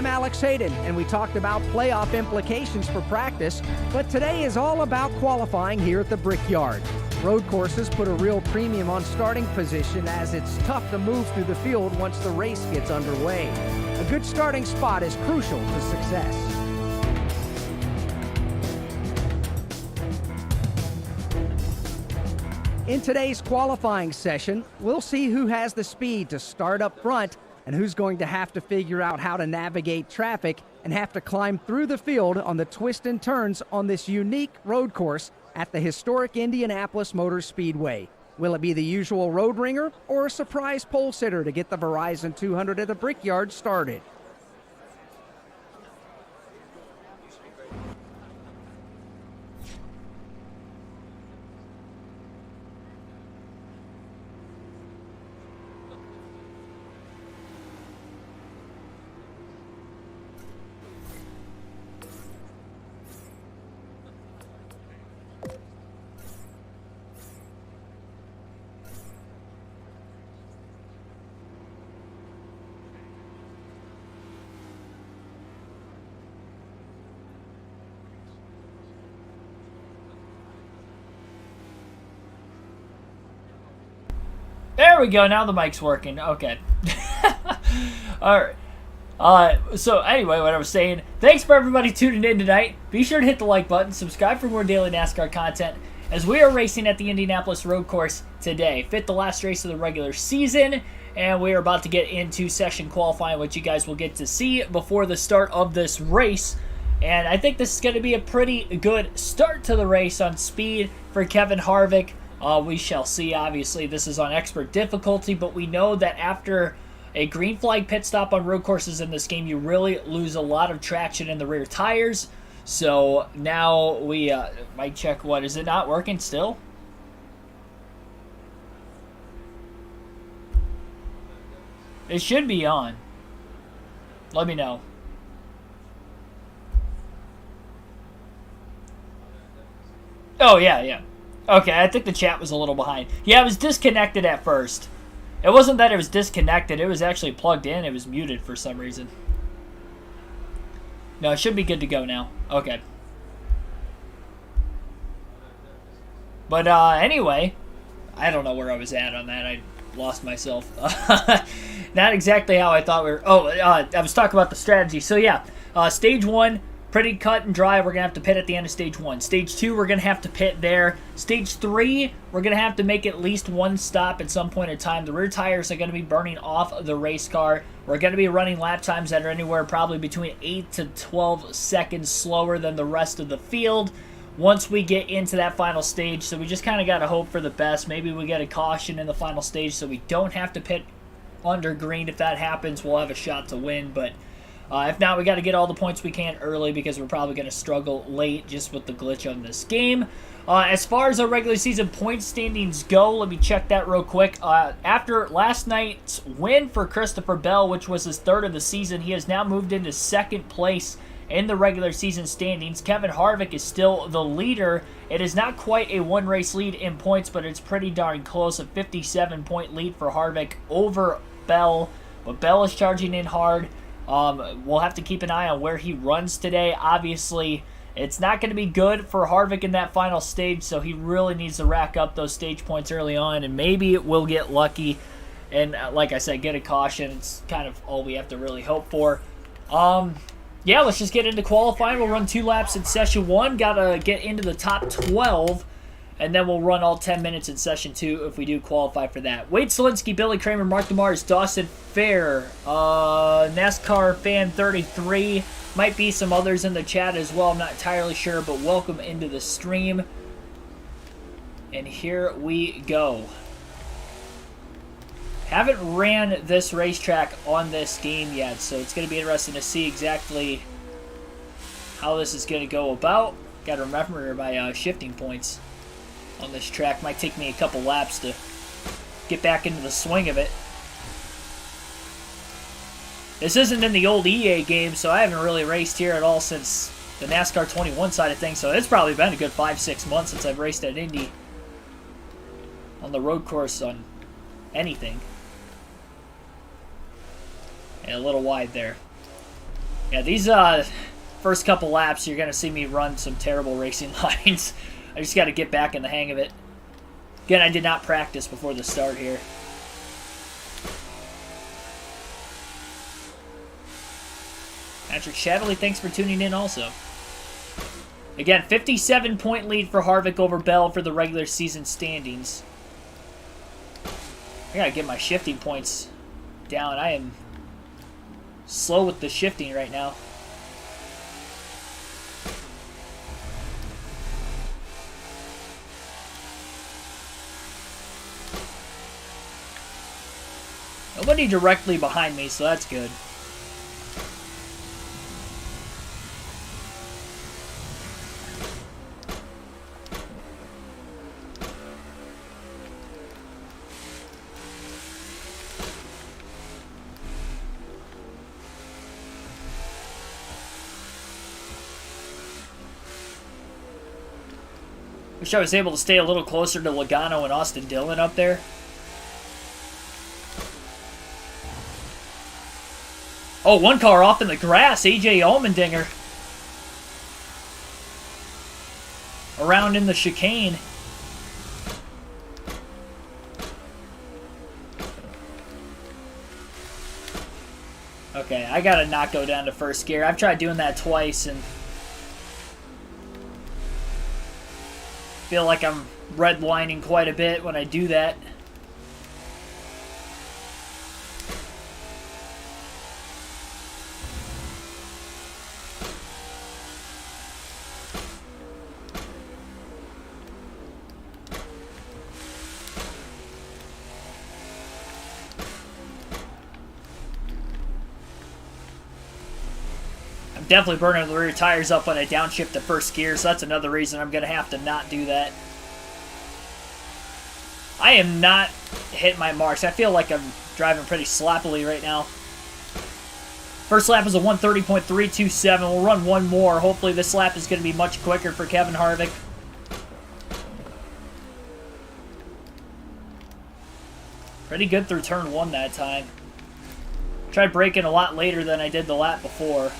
I'm Alex Hayden, and we talked about playoff implications for practice, but today is all about qualifying here at the Brickyard. Road courses put a real premium on starting position as it's tough to move through the field once the race gets underway. A good starting spot is crucial to success. In today's qualifying session, we'll see who has the speed to start up front and who's going to have to figure out how to navigate traffic and have to climb through the field on the twists and turns on this unique road course at the historic Indianapolis Motor Speedway. Will it be the usual road ringer or a surprise pole sitter to get the Verizon 200 at the Brickyard started? There we go. Now the mic's working. Okay. All right. So anyway, what I was saying, thanks for everybody tuning in tonight. Be sure to hit the like button, subscribe for more daily NASCAR content, as we are racing at the Indianapolis road course today. Fifth the last race of the regular season, and we are about to get into session qualifying, which you guys will get to see before the start of this race. And I think this is going to be a pretty good start to the race on speed for Kevin Harvick. We shall see. Obviously, this is on expert difficulty, but we know that after a green flag pit stop on road courses in this game, you really lose a lot of traction in the rear tires. So now we might check. What, is it not working still? It should be on. Let me know. Oh, yeah. Okay, I think the chat was a little behind. Yeah, it was disconnected at first. It wasn't that it was disconnected. It was actually plugged in. It was muted for some reason. No, it should be good to go now. Okay. But anyway, I don't know where I was at on that. I lost myself. Not exactly how I thought we were. Oh, I was talking about the strategy. So yeah, stage one. Pretty cut and dry. We're going to have to pit at the end of stage one. Stage two, we're going to have to pit there. Stage three, we're going to have to make at least one stop at some point in time. The rear tires are going to be burning off the race car. We're going to be running lap times that are anywhere probably between 8 to 12 seconds slower than the rest of the field once we get into that final stage. So we just kind of got to hope for the best. Maybe we get a caution in the final stage so we don't have to pit under green. If that happens, we'll have a shot to win, but if not, we got to get all the points we can early because we're probably going to struggle late just with the glitch on this game. As far as our regular season point standings go, let me check that real quick. After last night's win for Christopher Bell, which was his third of the season, he has now moved into second place in the regular season standings. Kevin Harvick is still the leader. It is not quite a one-race lead in points, but it's pretty darn close. A 57-point lead for Harvick over Bell, but Bell is charging in hard. We'll have to keep an eye on where he runs today. Obviously, it's not going to be good for Harvick in that final stage, so he really needs to rack up those stage points early on, and maybe we'll get lucky and, like I said, get a caution. It's kind of all we have to really hope for. Yeah, let's just get into qualifying. We'll run 2 laps in session 1. Got to get into the top 12. And then we'll run all 10 minutes in session 2 if we do qualify for that. Wade Selinsky, Billy Kramer, Mark DeMars, Dawson Fair, NASCAR Fan 33. Might be some others in the chat as well. I'm not entirely sure, but welcome into the stream. And here we go. Haven't ran this racetrack on this game yet, so it's going to be interesting to see exactly how this is going to go about. Got to remember my shifting points on this track. Might take me a couple laps to get back into the swing of it. This isn't in the old EA game, so I haven't really raced here at all since the NASCAR 21 side of things, so it's probably been a good 5-6 months since I've raced at Indy on the road course on anything. And a little wide there. Yeah, these first couple laps, you're going to see me run some terrible racing lines. I just got to get back in the hang of it. Again, I did not practice before the start here. Patrick Shadley, thanks for tuning in also. Again, 57-point lead for Harvick over Bell for the regular season standings. I gotta get my shifting points down. I am slow with the shifting right now. Nobody directly behind me, so that's good. Wish I was able to stay a little closer to Logano and Austin Dillon up there. Oh, one car off in the grass. AJ Allmendinger. Around in the chicane. Okay, I gotta not go down to first gear. I've tried doing that twice and feel like I'm redlining quite a bit when I do that. Definitely burning the rear tires up when I downshift to first gear, so that's another reason I'm going to have to not do that. I am not hitting my marks. I feel like I'm driving pretty sloppily right now. First lap is a 130.327. We'll run one more. Hopefully this lap is going to be much quicker for Kevin Harvick. Pretty good through turn one that time. Tried braking a lot later than I did the lap before.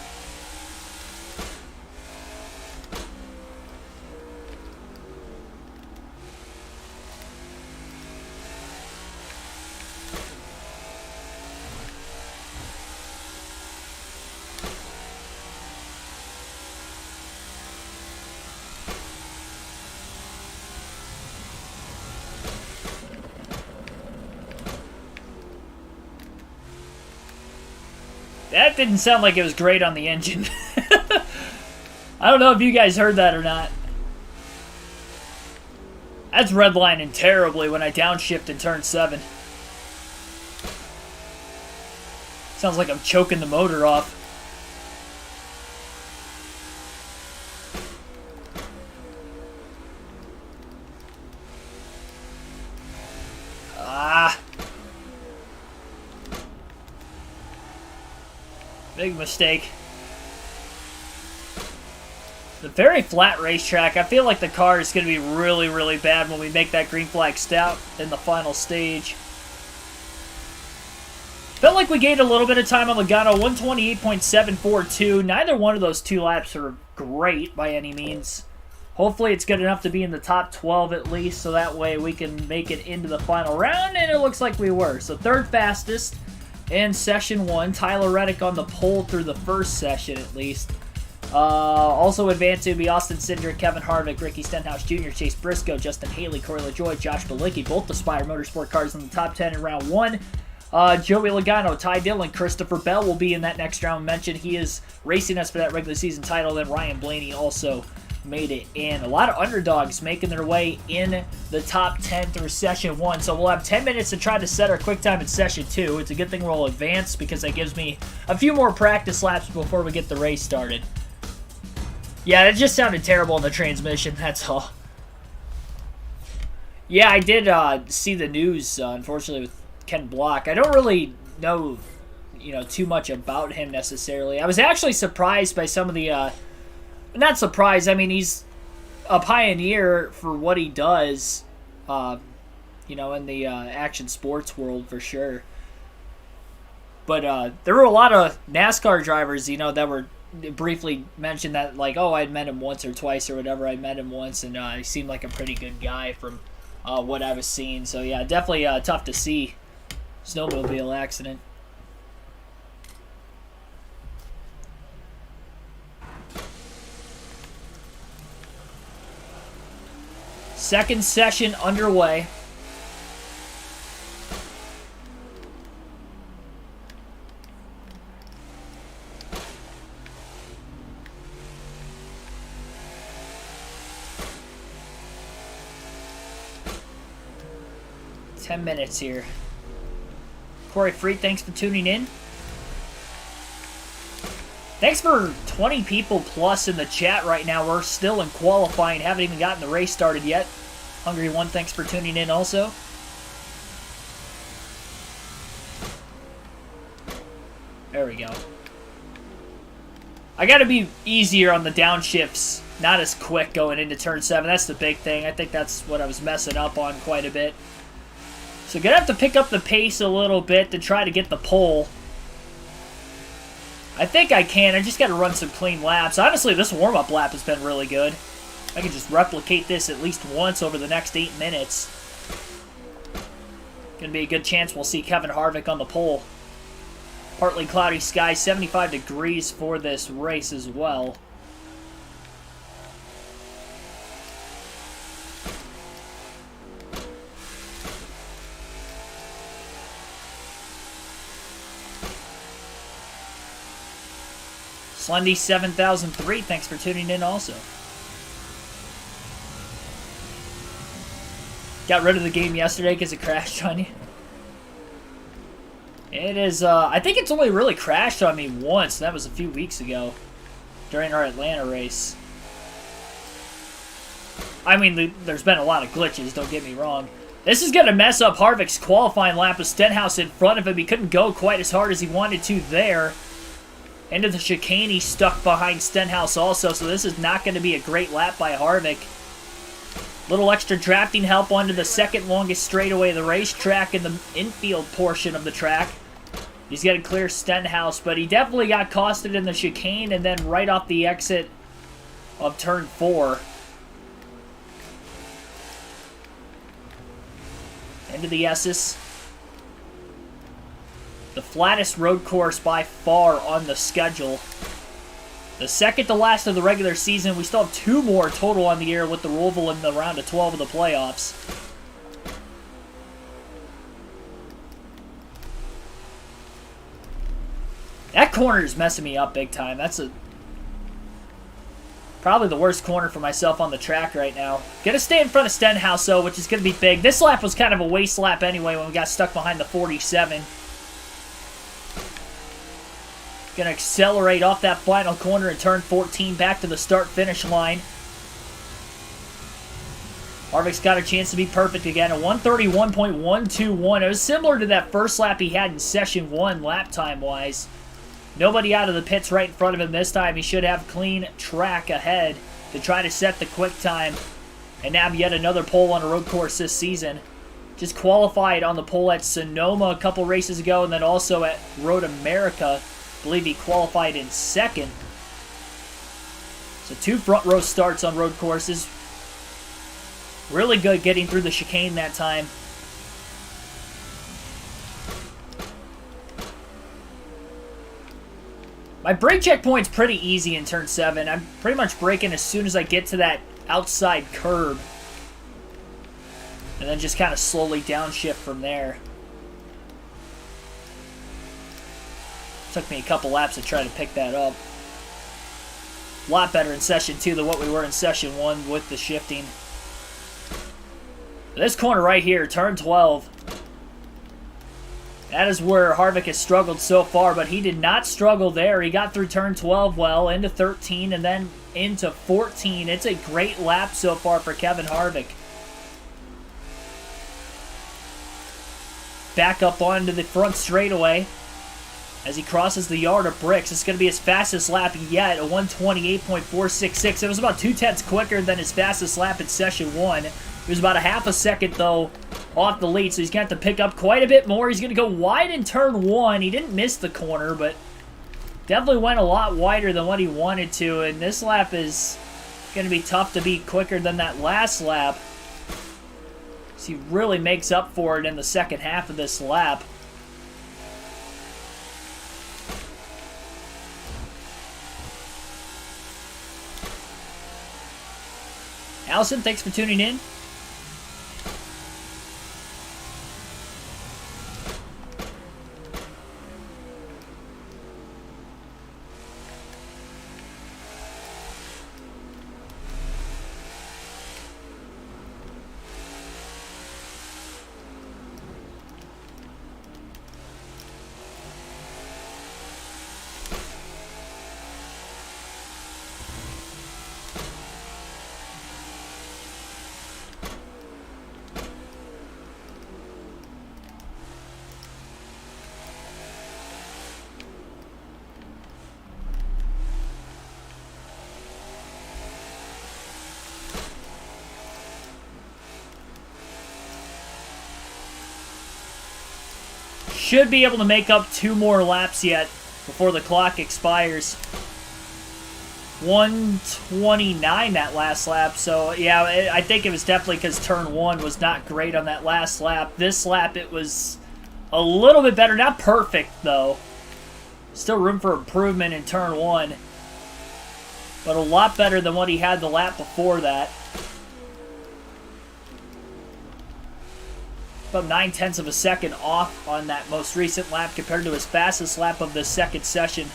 That didn't sound like it was great on the engine. I don't know if you guys heard that or not. That's redlining terribly when I downshift in turn 7. Sounds like I'm choking the motor off. Big mistake. The very flat racetrack. I feel like the car is going to be really, really bad when we make that green flag stop in the final stage. Felt like we gained a little bit of time on Logano. 128.742. Neither one of those two laps are great by any means. Hopefully it's good enough to be in the top 12 at least, so that way we can make it into the final round, and it looks like we were. So third fastest in session 1. Tyler Reddick on the pole through the first session at least. Also advancing to be Austin Cindric, Kevin Harvick, Ricky Stenhouse Jr., Chase Briscoe, Justin Haley, Corey LaJoie, Josh Bilicki, both the Spire Motorsport cars in the top 10 in round 1. Joey Logano, Ty Dillon, Christopher Bell will be in that next round mentioned. He is racing us for that regular season title. Then Ryan Blaney also made it in. A lot of underdogs making their way in the top 10 through session 1. So we'll have 10 minutes to try to set our quick time in session 2. It's a good thing we'll advance because that gives me a few more practice laps before we get the race started. Yeah, it just sounded terrible in the transmission, that's all. Yeah, I did see the news, unfortunately, with Ken Block. I don't really know, too much about him necessarily. I was actually surprised by some of the, not surprised, I mean, he's a pioneer for what he does, in the action sports world for sure. But there were a lot of NASCAR drivers, you know, that were briefly mentioned that, like, oh, I'd met him once or twice or whatever. I met him once, and he seemed like a pretty good guy from what I was seeing. So, yeah, definitely tough to see. Snowmobile accident. Second session underway. Minutes here. Corey Freed, thanks for tuning in. Thanks for 20 people plus in the chat right now. We're still in qualifying, haven't even gotten the race started yet. Hungry One, thanks for tuning in also. There we go. I gotta be easier on the downshifts, not as quick going into turn 7. That's the big thing. I think that's what I was messing up on quite a bit. So gonna have to pick up the pace a little bit to try to get the pole. I think I can. I just got to run some clean laps. Honestly, this warm-up lap has been really good. I can just replicate this at least once over the next 8 minutes. Gonna be a good chance we'll see Kevin Harvick on the pole. Partly cloudy skies, 75 degrees for this race as well. Slendy 7003, thanks for tuning in also. Got rid of the game yesterday because it crashed on you. It is, I think it's only really crashed on me once. That was a few weeks ago during our Atlanta race. I mean, there's been a lot of glitches, don't get me wrong. This is going to mess up Harvick's qualifying lap with Stenhouse in front of him. He couldn't go quite as hard as he wanted to there. Into the chicane, he's stuck behind Stenhouse also, so this is not going to be a great lap by Harvick. Little extra drafting help onto the second longest straightaway of the racetrack in the infield portion of the track. He's got to clear Stenhouse, but he definitely got costed in the chicane and then right off the exit of turn 4. Into the S's. The flattest road course by far on the schedule. The second to last of the regular season. We still have 2 more total on the year with the Roval in the round of 12 of the playoffs. That corner is messing me up big time. That's probably the worst corner for myself on the track right now. Gonna stay in front of Stenhouse though, which is gonna be big. This lap was kind of a waste lap anyway when we got stuck behind the 47. Gonna accelerate off that final corner in turn 14 back to the start-finish line. Harvick's got a chance to be perfect again. A 131.121. It was similar to that first lap he had in session 1 lap time-wise. Nobody out of the pits right in front of him this time. He should have clean track ahead to try to set the quick time and nab yet another pole on a road course this season. Just qualified on the pole at Sonoma a couple races ago and then also at Road America. I believe he qualified in second. So 2 front row starts on road courses. Really good getting through the chicane that time. My brake checkpoint's pretty easy in turn 7. I'm pretty much braking as soon as I get to that outside curb. And then just kind of slowly downshift from there. Took me a couple laps to try to pick that up. A lot better in session 2 than what we were in session 1 with the shifting. This corner right here, turn 12. That is where Harvick has struggled so far, but he did not struggle there. He got through turn 12 well, into 13, and then into 14. It's a great lap so far for Kevin Harvick. Back up onto the front straightaway as he crosses the yard of bricks. It's going to be his fastest lap yet, a 128.466. It was about 0.2 quicker than his fastest lap in session 1. It was about a half a second, though, off the lead, so he's going to have to pick up quite a bit more. He's going to go wide in turn 1. He didn't miss the corner, but definitely went a lot wider than what he wanted to, and this lap is going to be tough to beat quicker than that last lap. So he really makes up for it in the second half of this lap. Allison, thanks for tuning in. Should be able to make up 2 more laps yet before the clock expires. 1:29 that last lap, so yeah, I think it was definitely because turn 1 was not great on that last lap. This lap it was a little bit better, not perfect though. Still room for improvement in turn 1, but a lot better than what he had the lap before that. About 9/10 of a second off on that most recent lap compared to his fastest lap of the second session.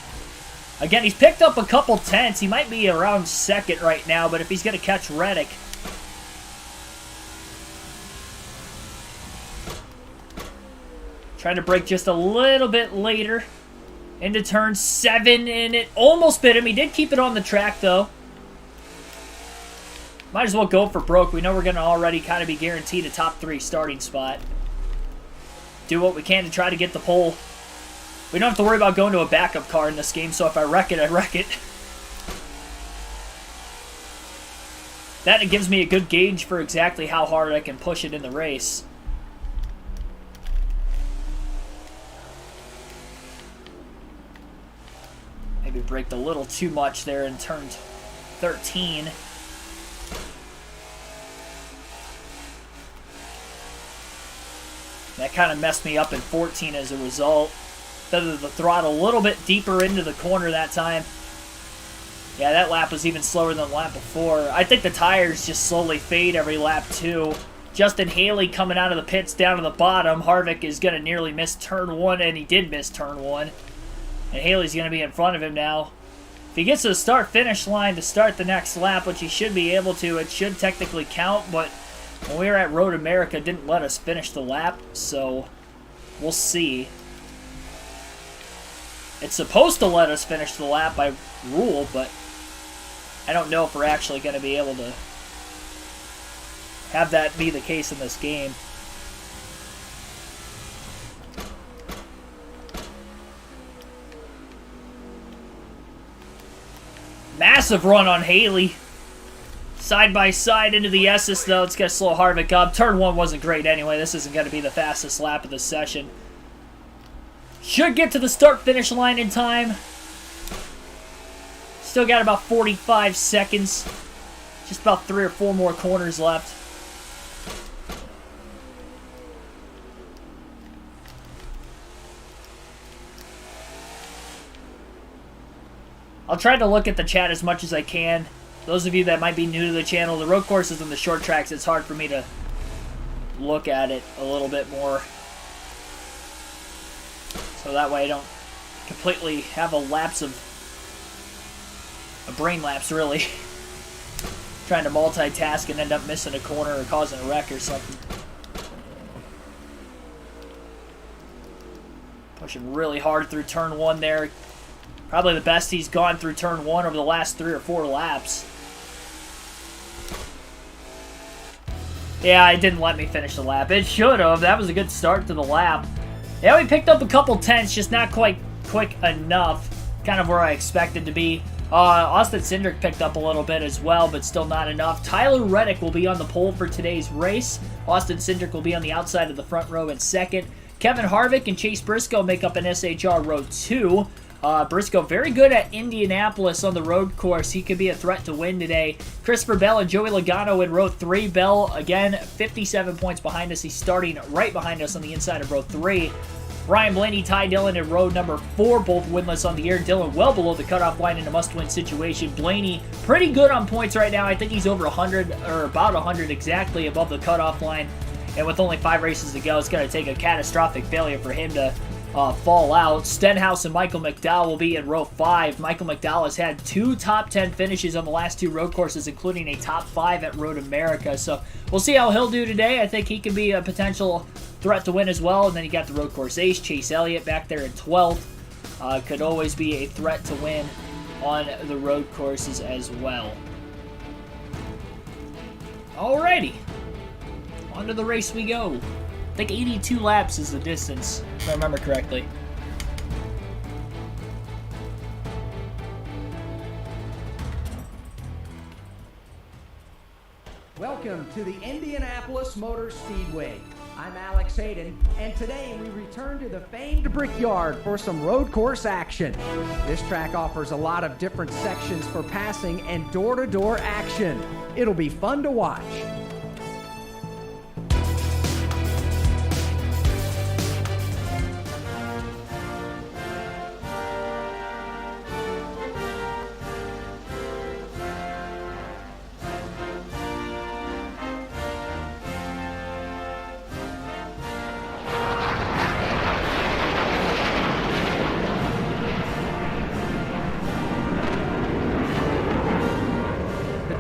Again, he's picked up a couple tenths. He might be around second right now, but if he's going to catch Reddick. Trying to break just a little bit later into turn 7, and it almost bit him. He did keep it on the track, though. Might as well go for broke. We know we're going to already kind of be guaranteed a top 3 starting spot. Do what we can to try to get the pole. We don't have to worry about going to a backup car in this game, so if I wreck it, I wreck it. That gives me a good gauge for exactly how hard I can push it in the race. Maybe braked a little too much there in turn 13. That kind of messed me up in 14 as a result. Feathered the throttle a little bit deeper into the corner that time. Yeah, that lap was even slower than the lap before. I think the tires just slowly fade every lap too. Justin Haley coming out of the pits down to the bottom. Harvick is going to nearly miss turn 1, and he did miss turn 1. And Haley's going to be in front of him now. If he gets to the start-finish line to start the next lap, which he should be able to, it should technically count, but when we were at Road America, it didn't let us finish the lap, so we'll see. It's supposed to let us finish the lap by rule, but I don't know if we're actually going to be able to have that be the case in this game. Massive run on Haley. Side by side into the S's, though. It's going to slow Harvick up. Turn 1 wasn't great anyway. This isn't going to be the fastest lap of the session. Should get to the start-finish line in time. Still got about 45 seconds. Just about 3 or 4 more corners left. I'll try to look at the chat as much as I can. Those of you that might be new to the channel, the road courses and the short tracks, it's hard for me to look at it a little bit more. So that way I don't completely have a lapse of... a brain lapse, really. Trying to multitask and end up missing a corner or causing a wreck or something. Pushing really hard through turn 1 there. Probably the best he's gone through turn 1 over the last 3 or 4 laps. Yeah, it didn't let me finish the lap. It should have. That was a good start to the lap. Yeah, we picked up a couple tenths, just not quite quick enough. Kind of where I expected to be. Austin Cindric picked up a little bit as well, but still not enough. Tyler Reddick will be on the pole for today's race. Austin Cindric will be on the outside of the front row in second. Kevin Harvick and Chase Briscoe make up an SHR row 2. Briscoe very good at Indianapolis on the road course. He could be a threat to win today. Christopher Bell and Joey Logano in row 3. Bell, again, 57 points behind us. He's starting right behind us on the inside of row 3. Ryan Blaney, Ty Dillon in row number 4, both winless on the year. Dillon well below the cutoff line in a must-win situation. Blaney pretty good on points right now. I think he's over 100, or about 100 exactly above the cutoff line. And with only 5 races to go, it's going to take a catastrophic failure for him to fall out. Stenhouse and Michael McDowell will be in row 5. Michael McDowell has had 2 top 10 finishes on the last 2 road courses, including a top 5 at Road America. So we'll see how he'll do today. I think he can be a potential threat to win as well. And then you got the road course ace, Chase Elliott, back there in 12th. Could always be a threat to win on the road courses as well. Alrighty. On to the race we go. I think 82 laps is the distance, if I remember correctly. Welcome to the Indianapolis Motor Speedway. I'm Alex Hayden, and today we return to the famed Brickyard for some road course action. This track offers a lot of different sections for passing and door-to-door action. It'll be fun to watch.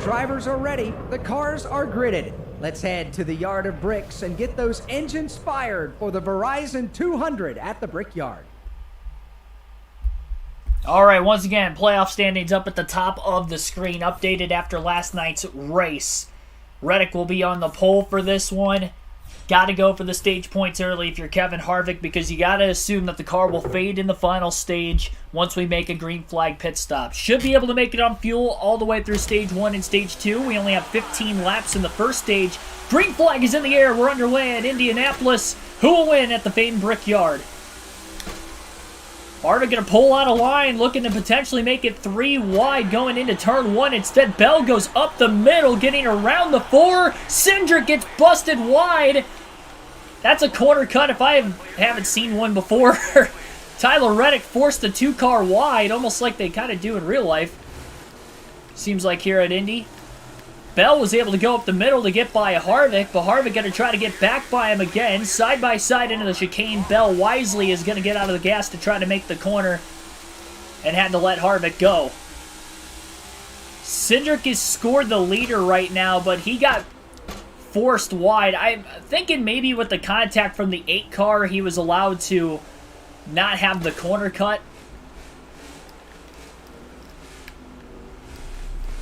Drivers are ready, the cars are gridded. Let's head to the Yard of Bricks and get those engines fired for the Verizon 200 at the Brickyard. Alright, once again, playoff standings up at the top of the screen, updated after last night's race. Reddick will be on the pole for this one. Got to go for the stage points early if you're Kevin Harvick, because you got to assume that the car will fade in the final stage once we make a green flag pit stop. Should be able to make it on fuel all the way through stage 1 and stage 2. We only have 15 laps in the first stage. Green flag is in the air. We're underway at Indianapolis. Who will win at the famed Brickyard? Harvick going to pull out a line, looking to potentially make it 3 wide going into turn 1. Instead, Bell goes up the middle, getting around the 4. Cindric gets busted wide. That's a corner cut if I haven't seen one before. Tyler Reddick forced the 2-car wide, almost like they kind of do in real life. Seems like here at Indy. Bell was able to go up the middle to get by Harvick, but Harvick going to try to get back by him again. Side by side into the chicane. Bell wisely is going to get out of the gas to try to make the corner and had to let Harvick go. Cindric has scored the leader right now, but he got forced wide. I'm thinking maybe with the contact from the 8 car, he was allowed to not have the corner cut.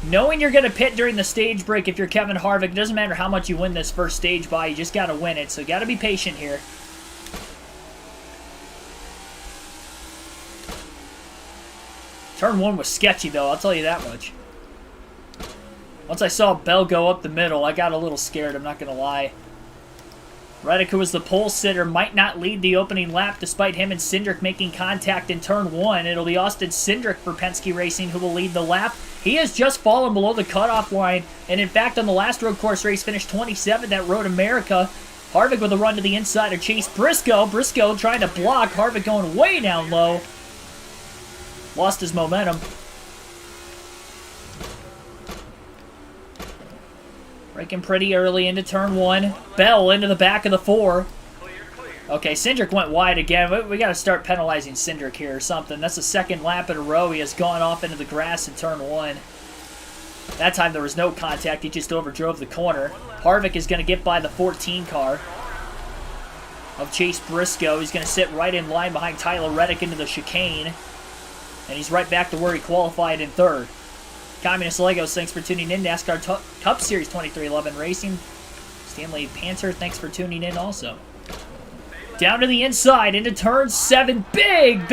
Knowing you're going to pit during the stage break if you're Kevin Harvick, it doesn't matter how much you win this first stage by, you just got to win it. So got to be patient here. Turn 1 was sketchy though, I'll tell you that much. Once I saw Bell go up the middle, I got a little scared, I'm not going to lie. Reddick, who was the pole sitter, might not lead the opening lap despite him and Cindric making contact in turn 1. It'll be Austin Cindric for Penske Racing who will lead the lap. He has just fallen below the cutoff line, and in fact on the last road course race finished 27th at Road America. Harvick with a run to the inside of Chase Briscoe. Briscoe trying to block, Harvick going way down low. Lost his momentum. Braking pretty early into turn 1. Bell into the back of the 4. Okay, Cindric went wide again. We got to start penalizing Cindric here or something. That's the second lap in a row. He has gone off into the grass in turn 1. That time there was no contact. He just overdrove the corner. Harvick is going to get by the 14 car of Chase Briscoe. He's going to sit right in line behind Tyler Reddick into the chicane. And he's right back to where he qualified in 3rd. Communist Legos, thanks for tuning in. NASCAR Cup Series 2311 Racing. Stanley Panther, thanks for tuning in also. Down to the inside, into turn 7. Big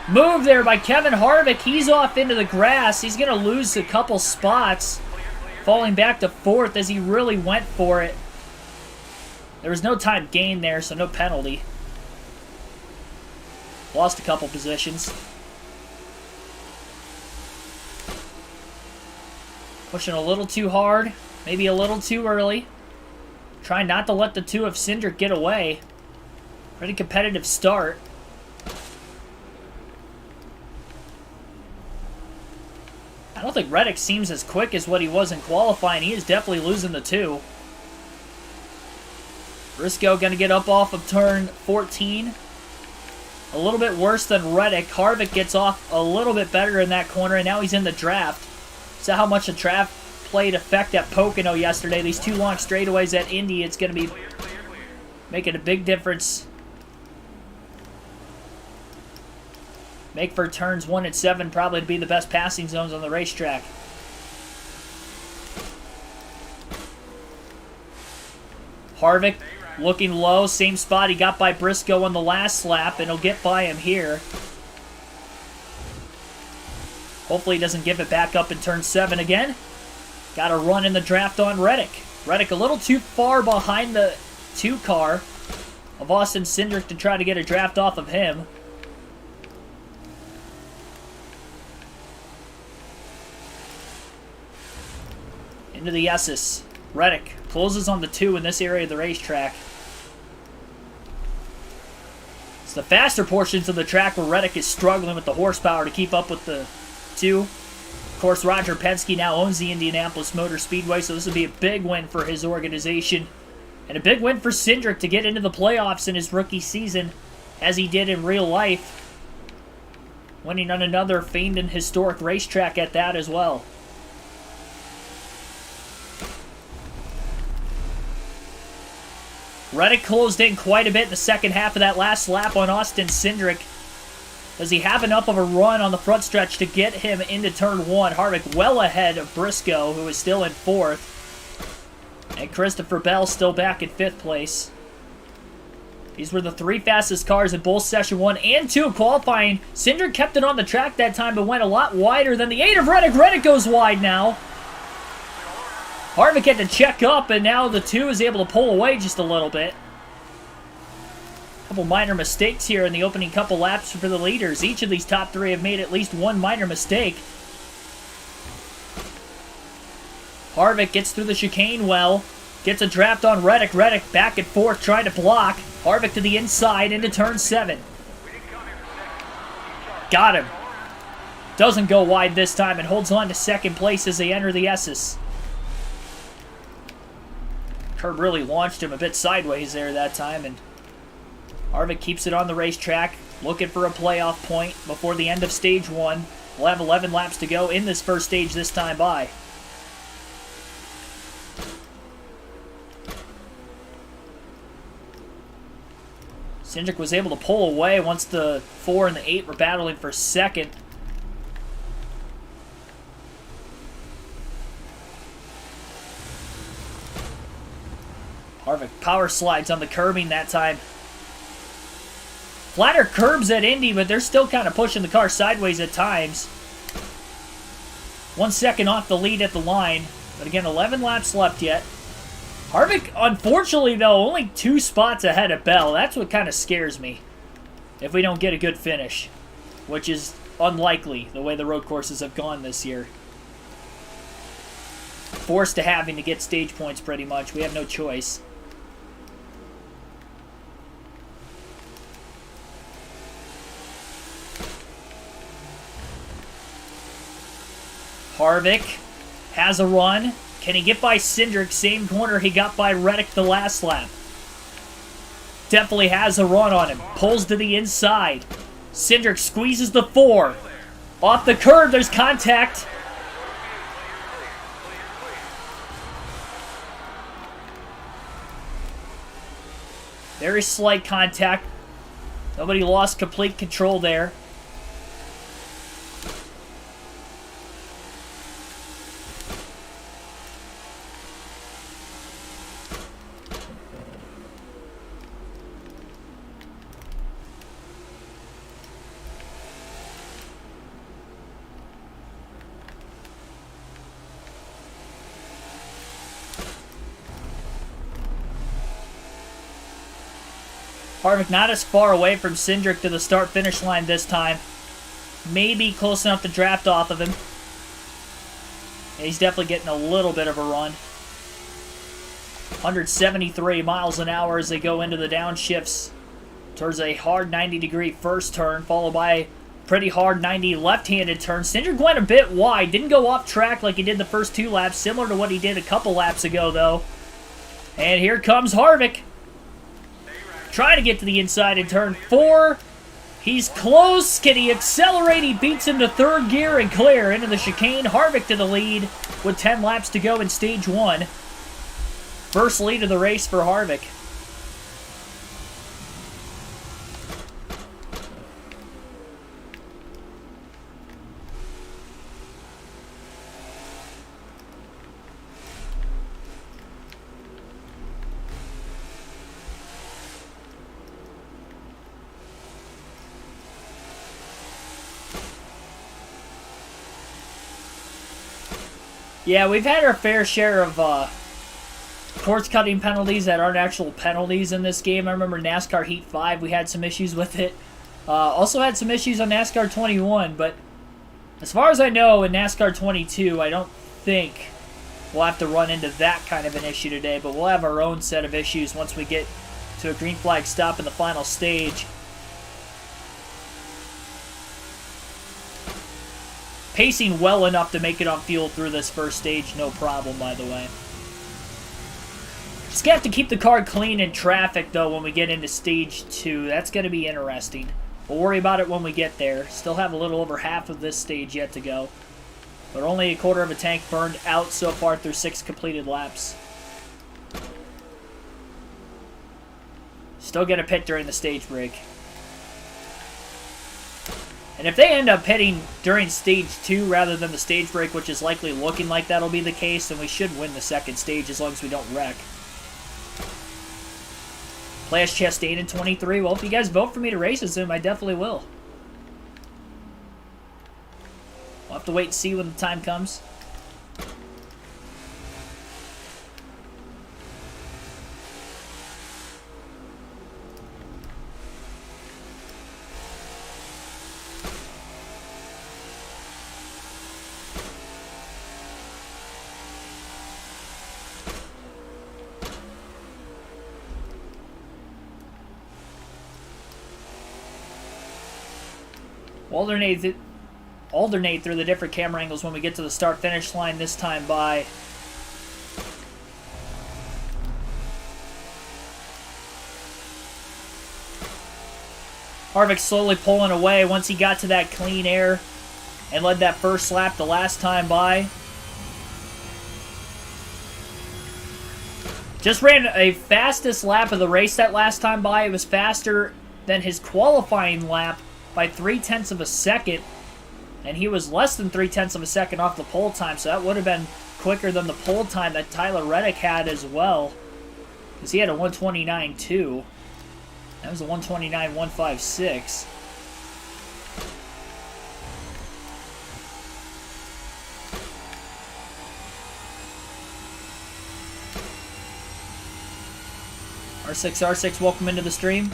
move there by Kevin Harvick. He's off into the grass. He's going to lose a couple spots, falling back to 4th as he really went for it. There was no time gain there, so no penalty. Lost a couple positions. Pushing a little too hard, maybe a little too early. Trying not to let the 2 of Cindric get away. Pretty competitive start. I don't think Reddick seems as quick as what he was in qualifying. He is definitely losing the 2. Briscoe going to get up off of turn 14. A little bit worse than Reddick. Harvick gets off a little bit better in that corner, and now he's in the draft. So how much the draft played effect at Pocono yesterday. These 2 long straightaways at Indy, it's going to be making a big difference. Make for turns 1 and 7 probably to be the best passing zones on the racetrack. Harvick looking low, same spot he got by Briscoe on the last lap, and he'll get by him here. Hopefully he doesn't give it back up in turn 7 again. Got a run in the draft on Reddick. Reddick a little too far behind the 2 car of Austin Cindric to try to get a draft off of him. Into the S's. Reddick closes on the 2 in this area of the racetrack. It's the faster portions of the track where Reddick is struggling with the horsepower to keep up with the 2. Of course, Roger Penske now owns the Indianapolis Motor Speedway, so this would be a big win for his organization. And a big win for Cindric to get into the playoffs in his rookie season, as he did in real life. Winning on another famed and historic racetrack at that as well. Reddick closed in quite a bit in the second half of that last lap on Austin Cindric. Does he have enough of a run on the front stretch to get him into turn 1? Harvick well ahead of Briscoe, who is still in 4th. And Christopher Bell still back in 5th place. These were the 3 fastest cars in both session 1 and 2 of qualifying. Cindric kept it on the track that time, but went a lot wider than the 8 of Reddick. Reddick goes wide now. Harvick had to check up, and now the 2 is able to pull away just a little bit. Couple minor mistakes here in the opening couple laps for the leaders. Each of these top 3 have made at least one minor mistake. Harvick gets through the chicane well. Gets a draft on Reddick. Reddick back and forth trying to block. Harvick to the inside into turn 7. Got him. Doesn't go wide this time and holds on to second place as they enter the S's. Curb really launched him a bit sideways there that time, and Harvick keeps it on the racetrack, looking for a playoff point before the end of stage 1. We'll have 11 laps to go in this first stage this time by. Cindric was able to pull away once the 4 and the 8 were battling for second. Harvick power slides on the curbing that time. Flatter curbs at Indy, but they're still kind of pushing the car sideways at times. 1 second off the lead at the line. But again, 11 laps left yet. Harvick, unfortunately, though, only 2 spots ahead of Bell. That's what kind of scares me. If we don't get a good finish. Which is unlikely, the way the road courses have gone this year. Forced to having to get stage points, pretty much. We have no choice. Harvick has a run. Can he get by Cindric? Same corner he got by Reddick the last lap. Definitely has a run on him. Pulls to the inside. Cindric squeezes the 4. Off the curb, there's contact. Very slight contact. Nobody lost complete control there. Harvick not as far away from Cindric to the start-finish line this time. Maybe close enough to draft off of him. Yeah, he's definitely getting a little bit of a run. 173 miles an hour as they go into the downshifts towards a hard 90-degree first turn, followed by a pretty hard 90 left-handed turn. Cindric went a bit wide. Didn't go off track like he did the first 2 laps, similar to what he did a couple laps ago, though. And here comes Harvick. Trying to get to the inside in turn 4. He's close. Can he accelerate? He beats him to 3rd gear and clear into the chicane. Harvick to the lead with 10 laps to go in stage 1. First lead of the race for Harvick. Yeah, we've had our fair share of course-cutting penalties that aren't actual penalties in this game. I remember NASCAR Heat 5, we had some issues with it. Also had some issues on NASCAR 21, but as far as I know, in NASCAR 22, I don't think we'll have to run into that kind of an issue today, but we'll have our own set of issues once we get to a green flag stop in the final stage. Pacing well enough to make it on field through this first stage, no problem, by the way. Just have to keep the car clean in traffic, though, when we get into stage 2. That's going to be interesting. We'll worry about it when we get there. Still have a little over half of this stage yet to go. But only a quarter of a tank burned out so far through 6 completed laps. Still get a pit during the stage break. And if they end up pitting during stage 2 rather than the stage break, which is likely looking like that'll be the case, then we should win the second stage as long as we don't wreck. Flash Chastain in 23. Well, if you guys vote for me to race as him, I definitely will. We'll have to wait and see when the time comes. Alternate through the different camera angles when we get to the start-finish line this time by. Harvick slowly pulling away once he got to that clean air and led that first lap the last time by. Just ran a fastest lap of the race that last time by. It was faster than his qualifying lap by 0.3 of a second, and he was less than 0.3 of a second off the pole time, so that would have been quicker than the pole time that Tyler Reddick had as well, because he had a 129.2. That was a 129.156. R6, welcome into the stream.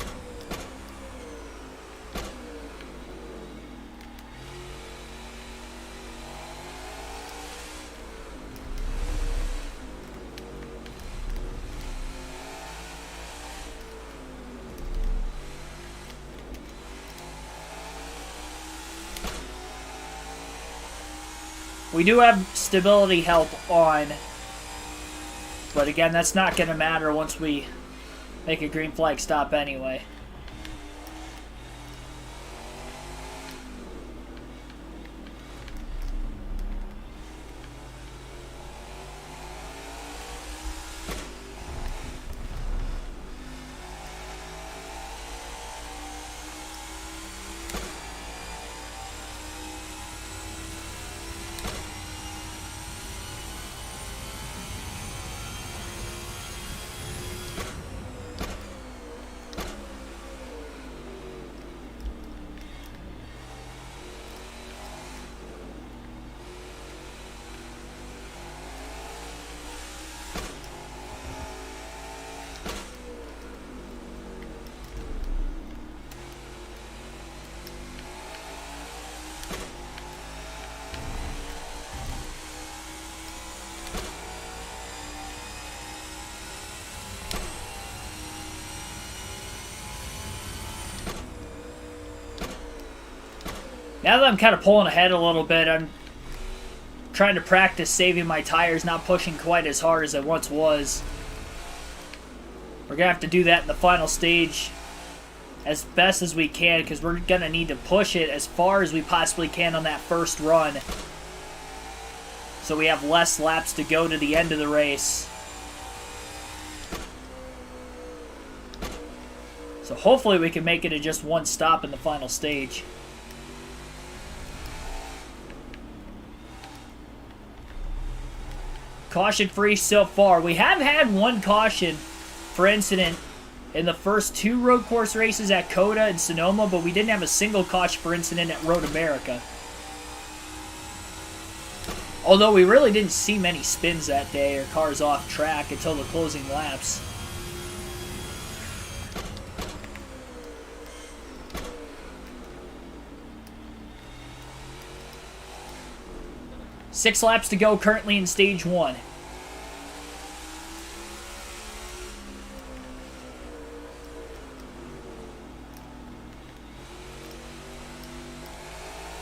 We do have stability help on, but again, that's not going to matter once we make a green flag stop anyway. Now that I'm kind of pulling ahead a little bit, I'm trying to practice saving my tires, not pushing quite as hard as I once was. We're going to have to do that in the final stage as best as we can, because we're going to need to push it as far as we possibly can on that first run, so we have less laps to go to the end of the race. So hopefully we can make it to just one stop in the final stage. Caution free so far. We have had one caution for incident in the first 2 road course races at COTA and Sonoma, but we didn't have a single caution for incident at Road America. Although we really didn't see many spins that day or cars off track until the closing laps. Six laps to go currently in stage 1.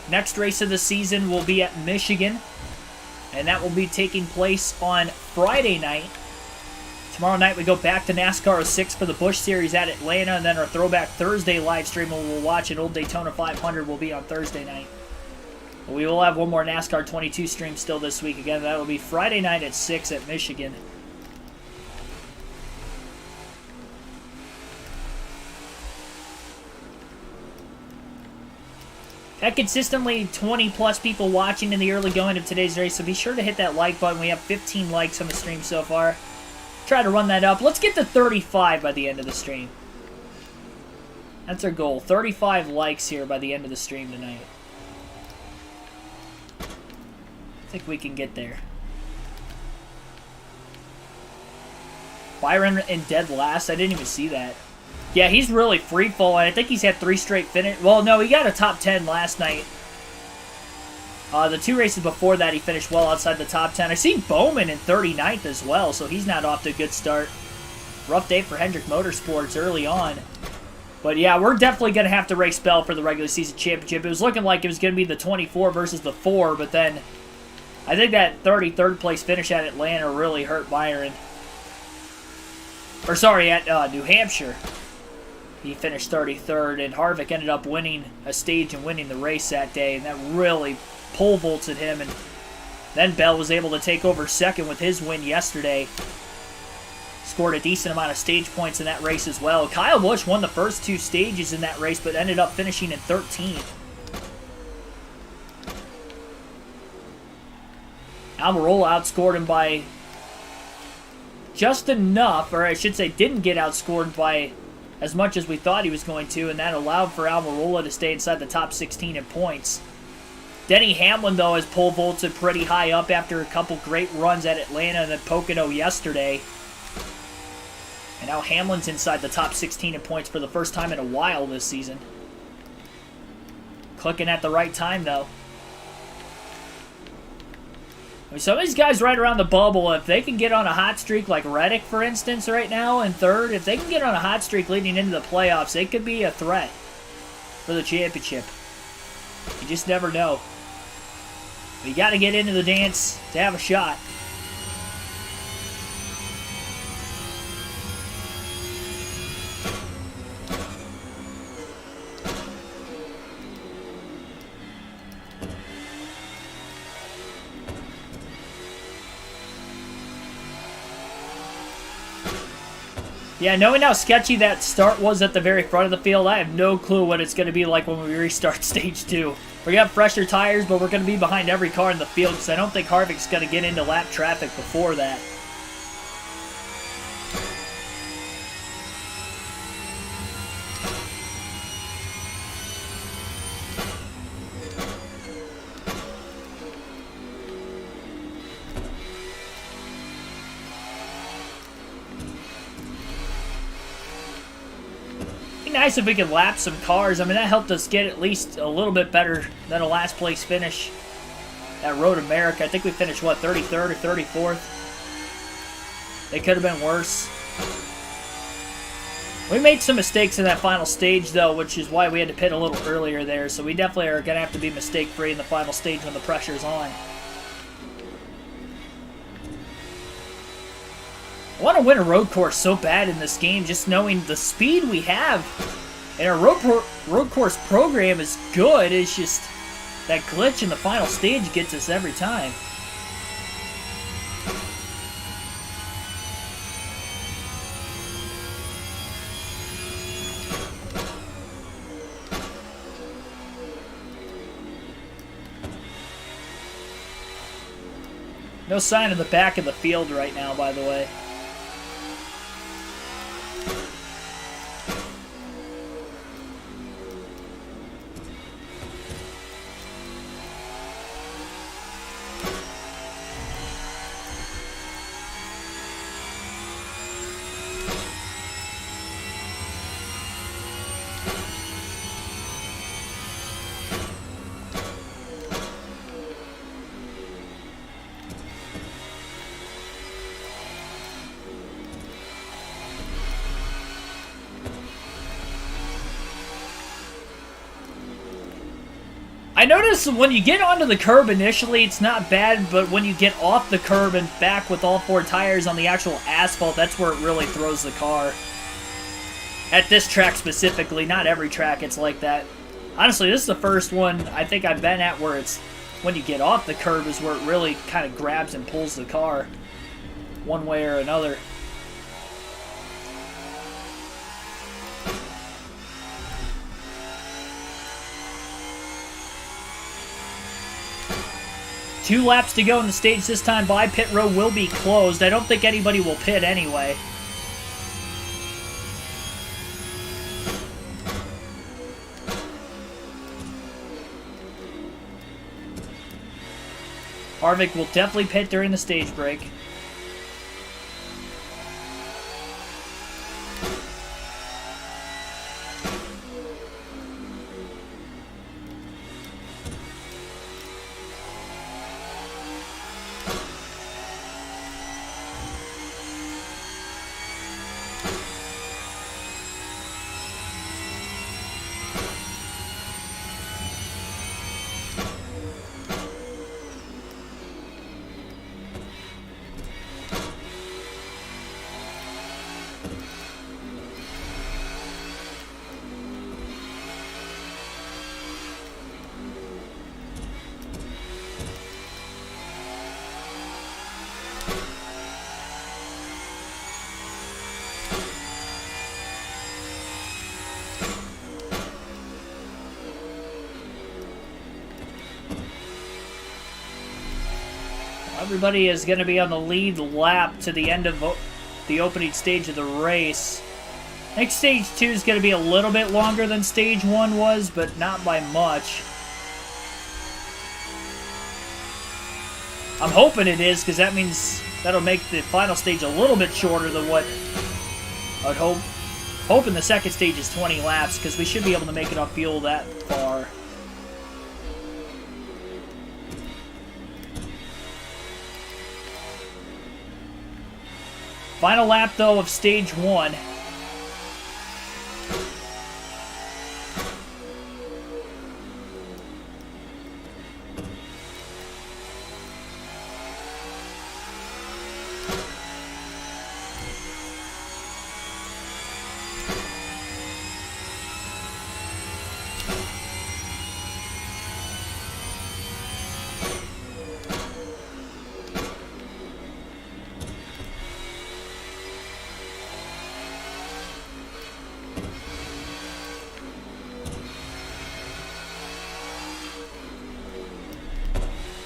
Next race of the season will be at Michigan, and that will be taking place on Friday night. Tomorrow night we go back to NASCAR 06 for the Busch Series at Atlanta, and then our Throwback Thursday live stream where we'll watch an old Daytona 500 will be on Thursday night. But we will have one more NASCAR 22 stream still this week. Again, that will be Friday night at 6 at Michigan. Had consistently 20 plus people watching in the early going of today's race, so be sure to hit that like button. We have 15 likes on the stream so far. Try to run that up. Let's get to 35 by the end of the stream. That's our goal. 35 likes here by the end of the stream tonight. I think we can get there. Byron in dead last. I didn't even see that. Yeah, he's really free falling. I think he's had 3 straight finish. Well, no, he got a top 10 last night. The 2 races before that, he finished well outside the top 10. I see Bowman in 39th as well, so he's not off to a good start. Rough day for Hendrick Motorsports early on. But yeah, we're definitely going to have to race Bell for the regular season championship. It was looking like it was going to be the 24 versus the 4, but then I think that 33rd place finish at Atlanta really hurt Byron. Or sorry, at New Hampshire. He finished 33rd, and Harvick ended up winning a stage and winning the race that day, and that really pole vaulted him. And then Bell was able to take over second with his win yesterday. Scored a decent amount of stage points in that race as well. Kyle Busch won the first 2 stages in that race, but ended up finishing in 13th. Almirola outscored him by just enough, or I should say didn't get outscored by as much as we thought he was going to, and that allowed for Almirola to stay inside the top 16 in points. Denny Hamlin, though, has pole vaulted pretty high up after a couple great runs at Atlanta and then Pocono yesterday. And now Hamlin's inside the top 16 in points for the first time in a while this season. Clicking at the right time, though. I mean, some of these guys right around the bubble, if they can get on a hot streak like Reddick, for instance, right now in 3rd, if they can get on a hot streak leading into the playoffs, they could be a threat for the championship. You just never know. But you got to get into the dance to have a shot. Yeah, knowing how sketchy that start was at the very front of the field, I have no clue what it's going to be like when we restart Stage 2. We're going to have fresher tires, but we're going to be behind every car in the field because I don't think Harvick's going to get into lap traffic before that. Nice if we could lap some cars. I mean, that helped us get at least a little bit better than a last place finish at Road America. I think we finished, what, 33rd or 34th? They could have been worse. We made some mistakes in that final stage, though, which is why we had to pit a little earlier there. So we definitely are going to have to be mistake-free in the final stage when the pressure's on. I want to win a road course so bad in this game, just knowing the speed we have. And our road course program is good. It's just that glitch in the final stage gets us every time. No sign of the back of the field right now, by the way. I noticed when you get onto the curb initially, it's not bad, but when you get off the curb and back with all 4 tires on the actual asphalt, that's where it really throws the car. At this track specifically, not every track it's like that. Honestly, this is the first one I think I've been at where it's when you get off the curb is where it really kind of grabs and pulls the car one way or another. Two laps to go in the stage this time by. Pit road will be closed. I don't think anybody will pit anyway. Harvick will definitely pit during the stage break. Everybody is going to be on the lead lap to the end of the opening stage of the race. I think stage 2 is going to be a little bit longer than stage 1 was, but not by much. I'm hoping it is, because that means that'll make the final stage a little bit shorter than what I'd hope. Hoping the second stage is 20 laps, because we should be able to make it on fuel that far. Final lap, though, of stage 1.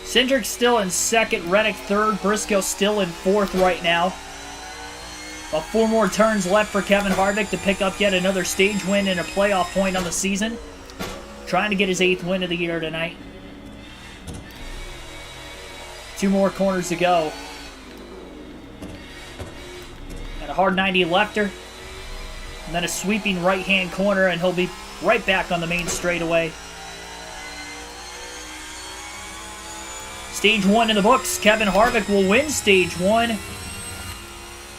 Cindric still in second, Reddick third, Briscoe still in fourth right now. About 4 more turns left for Kevin Harvick to pick up yet another stage win and a playoff point on the season. Trying to get his 8th win of the year tonight. 2 more corners to go. And a hard 90 lefter. And then a sweeping right-hand corner, and he'll be right back on the main straightaway. Stage 1 in the books. Kevin Harvick will win Stage 1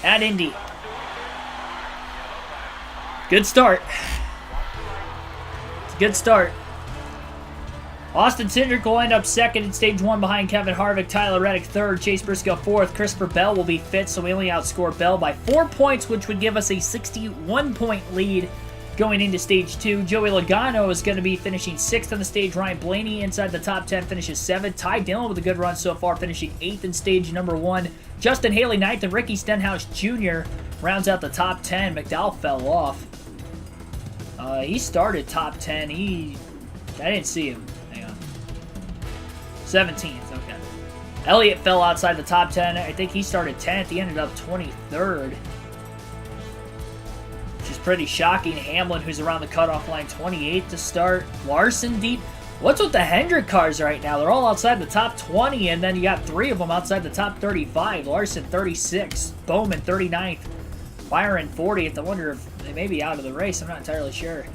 at Indy. Good start. It's a good start. Austin Cindric will end up second in stage 1 behind Kevin Harvick, Tyler Reddick third, Chase Briscoe fourth. Christopher Bell will be fifth, so we only outscore Bell by 4 points, which would give us a 61-point lead going into stage 2. Joey Logano is going to be finishing 6th on the stage. Ryan Blaney inside the top 10 finishes 7th. Ty Dillon with a good run so far, finishing 8th in stage number 1. Justin Haley 9th, and Ricky Stenhouse Jr. rounds out the top 10. McDowell fell off. He started top 10. I didn't see him. 17th, okay. Elliott fell outside the top 10. I think he started 10th. He ended up 23rd. Which is pretty shocking. Hamlin, who's around the cutoff line, 28th to start. Larson deep. What's with the Hendrick cars right now? They're all outside the top 20, and then you got 3 of them outside the top 35. Larson, 36th. Bowman, 39th. Byron, 40th. I wonder if they may be out of the race. I'm not entirely sure.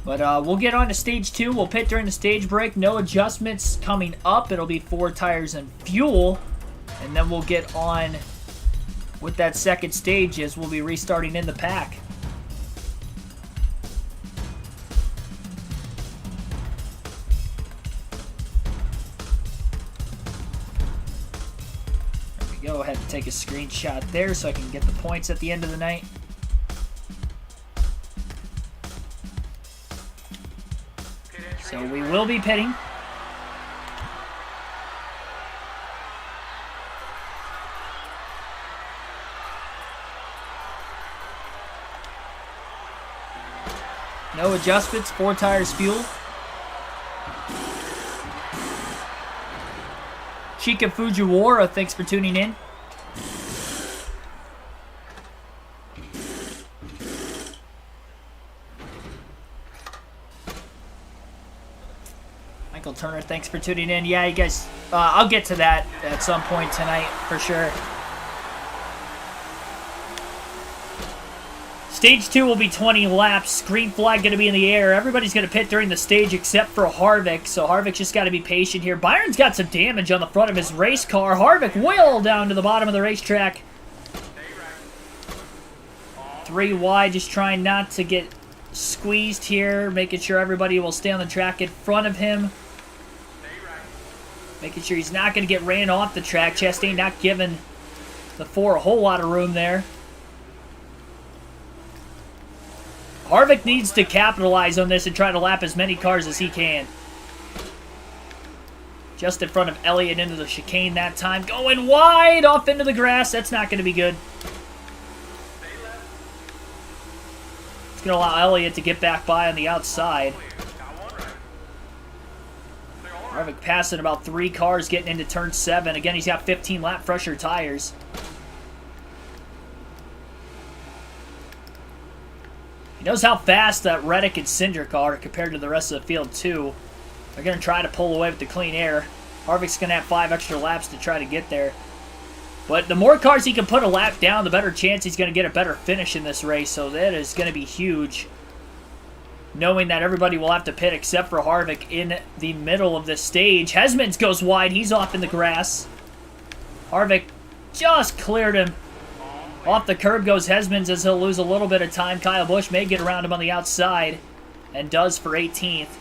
But we'll get on to stage 2. We'll pit during the stage break. No adjustments coming up. It'll be 4 tires and fuel. And then we'll get on with that second stage as we'll be restarting in the pack. There we go. Ahead and take a screenshot there so I can get the points at the end of the night. So we will be pitting. No adjustments, 4 tires fuel. Chika Fujiwara, thanks for tuning in. Michael Turner, thanks for tuning in. Yeah, you guys, I'll get to that at some point tonight for sure. Stage 2 will be 20 laps. Green flag going to be in the air. Everybody's going to pit during the stage except for Harvick, so Harvick's just got to be patient here. Byron's got some damage on the front of his race car. Harvick will down to the bottom of the racetrack. 3 wide, just trying not to get squeezed here, making sure everybody will stay on the track in front of him. Making sure he's not going to get ran off the track. Chastain not giving the 4 a whole lot of room there. Harvick needs to capitalize on this and try to lap as many cars as he can. Just in front of Elliott into the chicane that time. Going wide off into the grass. That's not going to be good. It's going to allow Elliott to get back by on the outside. Harvick passing about 3 cars getting into turn 7. Again, he's got 15 lap fresher tires. He knows how fast that Reddick and Cindric are compared to the rest of the field, too. They're going to try to pull away with the clean air. Harvick's going to have 5 extra laps to try to get there. But the more cars he can put a lap down, the better chance he's going to get a better finish in this race. So that is going to be huge. Knowing that everybody will have to pit except for Harvick in the middle of the stage. Hesmans goes wide. He's off in the grass. Harvick just cleared him. Off the curb goes Hesmans as he'll lose a little bit of time. Kyle Busch may get around him on the outside. And does for 18th.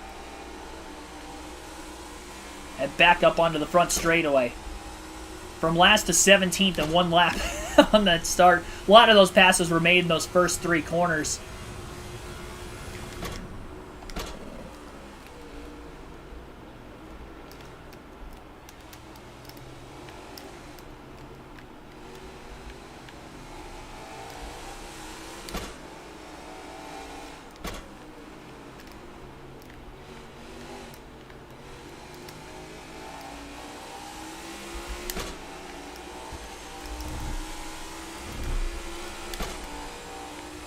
And back up onto the front straightaway. From last to 17th in 1 lap on that start. A lot of those passes were made in those first 3 corners.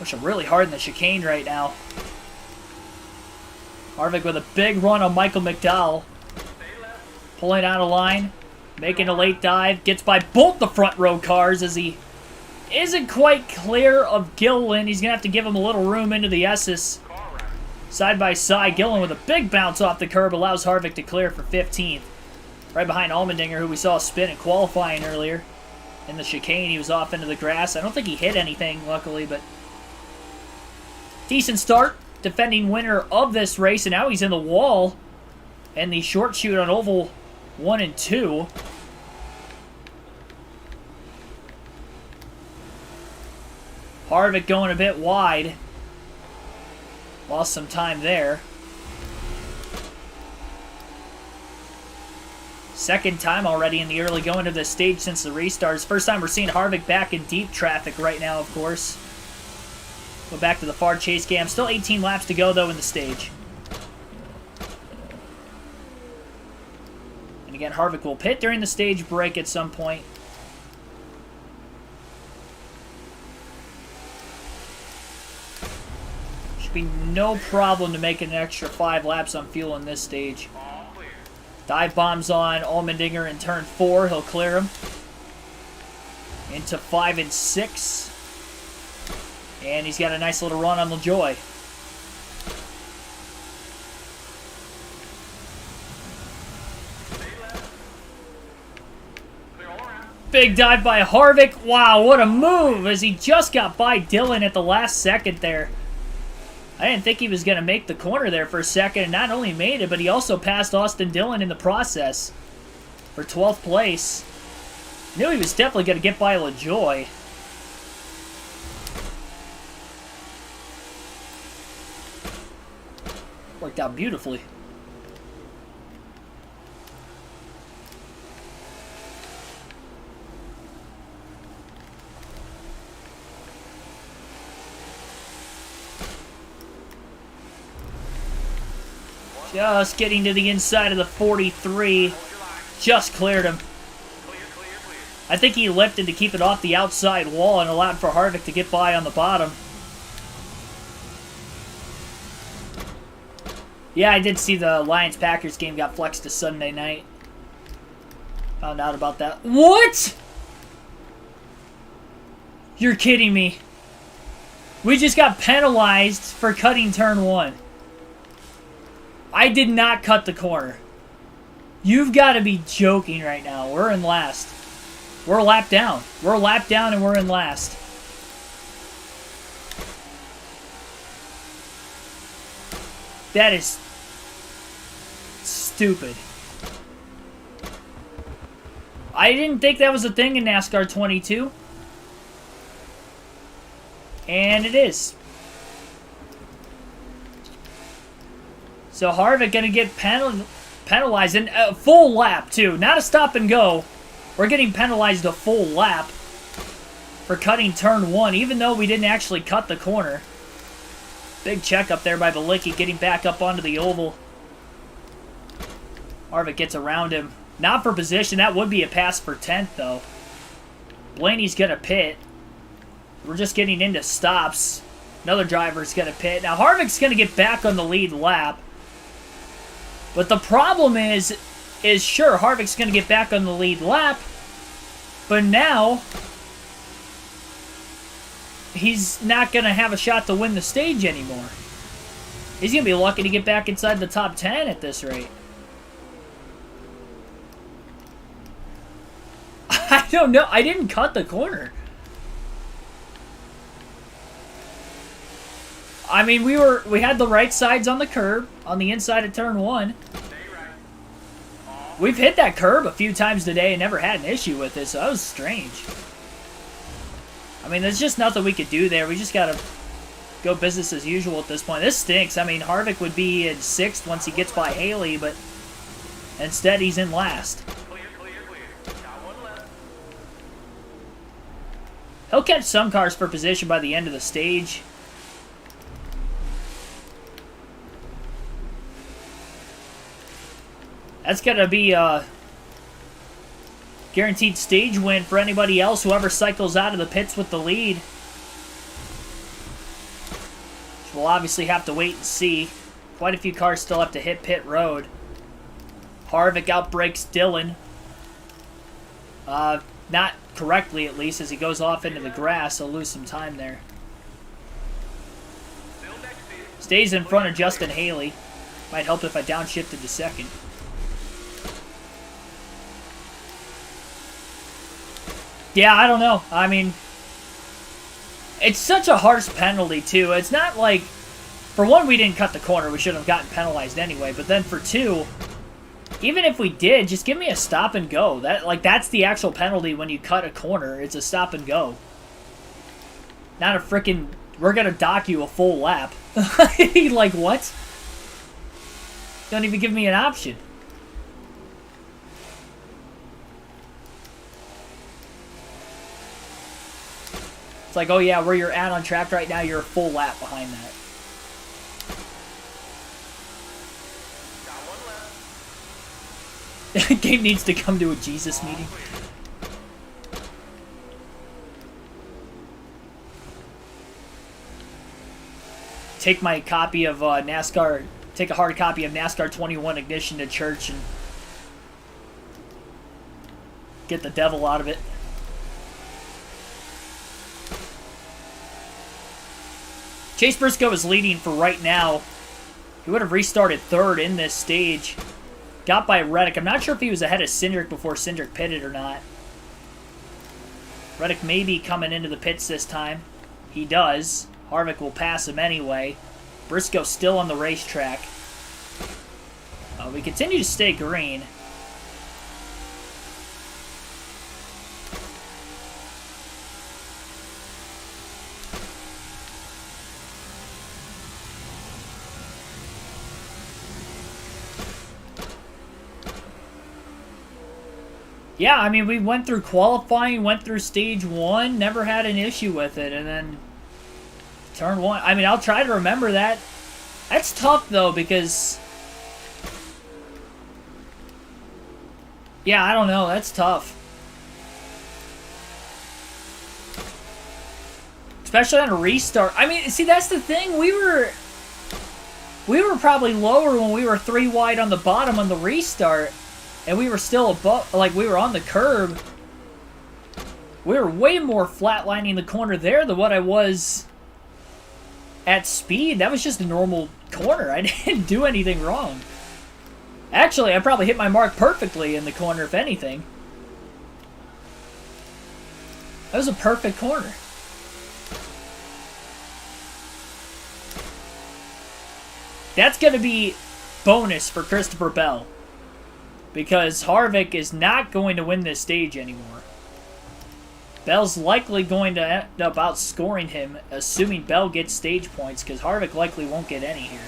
Pushing really hard in the chicane right now. Harvick with a big run on Michael McDowell. Pulling out of line. Making a late dive. Gets by both the front row cars as he isn't quite clear of Gilliland. He's going to have to give him a little room into the S's. Side by side. Gilliland with a big bounce off the curb allows Harvick to clear for 15th. Right behind Allmendinger, who we saw spin in qualifying earlier. In the chicane, he was off into the grass. I don't think he hit anything, luckily, but Decent start. Defending winner of this race. And now he's in the wall. And the short chute on oval 1 and 2. Harvick going a bit wide. Lost some time there. Second time already in the early going of this stage since the restarts. First time we're seeing Harvick back in deep traffic right now, of course. Go back to the far chase cam. Still 18 laps to go, though, in the stage. And again, Harvick will pit during the stage break at some point. Should be no problem to make an extra 5 laps on fuel in this stage. Dive bombs on Allmendinger in turn 4. He'll clear him. Into 5 and 6. And he's got a nice little run on LaJoy. Big dive by Harvick. Wow, what a move as he just got by Dillon at the last second there. I didn't think he was going to make the corner there for a second, and not only made it, but he also passed Austin Dillon in the process for 12th place. Knew he was definitely going to get by LaJoy. Worked out beautifully. Just getting to the inside of the 43. Just cleared him. I think he lifted to keep it off the outside wall and allowed for Harvick to get by on the bottom. Yeah, I did see the Lions-Packers game got flexed to Sunday night. Found out about that. What? You're kidding me. We just got penalized for cutting turn 1. I did not cut the corner. You've got to be joking right now. We're in last. We're a lap down. We're a lap down and we're in last. That is stupid. I didn't think that was a thing in NASCAR 22. And it is. So Harvick going to get penalized. And a full lap, too. Not a stop and go. We're getting penalized a full lap for cutting turn 1, even though we didn't actually cut the corner. Big check up there by Balicki, getting back up onto the oval. Harvick gets around him. Not for position. That would be a pass for 10th, though. Blaney's going to pit. We're just getting into stops. Another driver's going to pit. Now, Harvick's going to get back on the lead lap. But the problem is sure, Harvick's going to get back on the lead lap. But now, he's not going to have a shot to win the stage anymore. He's going to be lucky to get back inside the top 10 at this rate. I don't know. I didn't cut the corner. I mean, we had the right sides on the curb on the inside of turn 1. We've hit that curb a few times today and never had an issue with it, so that was strange. I mean, there's just nothing we could do there. We just got to go business as usual at this point. This stinks. I mean, Harvick would be in 6th once he gets by Haley, but instead he's in last. He'll catch some cars for position by the end of the stage. That's going to be a guaranteed stage win for anybody else, whoever cycles out of the pits with the lead. We'll obviously have to wait and see. Quite a few cars still have to hit pit road. Harvick outbreaks Dillon. Not correctly, at least, as he goes off into the grass. He'll lose some time there. Stays in front of Justin Haley. Might help if I downshifted to 2nd. Yeah, I don't know. I mean, It's such a harsh penalty, too. It's not like... For one, we didn't cut the corner. We shouldn't have gotten penalized anyway. But then for two, even if we did, just give me a stop and go. That's the actual penalty when you cut a corner. It's a stop and go. Not a freaking... We're going to dock you a full lap. Like, what? Don't even give me an option. It's like, oh yeah, where you're at on track right now, you're a full lap behind that. Game needs to come to a Jesus meeting. Take my copy of NASCAR, take a hard copy of NASCAR 21 Ignition to church and get the devil out of it. Chase Briscoe is leading for right now. He would have restarted third in this stage. Got by Reddick. I'm not sure if he was ahead of Cindric before Cindric pitted or not. Reddick may be coming into the pits this time. He does. Harvick will pass him anyway. Briscoe still on the racetrack. We continue to stay green. Yeah, I mean, we went through qualifying, went through stage 1, never had an issue with it, and then turn 1. I mean, I'll try to remember that. That's tough, though, because... Yeah, I don't know. That's tough. Especially on a restart. I mean, see, that's the thing. We were probably lower when we were 3 wide on the bottom on the restart. And we were still above, like, we were on the curb. We were way more flatlining the corner there than what I was at speed. That was just a normal corner. I didn't do anything wrong. Actually, I probably hit my mark perfectly in the corner, if anything. That was a perfect corner. That's going to be bonus for Christopher Bell. Because Harvick is not going to win this stage anymore. Bell's likely going to end up outscoring him, assuming Bell gets stage points, because Harvick likely won't get any here.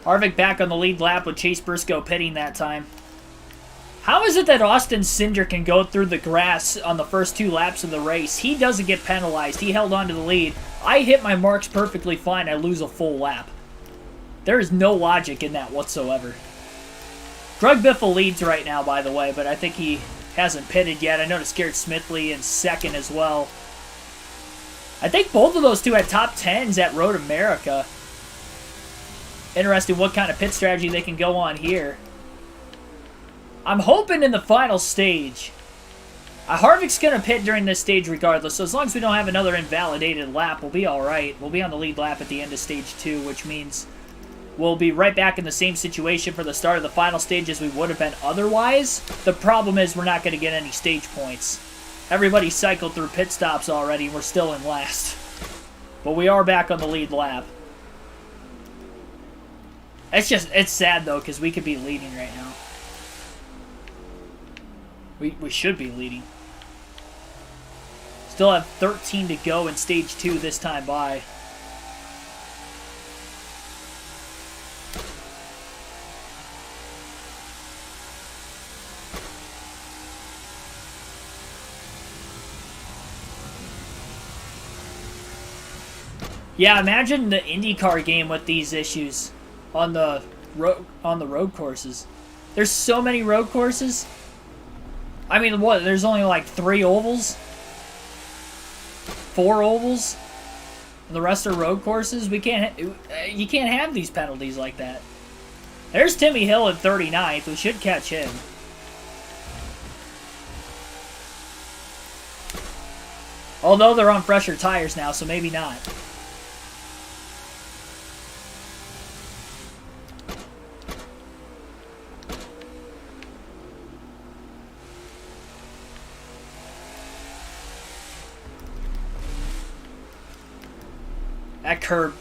Harvick back on the lead lap with Chase Briscoe pitting that time. How is it that Austin Cindric can go through the grass on the first 2 laps of the race? He doesn't get penalized. He held on to the lead. I hit my marks perfectly fine. I lose a full lap. There is no logic in that whatsoever. Greg Biffle leads right now, by the way, but I think he hasn't pitted yet. I noticed Garrett Smithley in second as well. I think both of those two had top 10s at Road America. Interesting what kind of pit strategy they can go on here. I'm hoping in the final stage. Harvick's going to pit during this stage regardless, so as long as we don't have another invalidated lap, we'll be alright. We'll be on the lead lap at the end of stage 2, which means we'll be right back in the same situation for the start of the final stage as we would have been otherwise. The problem is we're not going to get any stage points. Everybody cycled through pit stops already, and we're still in last. But we are back on the lead lap. It's sad, though, because we could be leading right now. We should be leading. Still have 13 to go in stage 2 this time by. Yeah, imagine the IndyCar game with these issues on the road courses. There's so many road courses. I mean, what? There's only like 3 ovals, 4 ovals, and the rest are road courses. You can't have these penalties like that. There's Timmy Hill at 39th. We should catch him. Although they're on fresher tires now, so maybe not. That curb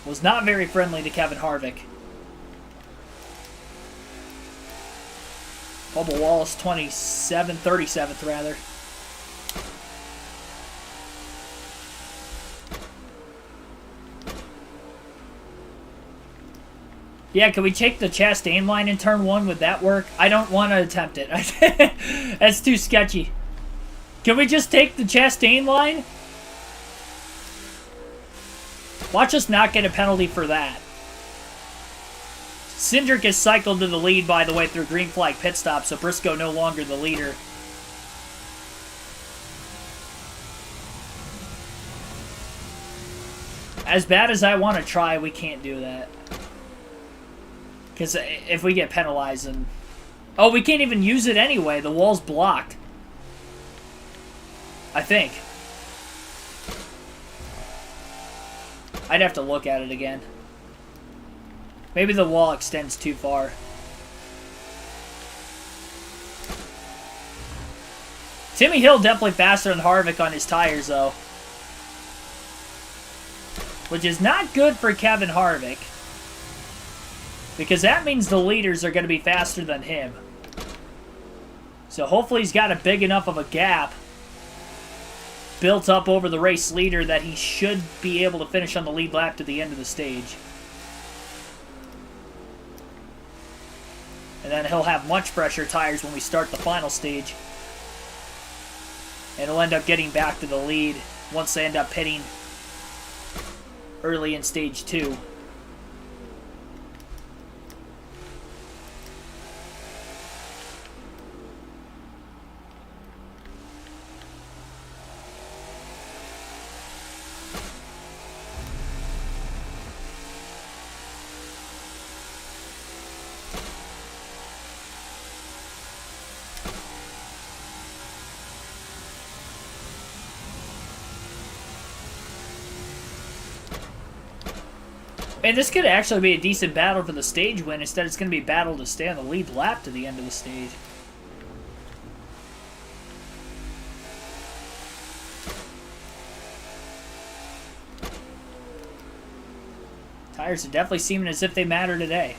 was not very friendly to Kevin Harvick. Bubba Wallace 37th rather. Yeah, can we take the Chastain line in turn 1? Would that work? I don't want to attempt it. That's too sketchy. Can we just take the Chastain line? Watch us not get a penalty for that. Cindric is cycled to the lead, by the way, through green flag pit stop, so Briscoe no longer the leader. As bad as I want to try, we can't do that. Because if we get penalized, then... Oh, we can't even use it anyway. The wall's blocked. I think. I'd have to look at it again. Maybe the wall extends too far. Timmy Hill definitely faster than Harvick on his tires, though. Which is not good for Kevin Harvick. Because that means the leaders are going to be faster than him. So hopefully he's got a big enough of a gap built up over the race leader that he should be able to finish on the lead lap to the end of the stage. And then he'll have much fresher tires when we start the final stage. And he'll end up getting back to the lead once they end up pitting early in stage 2. And this could actually be a decent battle for the stage win. Instead, it's going to be a battle to stay on the lead lap to the end of the stage. Tires are definitely seeming as if they matter today.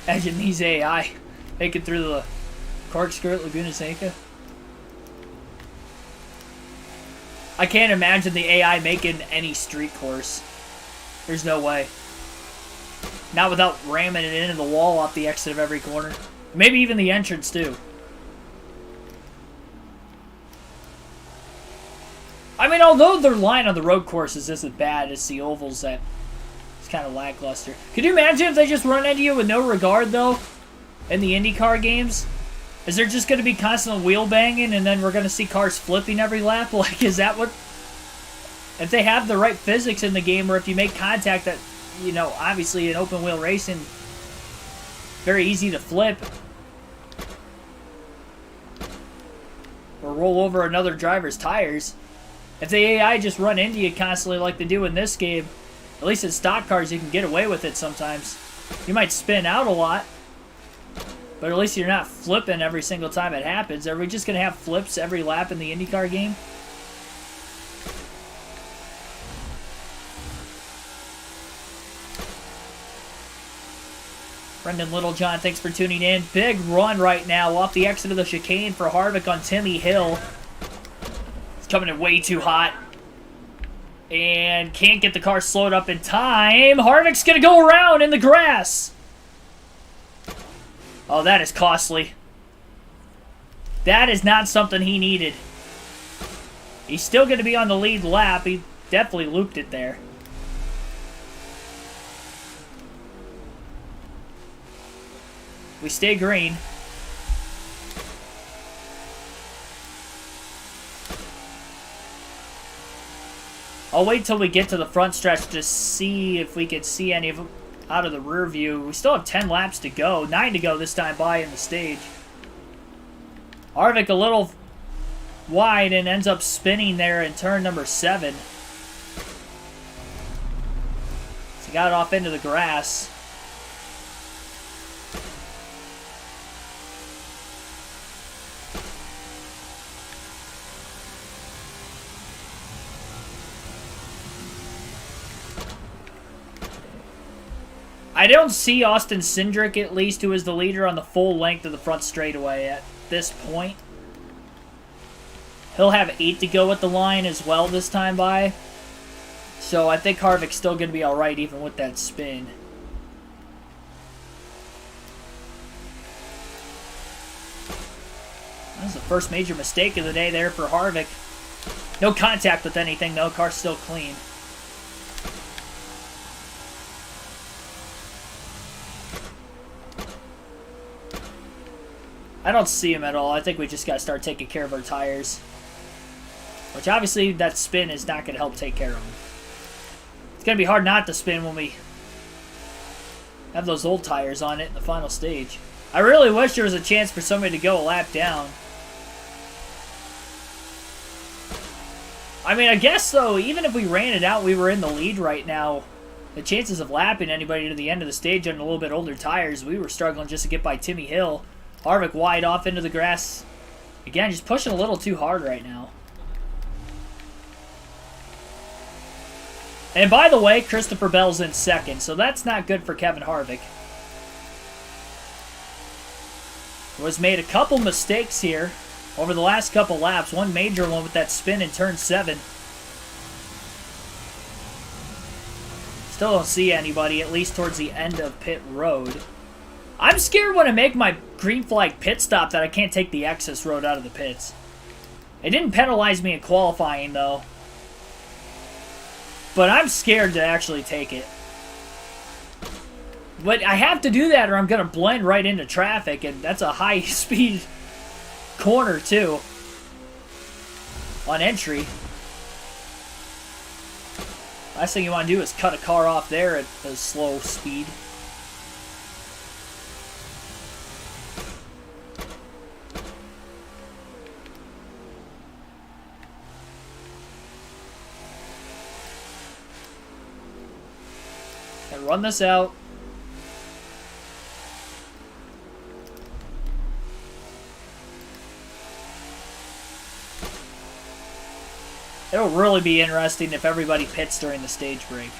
Imagine these AI making through the corkscrew at Laguna Seca. I can't imagine the AI making any street course. There's no way. Not without ramming it into the wall off the exit of every corner. Maybe even the entrance too. I mean, although their line on the road courses isn't bad, it's the ovals that it's kind of lackluster. Could you imagine if they just run into you with no regard, though, in the IndyCar games? Is there just going to be constant wheel banging and then we're going to see cars flipping every lap? Like, is that what... If they have the right physics in the game, or if you make contact that, you know, obviously in open wheel racing, very easy to flip. Or roll over another driver's tires. If the AI just run into you constantly like they do in this game, at least in stock cars you can get away with it sometimes. You might spin out a lot, but at least you're not flipping every single time it happens. Are we just going to have flips every lap in the IndyCar game? Brendan Littlejohn, thanks for tuning in. Big run right now off the exit of the chicane for Harvick on Timmy Hill. It's coming in way too hot. And can't get the car slowed up in time. Harvick's going to go around in the grass. Oh, that is costly. That is not something he needed. He's still going to be on the lead lap. He definitely looped it there. We stay green. I'll wait till we get to the front stretch to see if we can see any of them out of the rear view. We still have 10 laps to go. 9 to go this time by in the stage. Harvick a little wide and ends up spinning there in turn number 7. So he got it off into the grass. I don't see Austin Cindric, at least, who is the leader on the full length of the front straightaway at this point. He'll have 8 to go at the line as well this time by. So I think Harvick's still going to be alright even with that spin. That was the first major mistake of the day there for Harvick. No contact with anything though, car's still clean. I don't see him at all. I think we just got to start taking care of our tires. Which obviously that spin is not going to help take care of him. It's going to be hard not to spin when we have those old tires on it in the final stage. I really wish there was a chance for somebody to go a lap down. I mean, I guess though, even if we ran it out, we were in the lead right now. The chances of lapping anybody to the end of the stage on a little bit older tires, we were struggling just to get by Timmy Hill. Harvick wide off into the grass. Again, just pushing a little too hard right now. And by the way, Christopher Bell's in second, so that's not good for Kevin Harvick. Was made a couple mistakes here over the last couple laps. One major one with that spin in turn 7. Still don't see anybody, at least towards the end of pit road. I'm scared when I make my green flag pit stop that I can't take the access road out of the pits. It didn't penalize me in qualifying, though. But I'm scared to actually take it. But I have to do that or I'm going to blend right into traffic, and that's a high-speed corner, too, on entry. Last thing you want to do is cut a car off there at a slow speed. Run this out. It'll really be interesting if everybody pits during the stage break.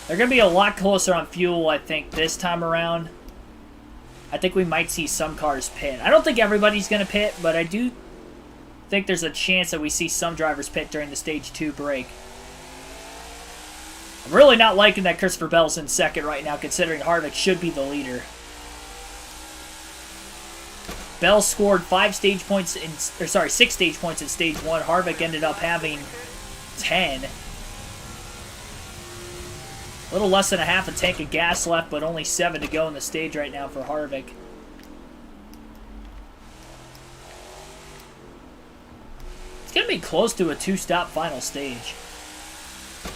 They're going to be a lot closer on fuel, I think, this time around. I think we might see some cars pit. I don't think everybody's going to pit, but I do think there's a chance that we see some drivers pit during the stage 2 break. I'm really not liking that Christopher Bell's in second right now, considering Harvick should be the leader. Bell scored 6 stage points in stage 1. Harvick ended up having 10. A little less than a half a tank of gas left, but only 7 to go in the stage right now for Harvick. It's going to be close to a 2-stop final stage.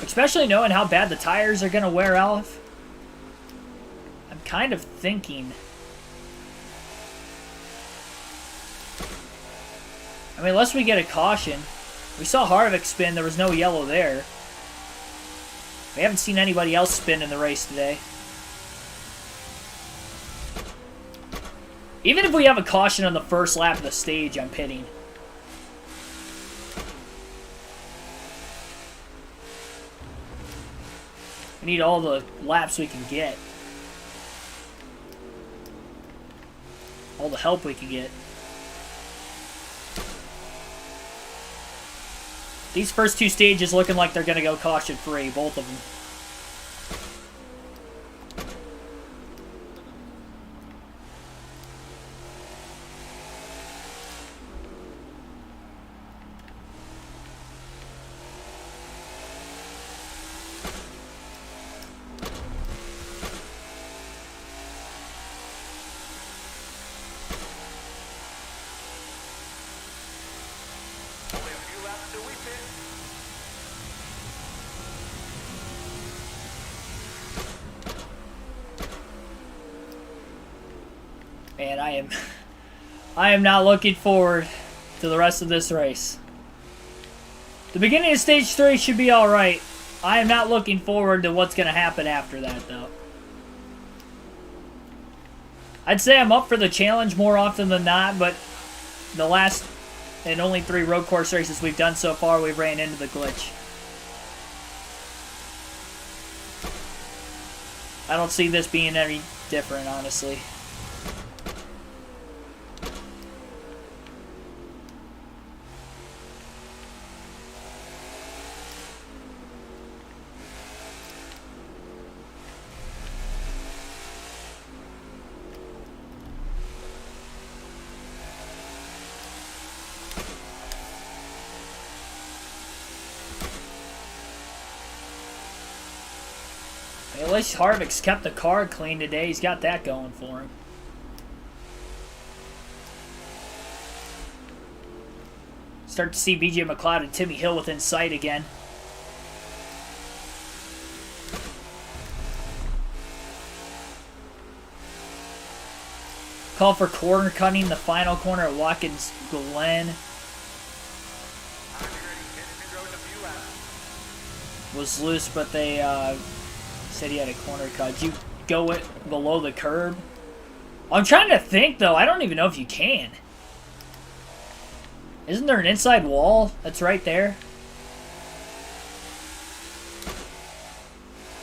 Especially knowing how bad the tires are going to wear off. I'm kind of thinking... I mean, unless we get a caution. We saw Harvick spin. There was no yellow there. We haven't seen anybody else spin in the race today. Even if we have a caution on the first lap of the stage, I'm pitting. We need all the laps we can get. All the help we can get. These first 2 stages looking like they're going to go caution-free, both of them. Man, I am not looking forward to the rest of this race. The beginning of stage 3 should be alright. I am not looking forward to what's going to happen after that, though. I'd say I'm up for the challenge more often than not, but the last and only 3 road course races we've done so far, we've ran into the glitch. I don't see this being any different, honestly. At least Harvick's kept the car clean today. He's got that going for him. Start to see BJ McLeod and Timmy Hill within sight again. Call for corner cutting the final corner at Watkins Glen. Was loose, but they said he had a corner cut. Did you go it below the curb? I'm trying to think, though. I don't even know if you can. Isn't there an inside wall that's right there?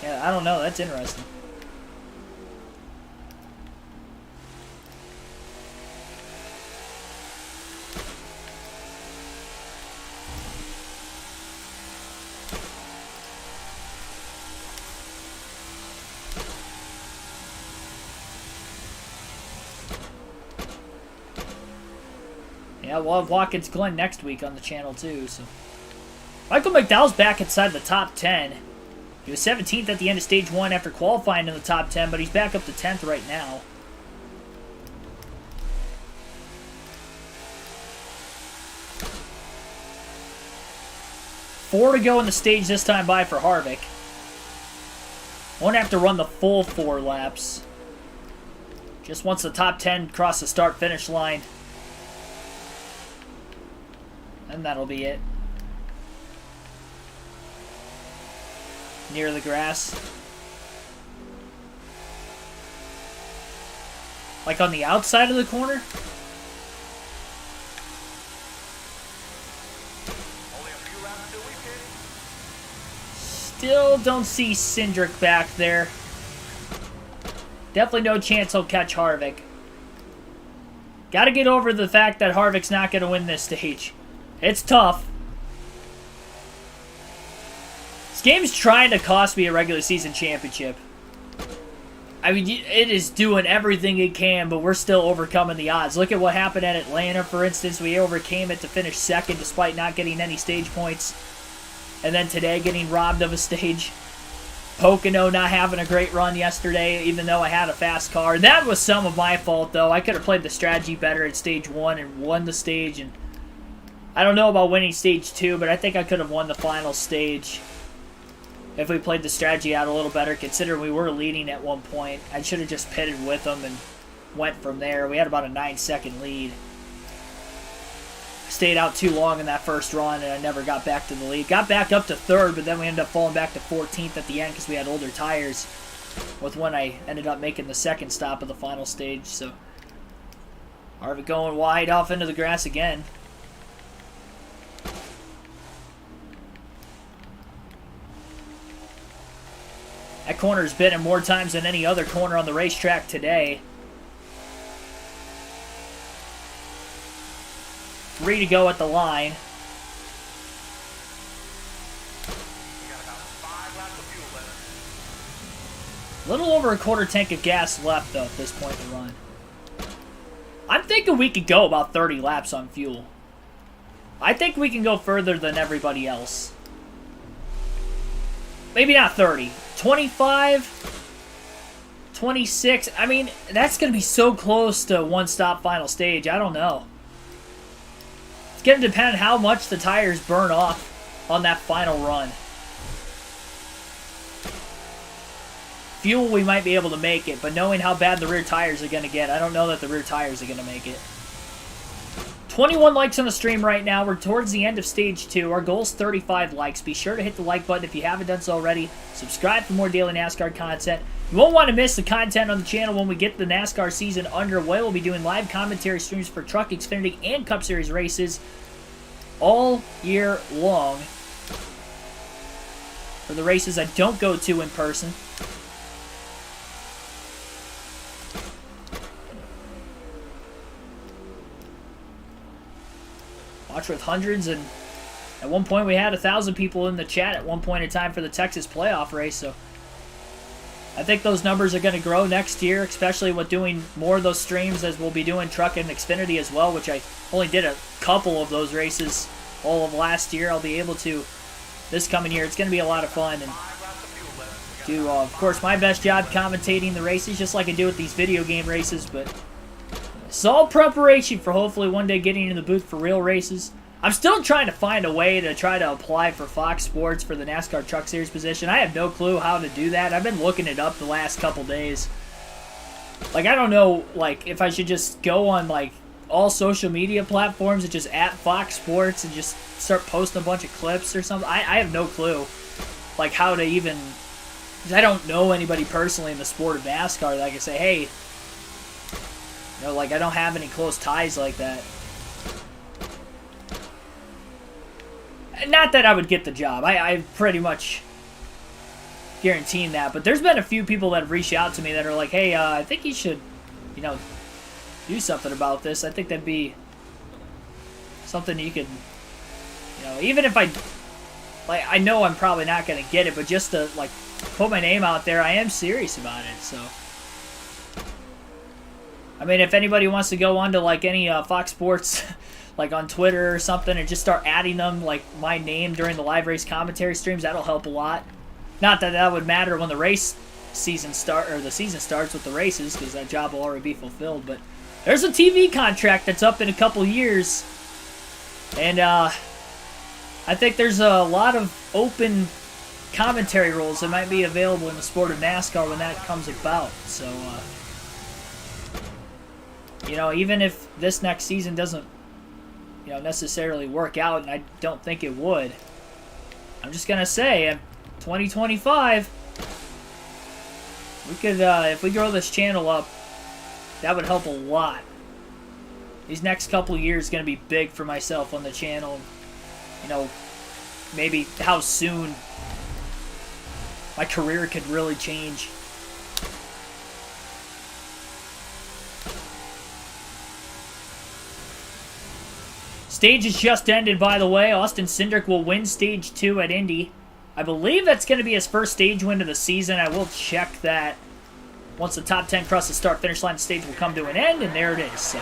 Yeah, I don't know. That's interesting. Yeah, we'll have Watkins Glen next week on the channel too. So, Michael McDowell's back inside the top 10. He was 17th at the end of stage 1 after qualifying in the top 10, but he's back up to 10th right now. Four to go in the stage this time by for Harvick. Won't have to run the full 4 laps. Just once the top 10 cross the start-finish line. And that'll be it. Near the grass. Like on the outside of the corner? Still don't see Cindric back there. Definitely no chance he'll catch Harvick. Gotta get over the fact that Harvick's not going to win this stage. It's tough. This game's trying to cost me a regular season championship. I mean, it is doing everything it can, but we're still overcoming the odds. Look at what happened at Atlanta, for instance. We overcame it to finish second despite not getting any stage points. And then today getting robbed of a stage. Pocono not having a great run yesterday, even though I had a fast car. That was some of my fault, though. I could have played the strategy better at stage 1 and won the stage, and I don't know about winning stage 2, but I think I could have won the final stage if we played the strategy out a little better, considering we were leading at one point. I should have just pitted with them and went from there. We had about a 9-second lead. Stayed out too long in that first run, and I never got back to the lead. Got back up to 3rd, but then we ended up falling back to 14th at the end because we had older tires, with when I ended up making the second stop of the final stage. So Harvick going wide off into the grass again. That corner's been in more times than any other corner on the racetrack today. 3 to go at the line. A little over a quarter tank of gas left, though, at this point in the run. I'm thinking we could go about 30 laps on fuel. I think we can go further than everybody else. Maybe not 30. 25, 26. I mean, that's going to be so close to one-stop final stage. I don't know. It's going to depend on how much the tires burn off on that final run. fuel, we might be able to make it. But knowing how bad the rear tires are going to get, I don't know that the rear tires are going to make it. 21 likes on the stream right now. We're towards the end of Stage 2. Our goal is 35 likes. Be sure to hit the like button if you haven't done so already. Subscribe for more daily NASCAR content. You won't want to miss the content on the channel when we get the NASCAR season underway. We'll be doing live commentary streams for Truck, Xfinity, and Cup Series races all year long. For the races I don't go to in person. Watch with hundreds, and at one point we had 1,000 people in the chat at one point in time for the Texas playoff race, so I think those numbers are going to grow next year, especially with doing more of those streams, as we'll be doing Truck and Xfinity as well, which I only did a couple of those races all of last year. I'll be able to this coming year. It's going to be a lot of fun, and do, of course, my best job commentating the races, just like I do with these video game races, but it's all preparation for hopefully one day getting in the booth for real races. I'm still trying to find a way to try to apply for Fox Sports for the NASCAR Truck Series position. I have no clue how to do that. I've been looking it up the last couple days. Like, I don't know, like, if I should just go on, like, all social media platforms and just at Fox Sports and just start posting a bunch of clips or something. I have no clue, like, how to even, because I don't know anybody personally in the sport of NASCAR that I can say, hey, you know, like, I don't have any close ties like that. Not that I would get the job. I pretty much guaranteeing that. But there's been a few people that have reached out to me that are like, hey, I think you should, you know, do something about this. I think that'd be something you could, you know, even if I know I'm probably not going to get it, but just to, like, put my name out there, I am serious about it, so. I mean, if anybody wants to go on to, like, any Fox Sports, like, on Twitter or something, and just start adding them, like, my name during the live race commentary streams, that'll help a lot. Not that that would matter when the race season the season starts with the races, because that job will already be fulfilled, but there's a TV contract that's up in a couple years, and I think there's a lot of open commentary roles that might be available in the sport of NASCAR when that comes about. So, you know, even if this next season doesn't, you know, necessarily work out, and I don't think it would, I'm just gonna say, 2025, we could, if we grow this channel up, that would help a lot. These next couple years going to be big for myself on the channel. You know, maybe how soon my career could really change. Stage has just ended, by the way. Austin Cindric will win Stage 2 at Indy. I believe that's going to be his first stage win of the season. I will check that once the top 10 across the start-finish line. The stage will come to an end, and there it is. So,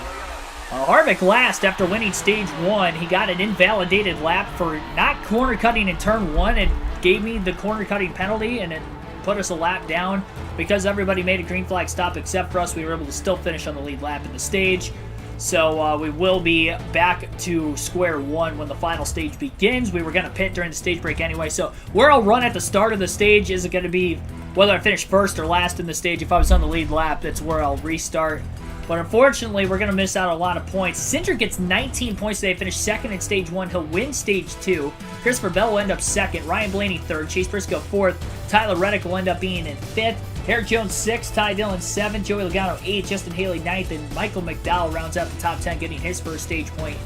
Harvick last after winning Stage 1. He got an invalidated lap for not corner-cutting in Turn 1. It gave me the corner-cutting penalty, and it put us a lap down. Because everybody made a green flag stop except for us, we were able to still finish on the lead lap in the stage. So we will be back to square one when the final stage begins. We were going to pit during the stage break anyway. So where I'll run at the start of the stage is going to be whether I finish first or last in the stage. If I was on the lead lap, that's where I'll restart. But unfortunately, we're going to miss out a lot of points. Cindric gets 19 points today, finished second in Stage 1. He'll win Stage 2. Christopher Bell will end up second. Ryan Blaney third. Chase Briscoe fourth. Tyler Reddick will end up being in fifth. Eric Jones 6th, Ty Dillon 7th, Joey Logano 8th, Justin Haley 9th, and Michael McDowell rounds out the top 10, getting his first stage point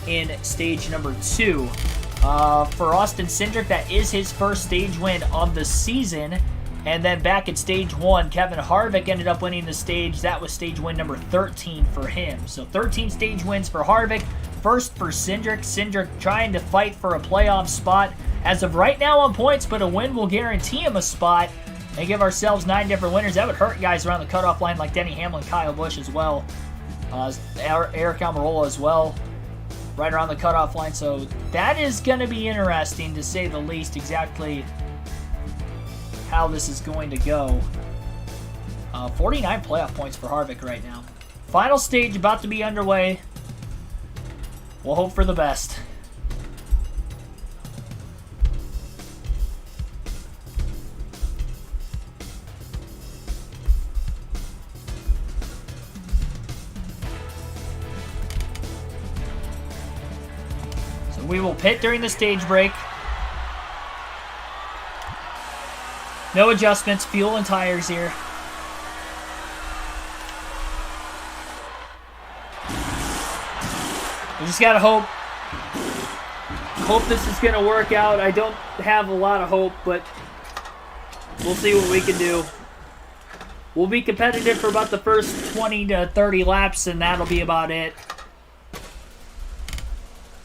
in stage number 2. For Austin Cindric, that is his first stage win of the season. And then back at Stage 1, Kevin Harvick ended up winning the stage. That was stage win number 13 for him. So 13 stage wins for Harvick, first for Cindric. Cindric trying to fight for a playoff spot as of right now on points, but a win will guarantee him a spot. And give ourselves 9 different winners. That would hurt guys around the cutoff line like Denny Hamlin, Kyle Busch as well. Eric Almirola as well, right around the cutoff line. So that is going to be interesting, to say the least, exactly how this is going to go. 49 playoff points for Harvick right now. Final stage about to be underway. We'll hope for the best. We will pit during the stage break. No adjustments, fuel and tires here. We just gotta hope this is gonna work out. I don't have a lot of hope, but we'll see what we can do. We'll be competitive for about the first 20 to 30 laps, and that'll be about it.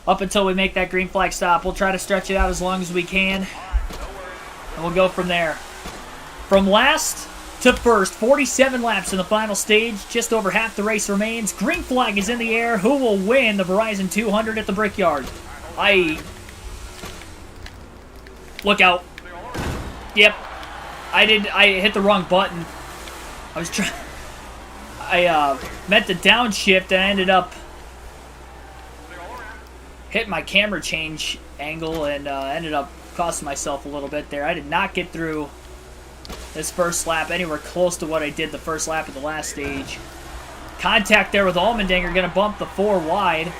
Up until we make that green flag stop. We'll try to stretch it out as long as we can, and we'll go from there. From last to first, 47 laps in the final stage. Just over half the race remains. Green flag is in the air. Who will win the Verizon 200 at the Brickyard? Look out. Yep. I hit the wrong button. I meant to downshift and I ended up hitting my camera change angle and ended up costing myself a little bit there. I did not get through this first lap anywhere close to what I did the first lap of the last stage. Contact there with Allmendinger, going to bump the 4 wide.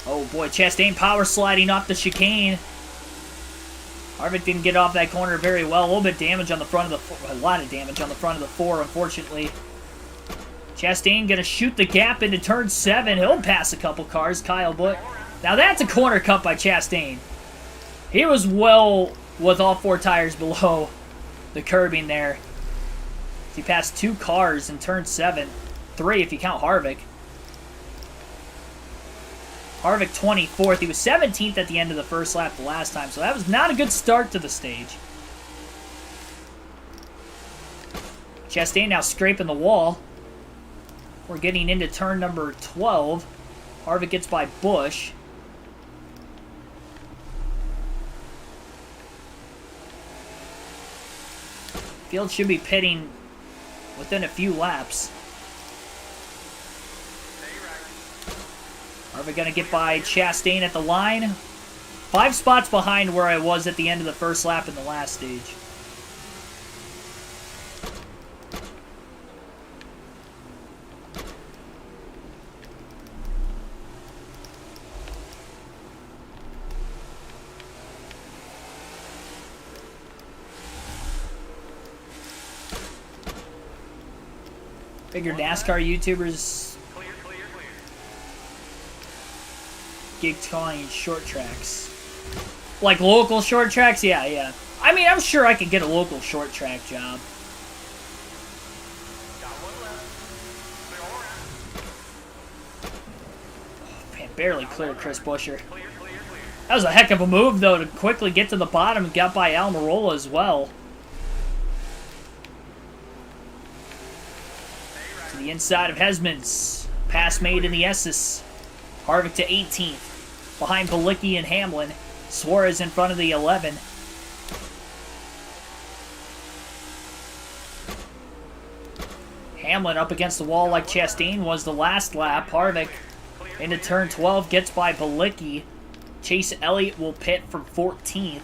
Oh boy, Chastain power sliding off the chicane. Harvick didn't get off that corner very well. A little bit of damage on the front of the, a lot of damage on the front of the 4, unfortunately. Chastain going to shoot the gap into turn 7. He'll pass a couple cars. Kyle Busch. Now that's a corner cut by Chastain. He was well with all 4 tires below the curbing there. He passed 2 cars in turn 7. 3 if you count Harvick. Harvick 24th. He was 17th at the end of the first lap the last time, so that was not a good start to the stage. Chastain now scraping the wall. We're getting into turn number 12. Harvick gets by Busch. Field should be pitting within a few laps. Harvick going to get by Chastain at the line. 5 spots behind where I was at the end of the first lap in the last stage. Figured NASCAR YouTubers get calling short tracks. Like local short tracks? Yeah. I mean, I'm sure I could get a local short track job. Oh, man, barely cleared Chris Buescher. That was a heck of a move, though, to quickly get to the bottom and got by Almirola as well. To the inside of Hesmans. Pass made in the S's. Harvick to 18th. Behind Bilicki and Hamlin. Suarez in front of the 11. Hamlin up against the wall like Chastain was the last lap. Harvick into turn 12 gets by Bilicki. Chase Elliott will pit from 14th.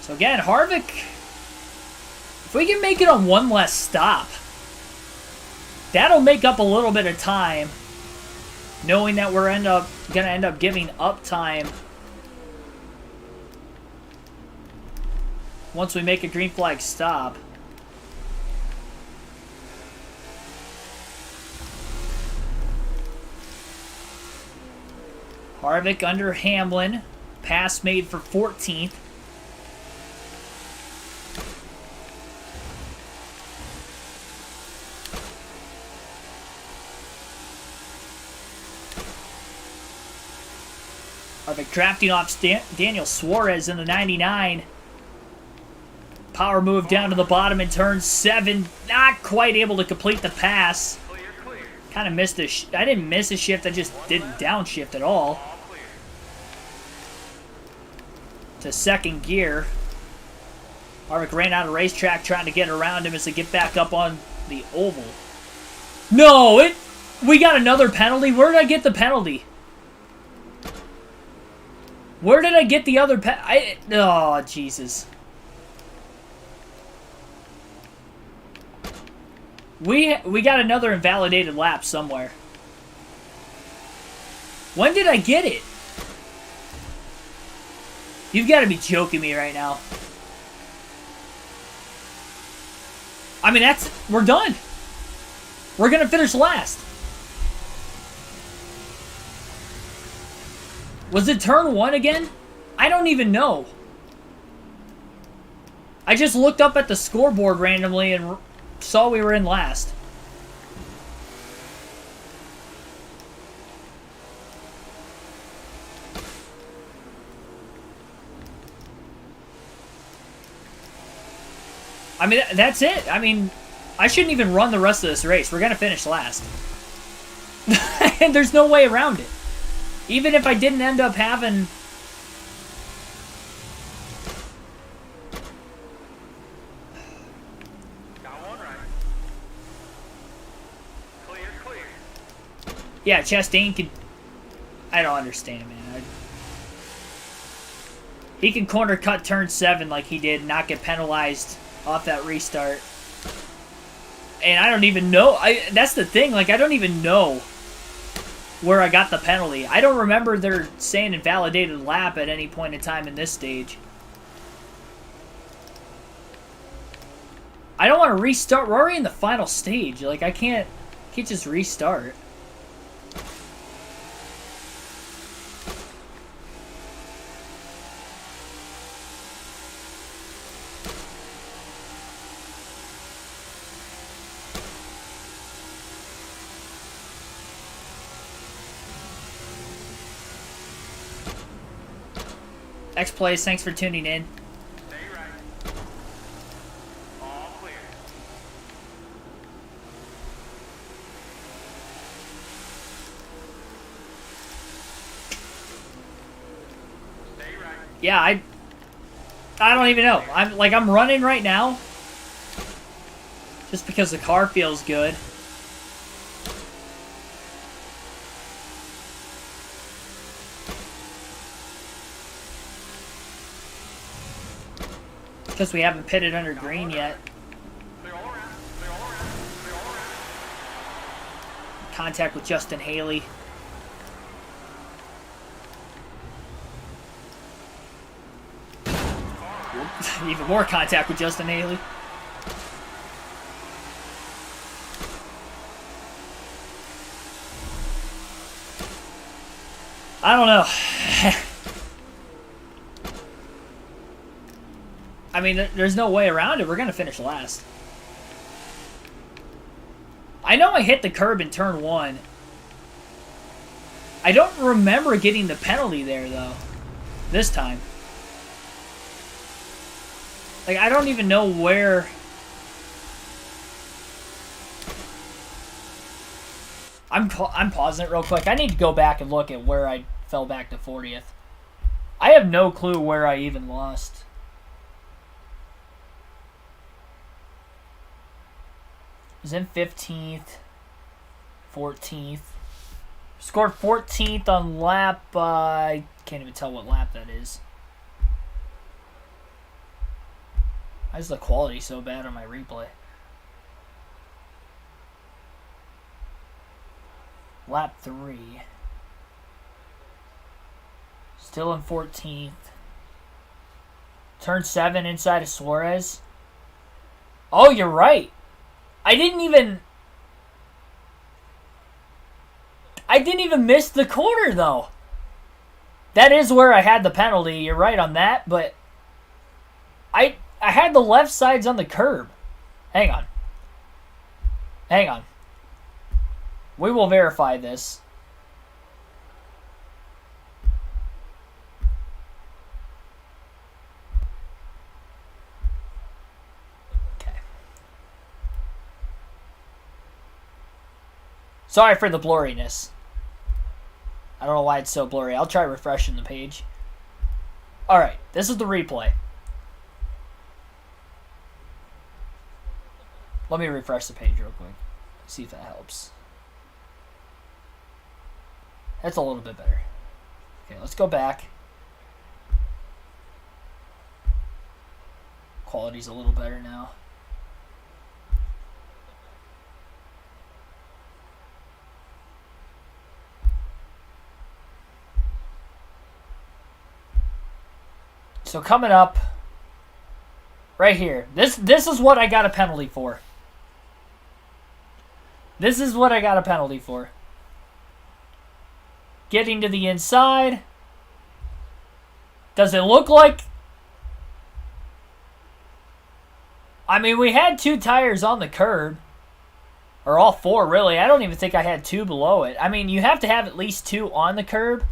So again, Harvick, if we can make it on one less stop, that'll make up a little bit of time, knowing that we're going to end up giving up time once we make a green flag stop. Harvick under Hamlin, pass made for 14th. Harvick drafting off Daniel Suarez in the 99. Power move down to the bottom in turn 7. Not quite able to complete the pass. Kind of missed a I didn't miss a shift, I just didn't downshift at all. To second gear. Harvick ran out of racetrack trying to get around him as they get back up on the oval. No, we got another penalty? Where did I get the penalty? Where did I get the other oh, Jesus. We got another invalidated lap somewhere. When did I get it? You've got to be joking me right now. I mean, we're done. We're going to finish last. Was it turn 1 again? I don't even know. I just looked up at the scoreboard randomly and saw we were in last. I mean, that's it. I mean, I shouldn't even run the rest of this race. We're going to finish last. And there's no way around it. Even if I didn't end up having... Got one right. Clear, clear. Yeah, Chastain could... I don't understand, man. He can corner cut turn 7 like he did, not get penalized off that restart. And I don't even know. That's the thing. Like, I don't even know where I got the penalty. I don't remember there saying invalidated lap at any point in time in this stage. I don't want to restart. We're already in the final stage. Like, I can't just restart. X Plays, thanks for tuning in. Stay right. All clear. Stay right. Yeah, I don't even know. I'm running right now just because the car feels good. Because we haven't pitted under green yet. Clear all around. Clear all around. Clear all around. Contact with Justin Haley. Even more contact with Justin Haley. I don't know. I mean, there's no way around it. We're going to finish last. I know I hit the curb in turn 1. I don't remember getting the penalty there, though. This time. Like, I don't even know where... I'm pausing it real quick. I need to go back and look at where I fell back to 40th. I have no clue where I even lost. Was in 15th, 14th. Scored 14th on lap, I can't even tell what lap that is. Why is the quality so bad on my replay? Lap 3. Still in 14th. Turn 7 inside of Suarez. Oh, you're right. I didn't even miss the corner, though. That is where I had the penalty. You're right on that, but I had the left sides on the curb. Hang on. Hang on. We will verify this. Sorry for the blurriness. I don't know why it's so blurry. I'll try refreshing the page. Alright, this is the replay. Let me refresh the page real quick. See if that helps. That's a little bit better. Okay, let's go back. quality's a little better now. So coming up right here. This is what I got a penalty for. This is what I got a penalty for. Getting to the inside. Does it look like... I mean, we had 2 tires on the curb. Or all 4, really. I don't even think I had 2 below it. I mean, you have to have at least 2 on the curb.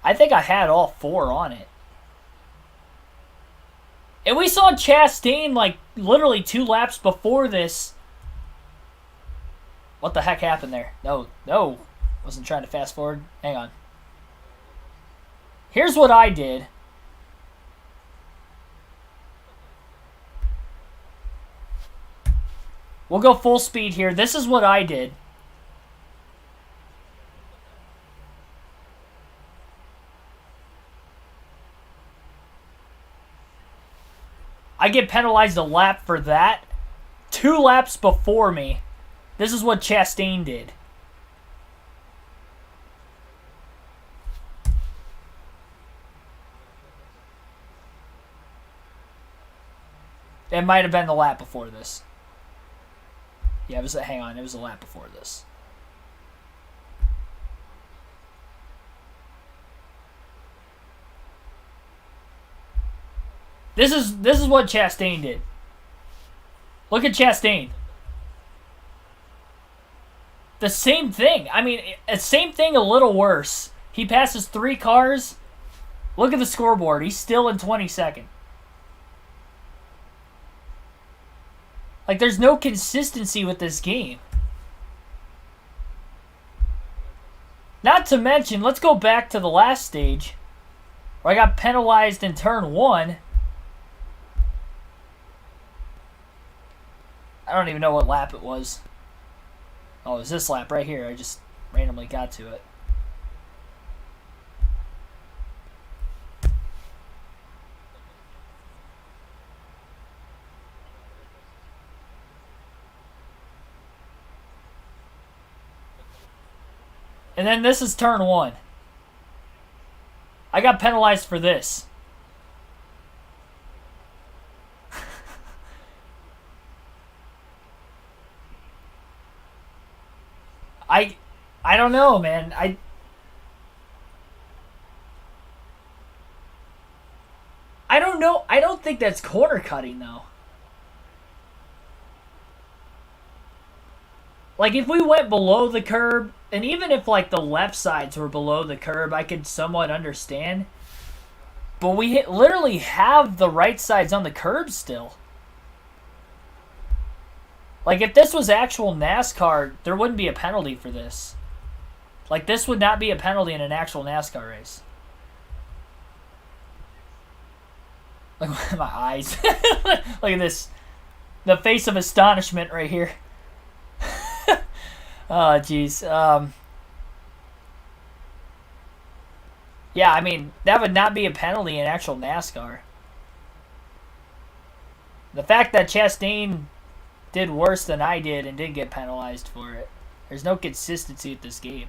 I think I had all 4 on it. And we saw Chastain, like, literally 2 laps before this. What the heck happened there? No. Wasn't trying to fast forward. Hang on. Here's what I did. We'll go full speed here. This is what I did. I get penalized a lap for that. 2 laps before me. This is what Chastain did. It might have been the lap before this. Yeah, it was it was a lap before this. This is what Chastain did. Look at Chastain. The same thing. I mean, same thing, a little worse. He passes 3 cars. Look at the scoreboard. He's still in 22nd. Like, there's no consistency with this game. Not to mention, let's go back to the last stage where I got penalized in turn 1. I don't even know what lap it was. Oh, it was this lap right here. I just randomly got to it. And then this is turn 1. I got penalized for this. I don't know, man. I don't know. I don't think that's corner cutting, though. Like, if we went below the curb, and even if, like, the left sides were below the curb, I could somewhat understand. But we literally have the right sides on the curb still. Like, if this was actual NASCAR, there wouldn't be a penalty for this. Like, this would not be a penalty in an actual NASCAR race. Look at my eyes. Look at this. The face of astonishment right here. Oh, jeez. Yeah, I mean, that would not be a penalty in actual NASCAR. The fact that Chastain did worse than I did and didn't get penalized for it. There's no consistency with this game.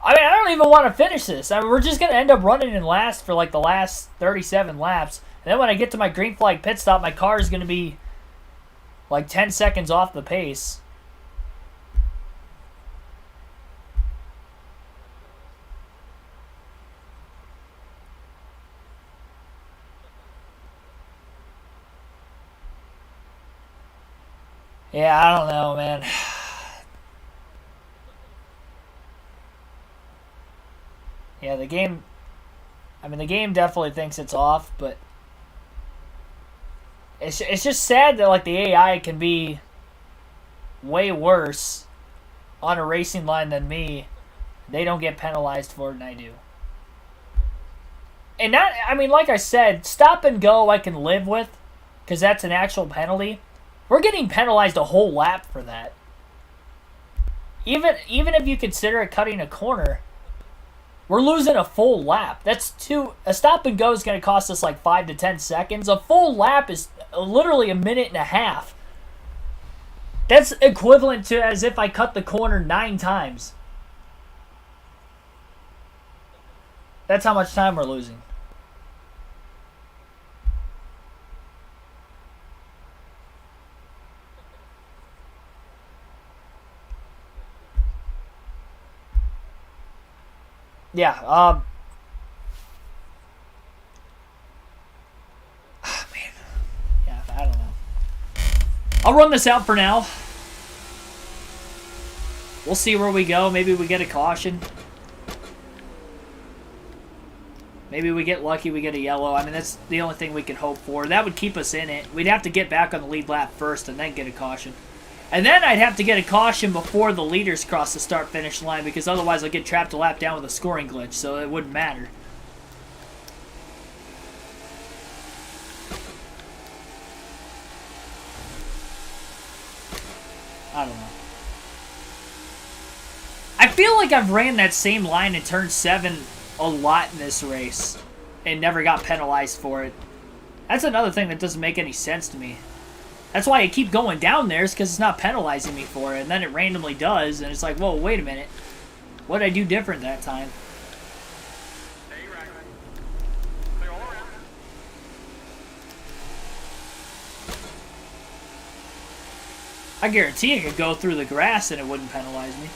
I mean, I don't even want to finish this. I mean, we're just going to end up running in last for like the last 37 laps. And then when I get to my green flag pit stop, my car is going to be like 10 seconds off the pace. Yeah, I don't know, man. Yeah, the game... I mean, the game definitely thinks it's off, but... It's just sad that, like, the AI can be way worse on a racing line than me. They don't get penalized for it, and I do. And not... I mean, like I said, stop and go I can live with, because that's an actual penalty. We're getting penalized a whole lap for that. Even if you consider it cutting a corner, We're losing a full lap. That's a stop and go is going to cost us like 5 to 10 seconds. A full lap is literally a minute and a half. That's equivalent to as if I cut the corner 9 times. That's how much time we're losing. Yeah, man. Yeah, I don't know. I'll run this out for now. We'll see where we go. Maybe we get a caution. Maybe we get lucky, we get a yellow. I mean, that's the only thing we can hope for. That would keep us in it. We'd have to get back on the lead lap first and then get a caution. And then I'd have to get a caution before the leaders cross the start-finish line because otherwise I'll get trapped a lap down with a scoring glitch, so it wouldn't matter. I don't know. I feel like I've ran that same line in turn 7 a lot in this race and never got penalized for it. That's another thing that doesn't make any sense to me. That's why I keep going down there, is because it's not penalizing me for it, and then it randomly does, and it's like, whoa, wait a minute. What did I do different that time? Stay right. Clear all around. I guarantee I could go through the grass and it wouldn't penalize me.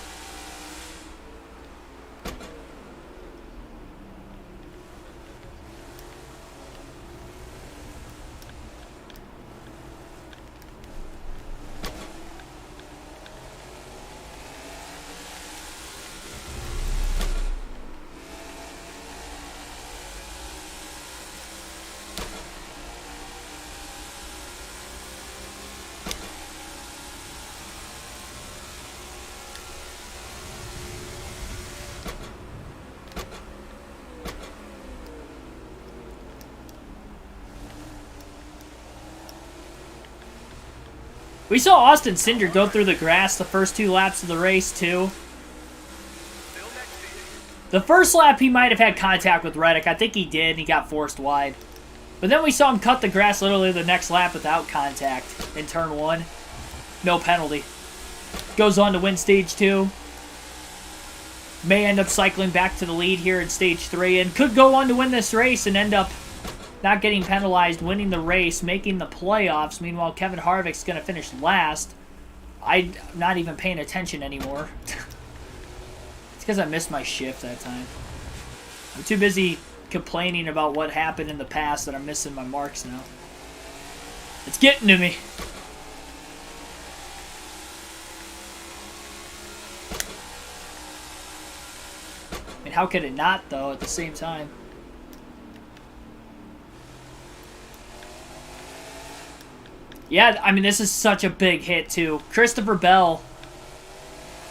We saw Austin Cinder go through the grass the first 2 laps of the race, too. Still next to you. The first lap, he might have had contact with Reddick. I think he did, and he got forced wide. But then we saw him cut the grass literally the next lap without contact in turn 1. No penalty. Goes on to win stage 2. May end up cycling back to the lead here in stage 3, and could go on to win this race and end up not getting penalized, winning the race, making the playoffs. Meanwhile, Kevin Harvick's going to finish last. I'm not even paying attention anymore. It's because I missed my shift that time. I'm too busy complaining about what happened in the past that I'm missing my marks now. It's getting to me. I mean, how could it not, though, at the same time? Yeah, I mean, this is such a big hit, too. Christopher Bell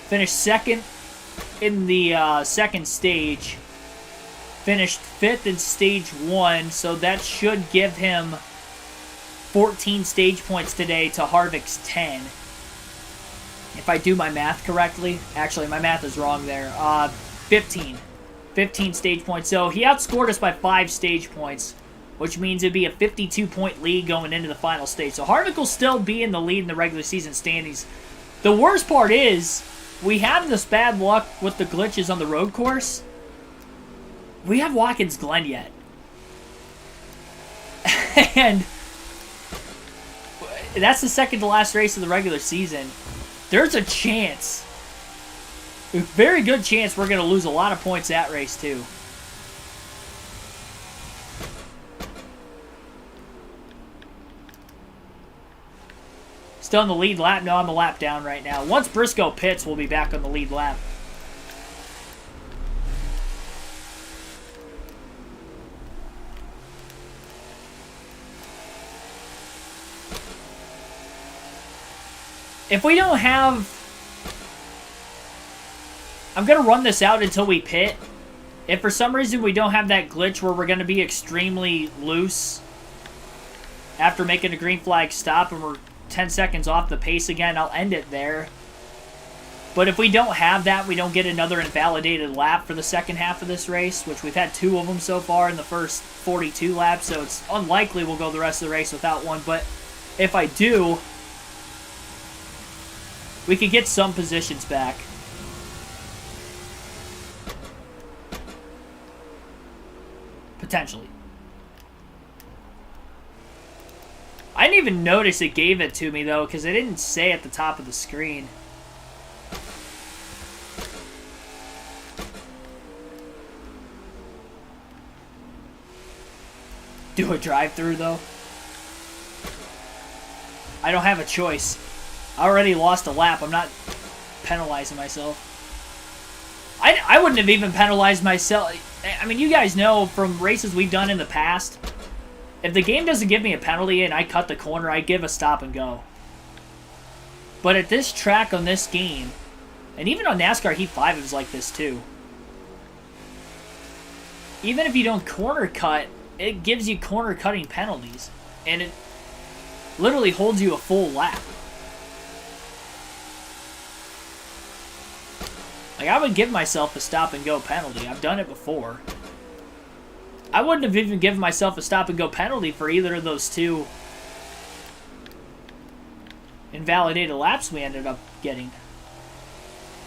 finished second in the second stage. Finished 5th in stage 1, so that should give him 14 stage points today to Harvick's 10. If I do my math correctly. Actually, my math is wrong there. 15. 15 stage points. So he outscored us by 5 stage points, which means it'd be a 52-point lead going into the final stage. So Harvick will still be in the lead in the regular season standings. The worst part is, we have this bad luck with the glitches on the road course. We have Watkins Glen yet. And that's the second to last race of the regular season. There's a chance, a very good chance, we're going to lose a lot of points that race too. Still in the lead lap? No, I'm a lap down right now. Once Briscoe pits, we'll be back on the lead lap. If we don't have... I'm going to run this out until we pit. If for some reason we don't have that glitch where we're going to be extremely loose after making a green flag stop and we're 10 seconds off the pace again, I'll end it there. But if we don't have that, we don't get another invalidated lap for the second half of this race, which we've had 2 of them so far in the first 42 laps, so it's unlikely we'll go the rest of the race without one. But if I do, we could get some positions back. Potentially. I didn't even notice it gave it to me, though, because it didn't say at the top of the screen. Do a drive-through, though. I don't have a choice. I already lost a lap. I'm not penalizing myself. I wouldn't have even penalized myself. I mean, you guys know from races we've done in the past, if the game doesn't give me a penalty and I cut the corner, I give a stop and go. But at this track on this game, and even on NASCAR Heat 5 it was like this too. Even if you don't corner cut, it gives you corner cutting penalties. And it literally holds you a full lap. Like, I would give myself a stop and go penalty. I've done it before. I wouldn't have even given myself a stop and go penalty for either of those 2 invalidated laps we ended up getting.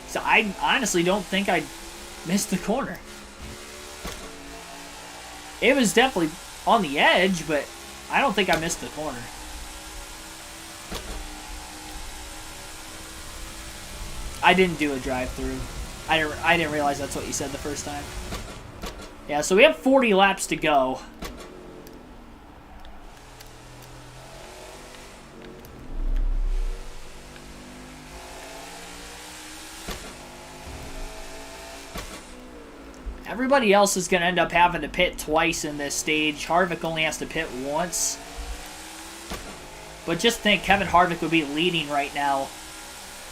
So I honestly don't think I missed the corner. It was definitely on the edge, but I don't think I missed the corner. I didn't do a drive-through. I didn't realize that's what you said the first time. Yeah, so we have 40 laps to go. Everybody else is going to end up having to pit twice in this stage. Harvick only has to pit once. But just think, Kevin Harvick would be leading right now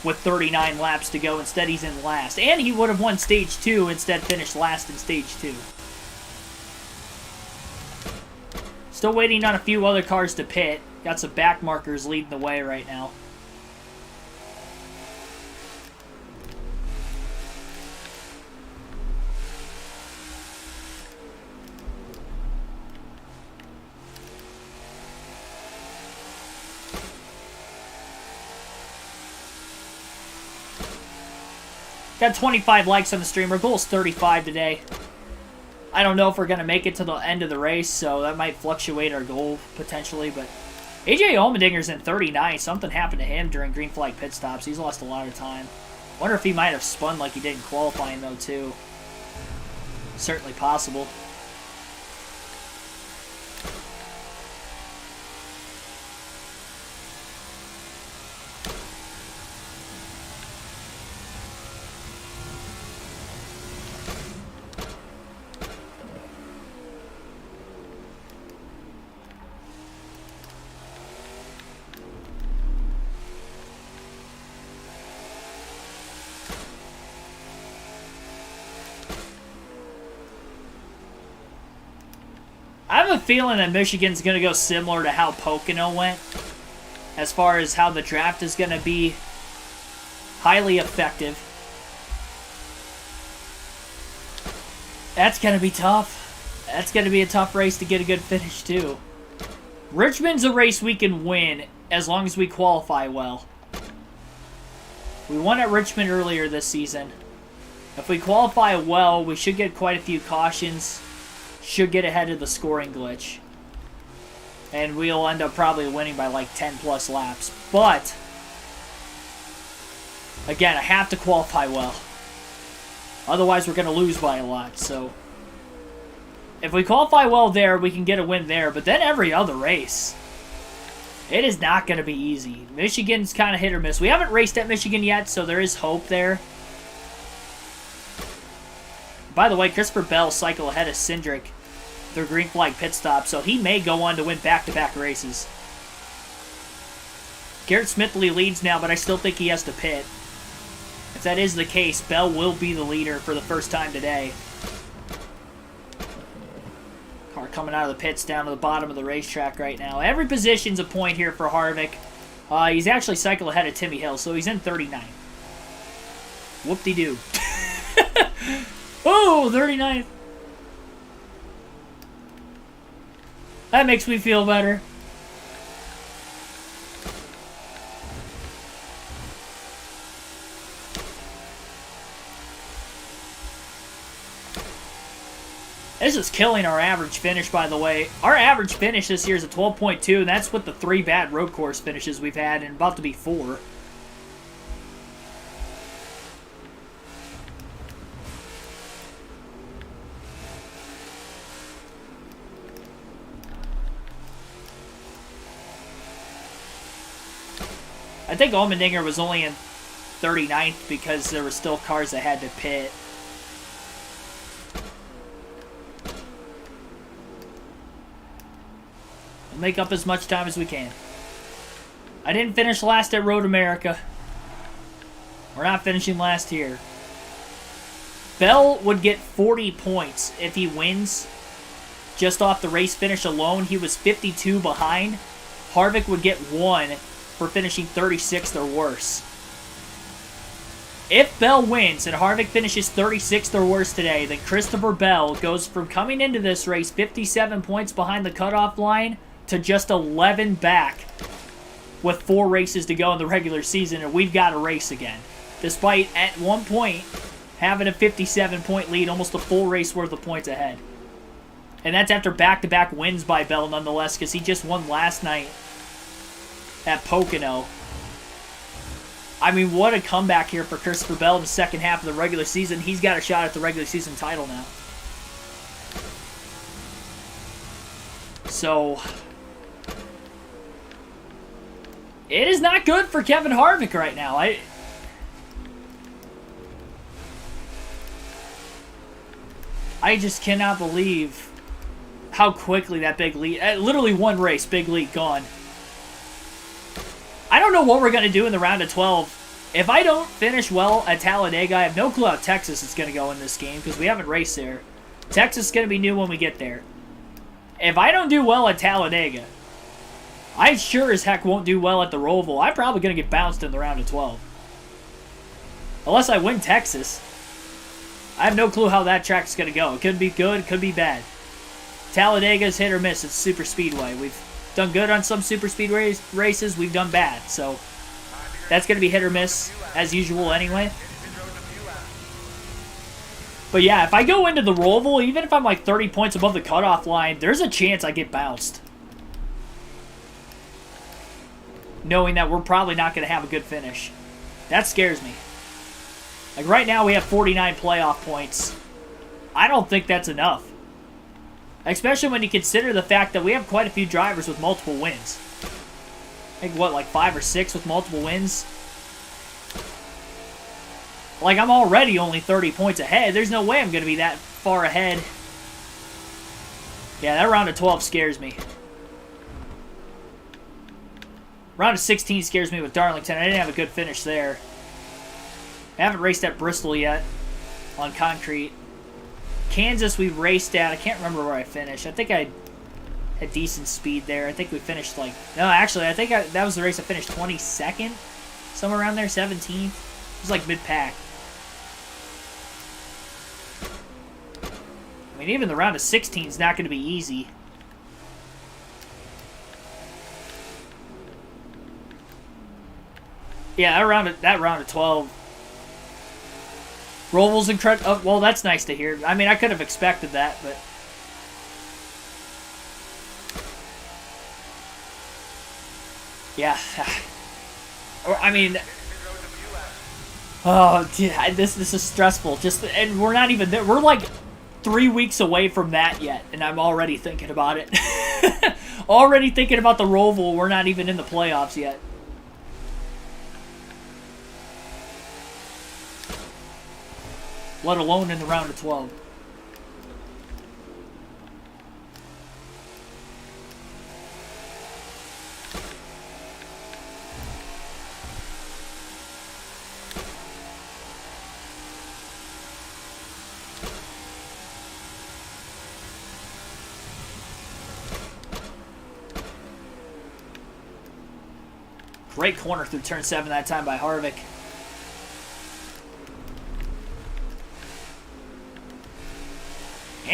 with 39 laps to go. Instead, he's in last. And he would have won Stage 2, instead finished last in Stage 2. Still waiting on a few other cars to pit. Got some back markers leading the way right now. Got 25 likes on the stream. Our goal is 35 today. I don't know if we're going to make it to the end of the race, so that might fluctuate our goal potentially. But AJ Allmendinger's in 39. Something happened to him during green flag pit stops. He's lost a lot of time. Wonder if he might have spun like he did in qualifying, though, too. Certainly possible. I have a feeling that Michigan's going to go similar to how Pocono went, as far as how the draft is going to be highly effective. That's going to be tough. That's going to be a tough race to get a good finish, too. Richmond's a race we can win as long as we qualify well. We won at Richmond earlier this season. If we qualify well, we should get quite a few cautions. Should get ahead of the scoring glitch. And we'll end up probably winning by like 10 plus laps. But, again, I have to qualify well. Otherwise, we're going to lose by a lot. So, if we qualify well there, we can get a win there. But then every other race, it is not going to be easy. Michigan's kind of hit or miss. We haven't raced at Michigan yet, so there is hope there. By the way, Christopher Bell cycled ahead of Cindric through green flag pit stop, so he may go on to win back-to-back races. Garrett Smithley leads now, but I still think he has to pit. If that is the case, Bell will be the leader for the first time today. Car coming out of the pits down to the bottom of the racetrack right now. Every position's a point here for Harvick. He's actually cycled ahead of Timmy Hill, so he's in 39. Whoop-de-doo. Oh, 39th. That makes me feel better. This is killing our average finish, by the way. Our average finish this year is a 12.2, and that's with the 3 bad road course finishes we've had, and about to be 4. I think Allmendinger was only in 39th because there were still cars that had to pit. We'll make up as much time as we can. I didn't finish last at Road America. We're not finishing last here. Bell would get 40 points if he wins just off the race finish alone. He was 52 behind. Harvick would get 1 for finishing 36th or worse. If Bell wins and Harvick finishes 36th or worse today, then Christopher Bell goes from coming into this race 57 points behind the cutoff line to just 11 back with 4 races to go in the regular season, and we've got a race again. Despite, at one point, having a 57-point lead, almost a full race worth of points ahead. And that's after back-to-back wins by Bell, nonetheless, because he just won last night at Pocono. I mean, what a comeback here for Christopher Bell in the second half of the regular season. He's got a shot at the regular season title now. So, it is not good for Kevin Harvick right now. I just cannot believe how quickly that big lead, literally one race, big lead gone. I don't know what we're going to do in the round of 12. If I don't finish well at Talladega, I have no clue how Texas is going to go in this game because we haven't raced there. Texas is going to be new when we get there. If I don't do well at Talladega, I sure as heck won't do well at the Roval. I'm probably going to get bounced in the round of 12. Unless I win Texas. I have no clue how that track's going to go. It could be good, it could be bad. Talladega's hit or miss. It's super speedway. We've done good on some super speed races. We've done bad. So that's going to be hit or miss as usual anyway. But yeah, if I go into the Roval, even if I'm like 30 points above the cutoff line, there's a chance I get bounced. Knowing that we're probably not going to have a good finish. That scares me. Like right now we have 49 playoff points. I don't think that's enough. Especially when you consider the fact that we have quite a few drivers with multiple wins. I think, what, like 5 or 6 with multiple wins? Like, I'm already only 30 points ahead. There's no way I'm going to be that far ahead. Yeah, that round of 12 scares me. Round of 16 scares me with Darlington. I didn't have a good finish there. I haven't raced at Bristol yet on concrete. Kansas we raced at. I can't remember where I finished. I think I had decent speed there. I think we finished like... No, actually, I think that was the race I finished 22nd. Somewhere around there, 17th. It was like mid-pack. I mean, even the round of 16 is not going to be easy. Yeah, that round of 12... Roval's incredible. Oh, well, that's nice to hear. I mean, I could have expected that, but... Yeah. I mean... Oh, this is stressful. And we're not even there. We're like 3 weeks away from that yet, and I'm already thinking about it. Already thinking about the Roval. We're not even in the playoffs yet. Let alone in the round of 12. Great corner through turn 7 that time by Harvick.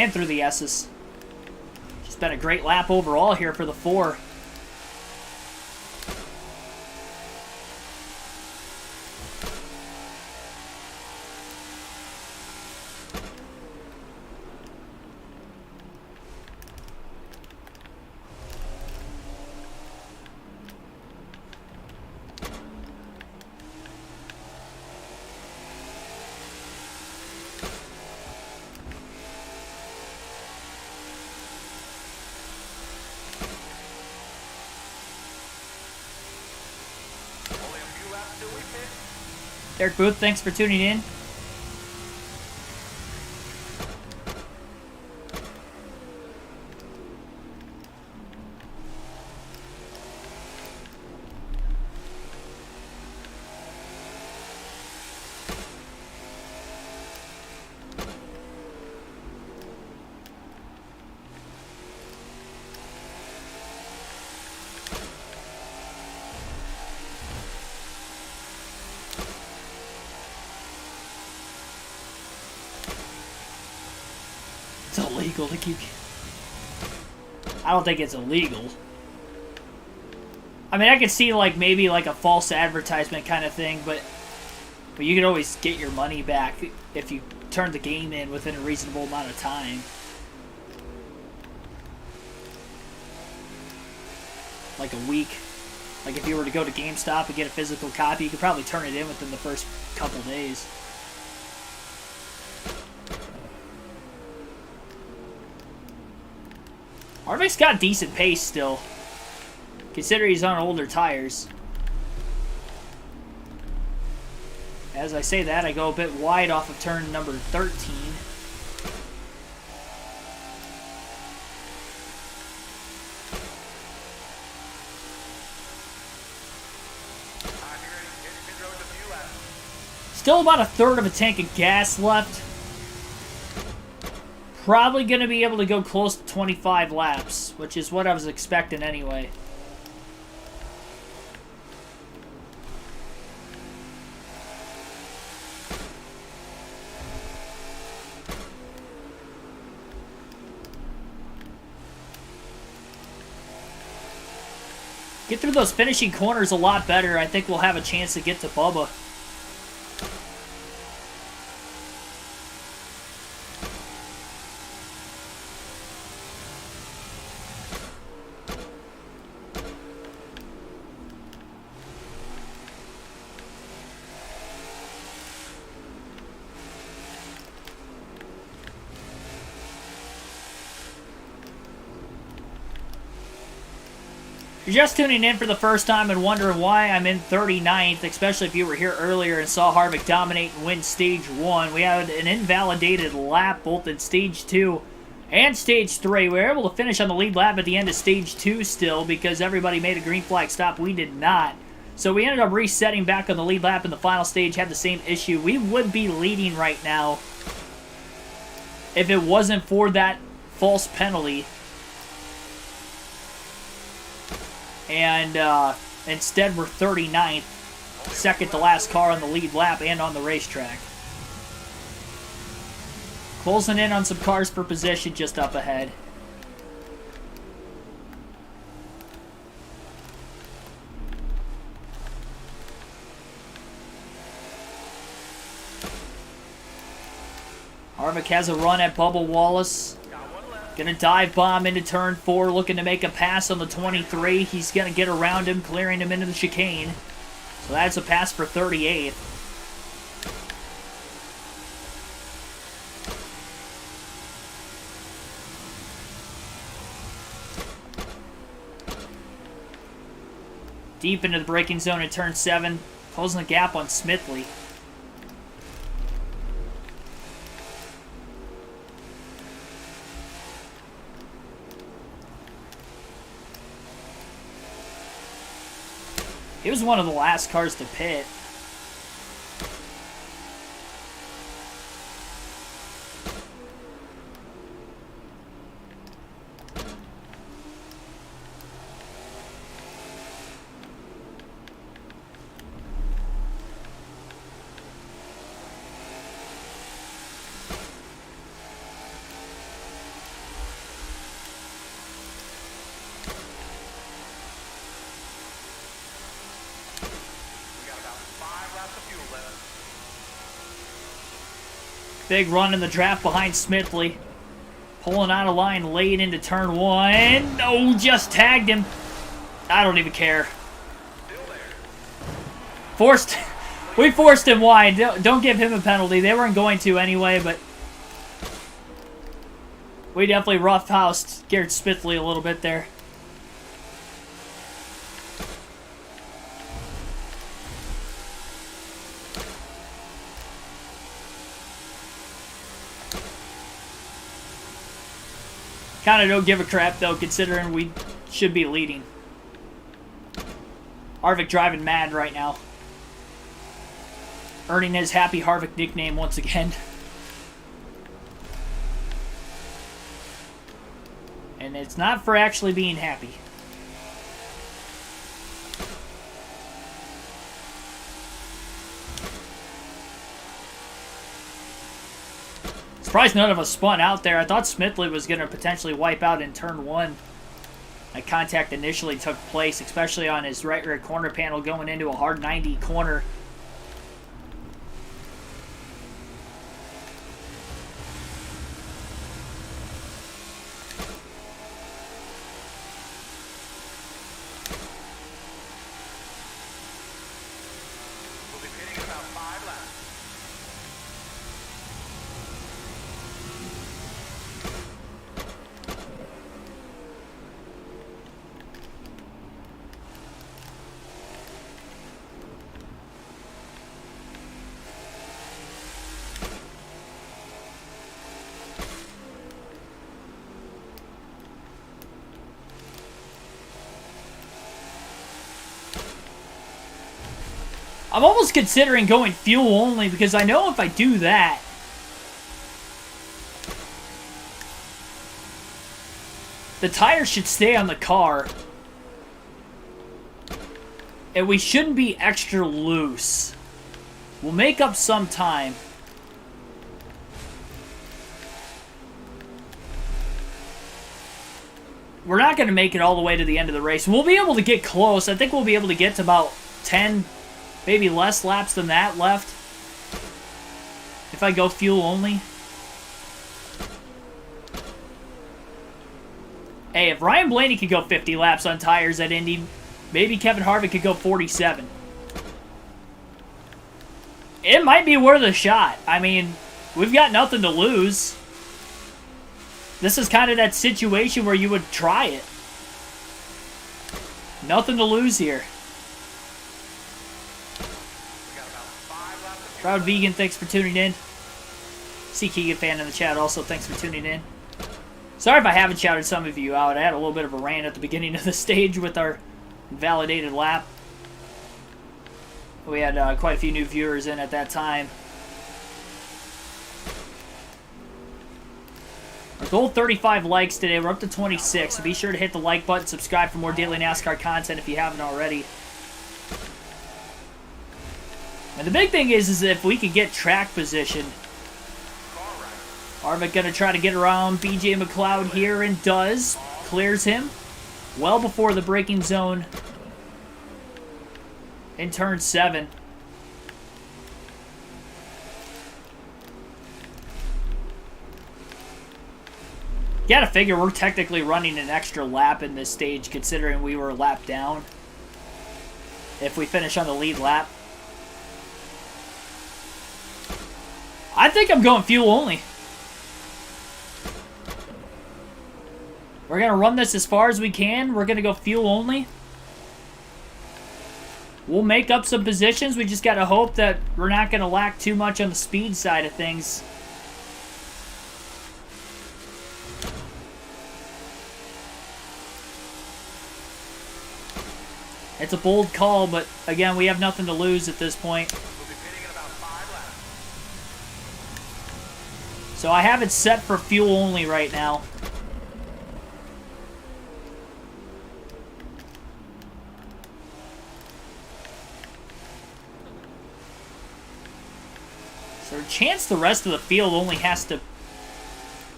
and through the S's. Just been a great lap overall here for the 4. Only a few laps till we pit. Derek Booth, thanks for tuning in. It's illegal to keep... I don't think it's illegal. I mean, I could see, like, maybe, like, a false advertisement kind of thing, but you could always get your money back if you turn the game in within a reasonable amount of time. Like a week. Like, if you were to go to GameStop and get a physical copy, you could probably turn it in within the first couple days. Harvick's got decent pace still, considering he's on older tires. As I say that, I go a bit wide off of turn number 13. Pit road's a few laps. Still about a third of a tank of gas left. Probably going to be able to go close to 25 laps, which is what I was expecting anyway. Get through those finishing corners a lot better. I think we'll have a chance to get to Bubba. If you're just tuning in for the first time and wondering why I'm in 39th, especially if you were here earlier and saw Harvick dominate and win Stage 1, we had an invalidated lap both in Stage 2 and Stage 3. We were able to finish on the lead lap at the end of Stage 2 still because everybody made a green flag stop. We did not. So we ended up resetting back on the lead lap in the final stage, had the same issue. We would be leading right now if it wasn't for that false penalty. And instead we're 39th, second to last car on the lead lap and on the racetrack. Closing in on some cars for position just up ahead. Harvick has a run at Bubba Wallace. Gonna dive bomb into turn 4, looking to make a pass on the 23. He's gonna get around him, clearing him into the chicane. So that's a pass for 38th. Deep into the braking zone at turn 7, closing the gap on Smithley. He was one of the last cars to pit. Big run in the draft behind Smithley. Pulling out of line late into turn 1. Oh, just tagged him. I don't even care. We forced him wide. Don't give him a penalty. They weren't going to anyway, but we definitely roughhoused Garrett Smithley a little bit there. Kind of don't give a crap, though, considering we should be leading. Harvick driving mad right now. Earning his Happy Harvick nickname once again. And it's not for actually being happy. Surprised none of us spun out there. I thought Smithley was going to potentially wipe out in turn 1. That contact initially took place, especially on his right rear corner panel going into a hard 90 corner. We'll be pitting in about 5 laps. I'm almost considering going fuel only because I know if I do that, the tires should stay on the car. And we shouldn't be extra loose. We'll make up some time. We're not going to make it all the way to the end of the race. We'll be able to get close. I think we'll be able to get to about 10, maybe less laps than that left. If I go fuel only. Hey, if Ryan Blaney could go 50 laps on tires at Indy, maybe Kevin Harvick could go 47. It might be worth a shot. I mean, we've got nothing to lose. This is kind of that situation where you would try it. Nothing to lose here. Proud Vegan, thanks for tuning in. See Keegan fan in the chat also, thanks for tuning in. Sorry if I haven't shouted some of you out. I had a little bit of a rant at the beginning of the stage with our validated lap. We had quite a few new viewers in at that time. Our goal 35 likes today. We're up to 26, so be sure to hit the like button, subscribe for more daily NASCAR content if you haven't already. And the big thing is if we could get track position. Harvick going to try to get around BJ McLeod here and does. Clears him well before the braking zone in turn 7. Gotta figure we're technically running an extra lap in this stage considering we were a lap down. If we finish on the lead lap. I think I'm going fuel only. We're going to run this as far as we can. We're going to go fuel only. We'll make up some positions. We just got to hope that we're not going to lack too much on the speed side of things. It's a bold call, but again, we have nothing to lose at this point. We'll be pitting in about 5 laps. So I have it set for fuel only right now. Is there a chance the rest of the field only has to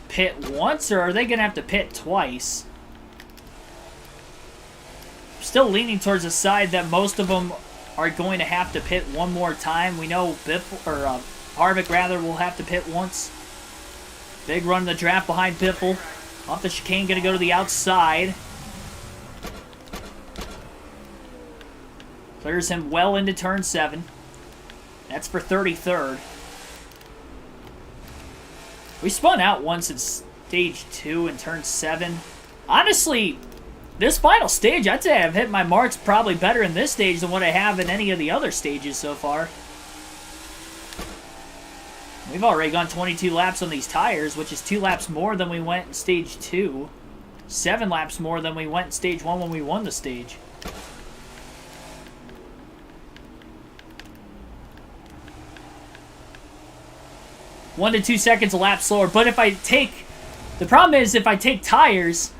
pit once, or are they going to have to pit twice? Still leaning towards the side that most of them are going to have to pit one more time. We know Harvick, rather, will have to pit once. Big run in the draft behind Biffle. Off the chicane, going to go to the outside. Clears him well into turn 7. That's for 33rd. We spun out once in stage 2 and turn 7. Honestly, this final stage, I'd say I've hit my marks probably better in this stage than what I have in any of the other stages so far. We've already gone 22 laps on these tires, which is 2 laps more than we went in stage 2. 7 laps more than we went in stage 1 when we won the stage. One to 2 seconds a lap slower, but if I take... The problem is, if I take tires,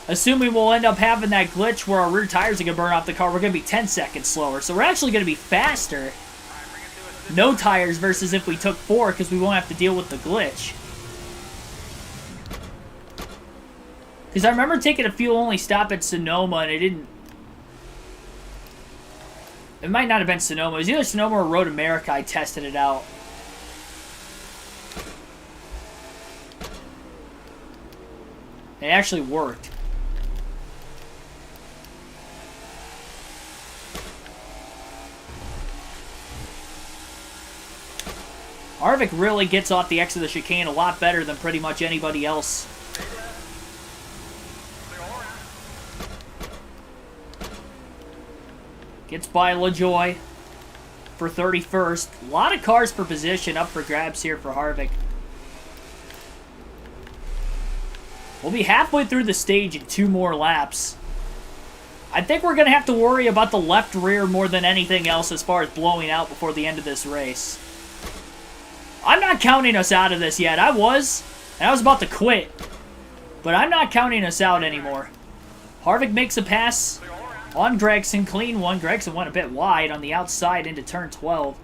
assuming we'll end up having that glitch where our rear tires are going to burn off the car, we're going to be 10 seconds slower. So we're actually going to be faster. No tires versus if we took 4, because we won't have to deal with the glitch. Because I remember taking a fuel-only stop at Sonoma, and it didn't... It might not have been Sonoma. It was either Sonoma or Road America. I tested it out. It actually worked. Harvick really gets off the X of the chicane a lot better than pretty much anybody else. Gets by LaJoy for 31st. A lot of cars per position up for grabs here for Harvick. We'll be halfway through the stage in 2 more laps. I think we're going to have to worry about the left rear more than anything else as far as blowing out before the end of this race. I'm not counting us out of this yet. I was, and I was about to quit. But I'm not counting us out anymore. Harvick makes a pass on Gregson. Clean one. Gregson went a bit wide on the outside into turn 12.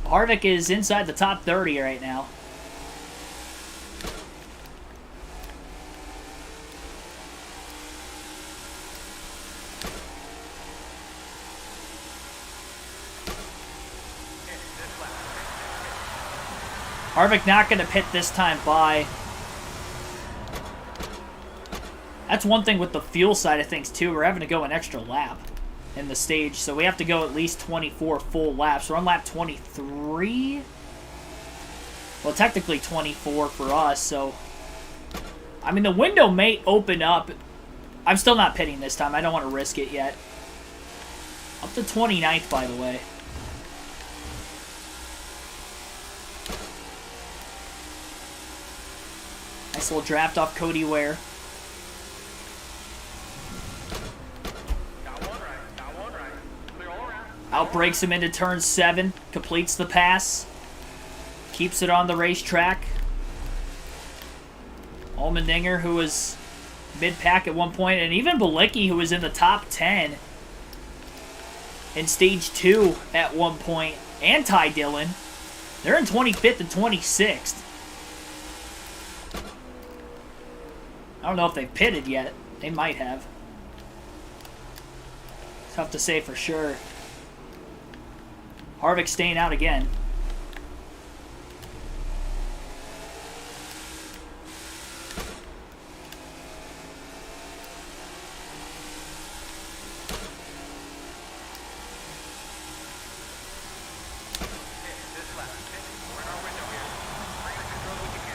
Harvick is inside the top 30 right now. Harvick not going to pit this time by. That's one thing with the fuel side of things, too. We're having to go an extra lap in the stage, so we have to go at least 24 full laps. We're on lap 23? Well, technically 24 for us, so... I mean, the window may open up. I'm still not pitting this time. I don't want to risk it yet. Up to 29th, by the way. Nice little draft off Cody Ware. Outbreaks him into turn 7. Completes the pass. Keeps it on the racetrack. Allmendinger, who was mid-pack at one point, and even Bilicki, who was in the top 10 in stage 2 at one point, and Ty Dillon. They're in 25th and 26th. I don't know if they've pitted yet. They might have. Tough to say for sure. Harvick staying out again.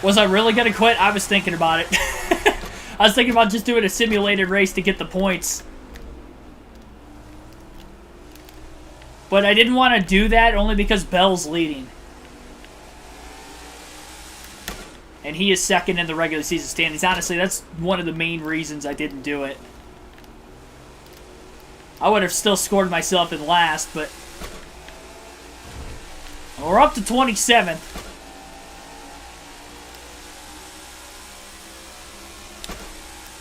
Was I really going to quit? I was thinking about it. I was thinking about just doing a simulated race to get the points. But I didn't want to do that only because Bell's leading. And he is second in the regular season standings. Honestly, that's one of the main reasons I didn't do it. I would have still scored myself in last, but... We're up to 27th.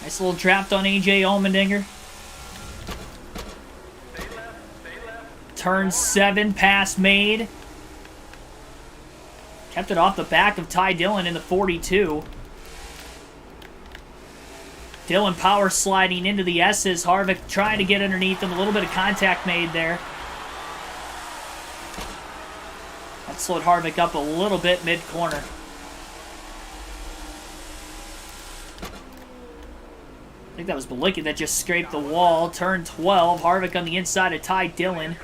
Nice little draft on AJ Allmendinger. Turn 7, pass made. Kept it off the back of Ty Dillon in the 42. Dillon power sliding into the S's. Harvick trying to get underneath him. A little bit of contact made there. That slowed Harvick up a little bit mid-corner. I think that was Balicki that just scraped the wall. Turn 12. Harvick on the inside of Ty Dillon.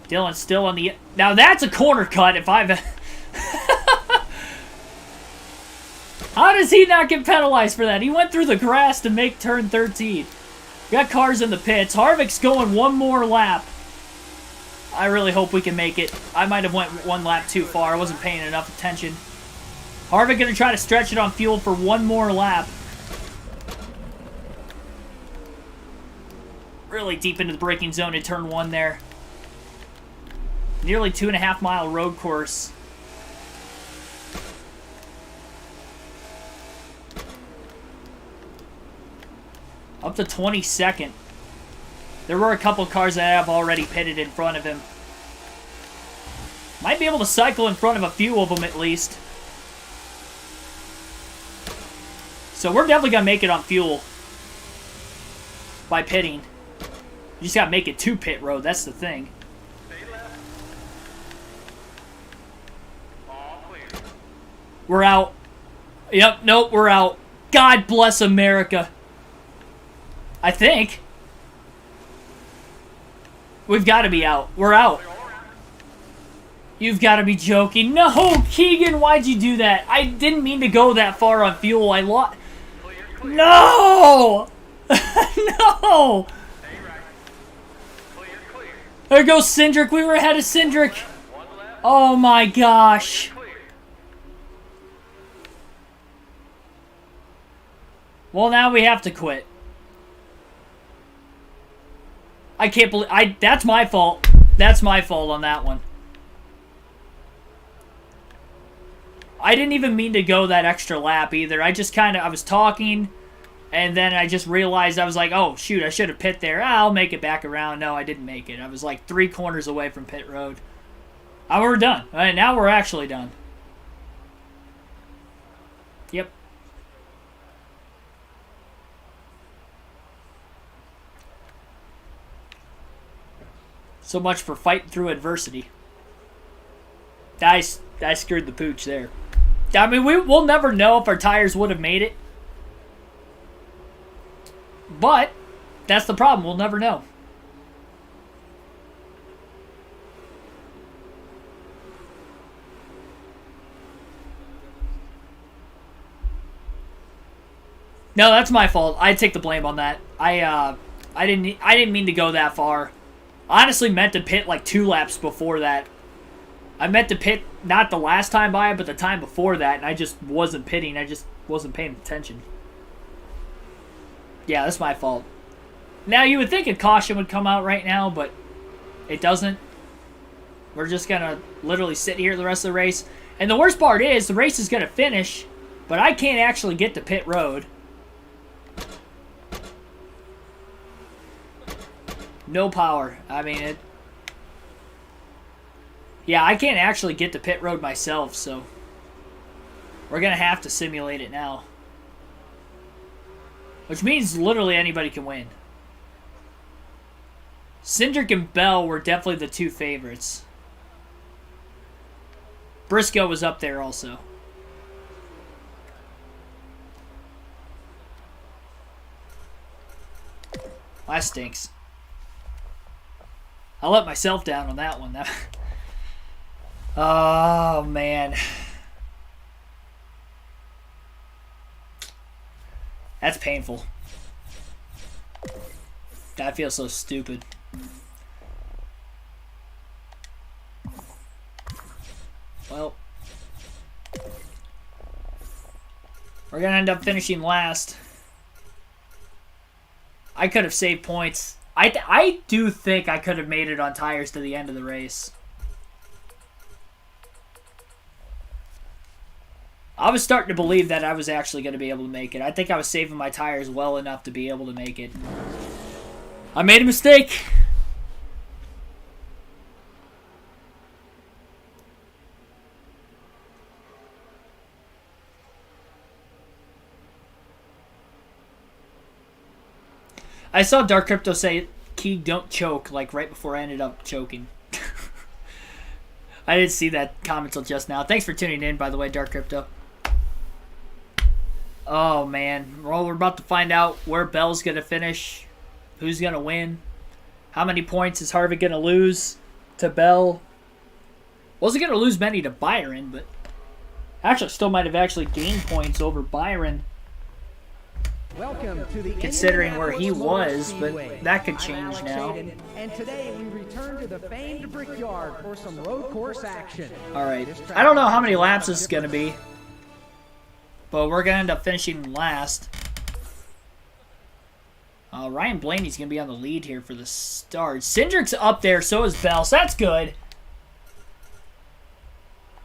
Dillon still on the... Now that's a corner cut if I've... How does he not get penalized for that? He went through the grass to make turn 13. Got cars in the pits. Harvick's going one more lap. I really hope we can make it. I might have went one lap too far. I wasn't paying enough attention. Harvick going to try to stretch it on fuel for one more lap. Really deep into the braking zone in turn 1 there. Nearly 2.5 mile road course. Up to 22nd. There were a couple cars that have already pitted in front of him. Might be able to cycle in front of a few of them at least. So we're definitely going to make it on fuel by pitting. You just got to make it to pit road. That's the thing. We're out. Yep, nope, we're out. God bless America. I think. We've got to be out. We're out. You've got to be joking. No, Keegan, why'd you do that? I didn't mean to go that far on fuel. I lost. No! No! There goes Cindric. We were ahead of Cindric. Oh my gosh. Well, now we have to quit. I can't believe... That's my fault. That's my fault on that one. I didn't even mean to go that extra lap either. I just kind of... I was talking, and then I just realized I was like, oh, shoot, I should have pit there. I'll make it back around. No, I didn't make it. I was like 3 corners away from pit road. We're done. All right, now we're actually done. Yep. So much for fighting through adversity. I screwed the pooch there. I mean, we'll never know if our tires would have made it. But that's the problem. We'll never know. No, that's my fault. I take the blame on that. I didn't mean to go that far. Honestly meant to pit like 2 laps before that. I meant to pit not the last time by, but the time before that, and I just wasn't pitting. I just wasn't paying attention. Yeah, that's my fault. Now, you would think a caution would come out right now, but it doesn't. We're just going to literally sit here the rest of the race. And the worst part is, the race is going to finish, but I can't actually get to pit road. No power. I mean, it... Yeah, I can't actually get to pit road myself, so... We're going to have to simulate it now. Which means literally anybody can win. Cindric and Bell were definitely the 2 favorites. Briscoe was up there also. That stinks. I let myself down on that one. Oh, man. That's painful. I feel so stupid. Well. We're going to end up finishing last. I could have saved points. I do think I could have made it on tires to the end of the race. I was starting to believe that I was actually going to be able to make it. I think I was saving my tires well enough to be able to make it. I made a mistake. I saw Dark Crypto say, Key, don't choke, like right before I ended up choking. I didn't see that comment till just now. Thanks for tuning in, by the way, Dark Crypto. Oh, man. Well, we're about to find out where Bell's going to finish, who's going to win, how many points is Harvick going to lose to Bell. Wasn't going to lose many to Byron, but actually still might have actually gained points over Byron. Welcome to the Considering where he was, but Speedway. that could I'm change Alex now. Hayden, and today we return to the famed Brickyard for some road course action. All right. I don't know how many laps this is going to be, but we're going to end up finishing last. Ryan Blaney's going to be on the lead here for the start. Cindric's up there, so is Bell, so that's good.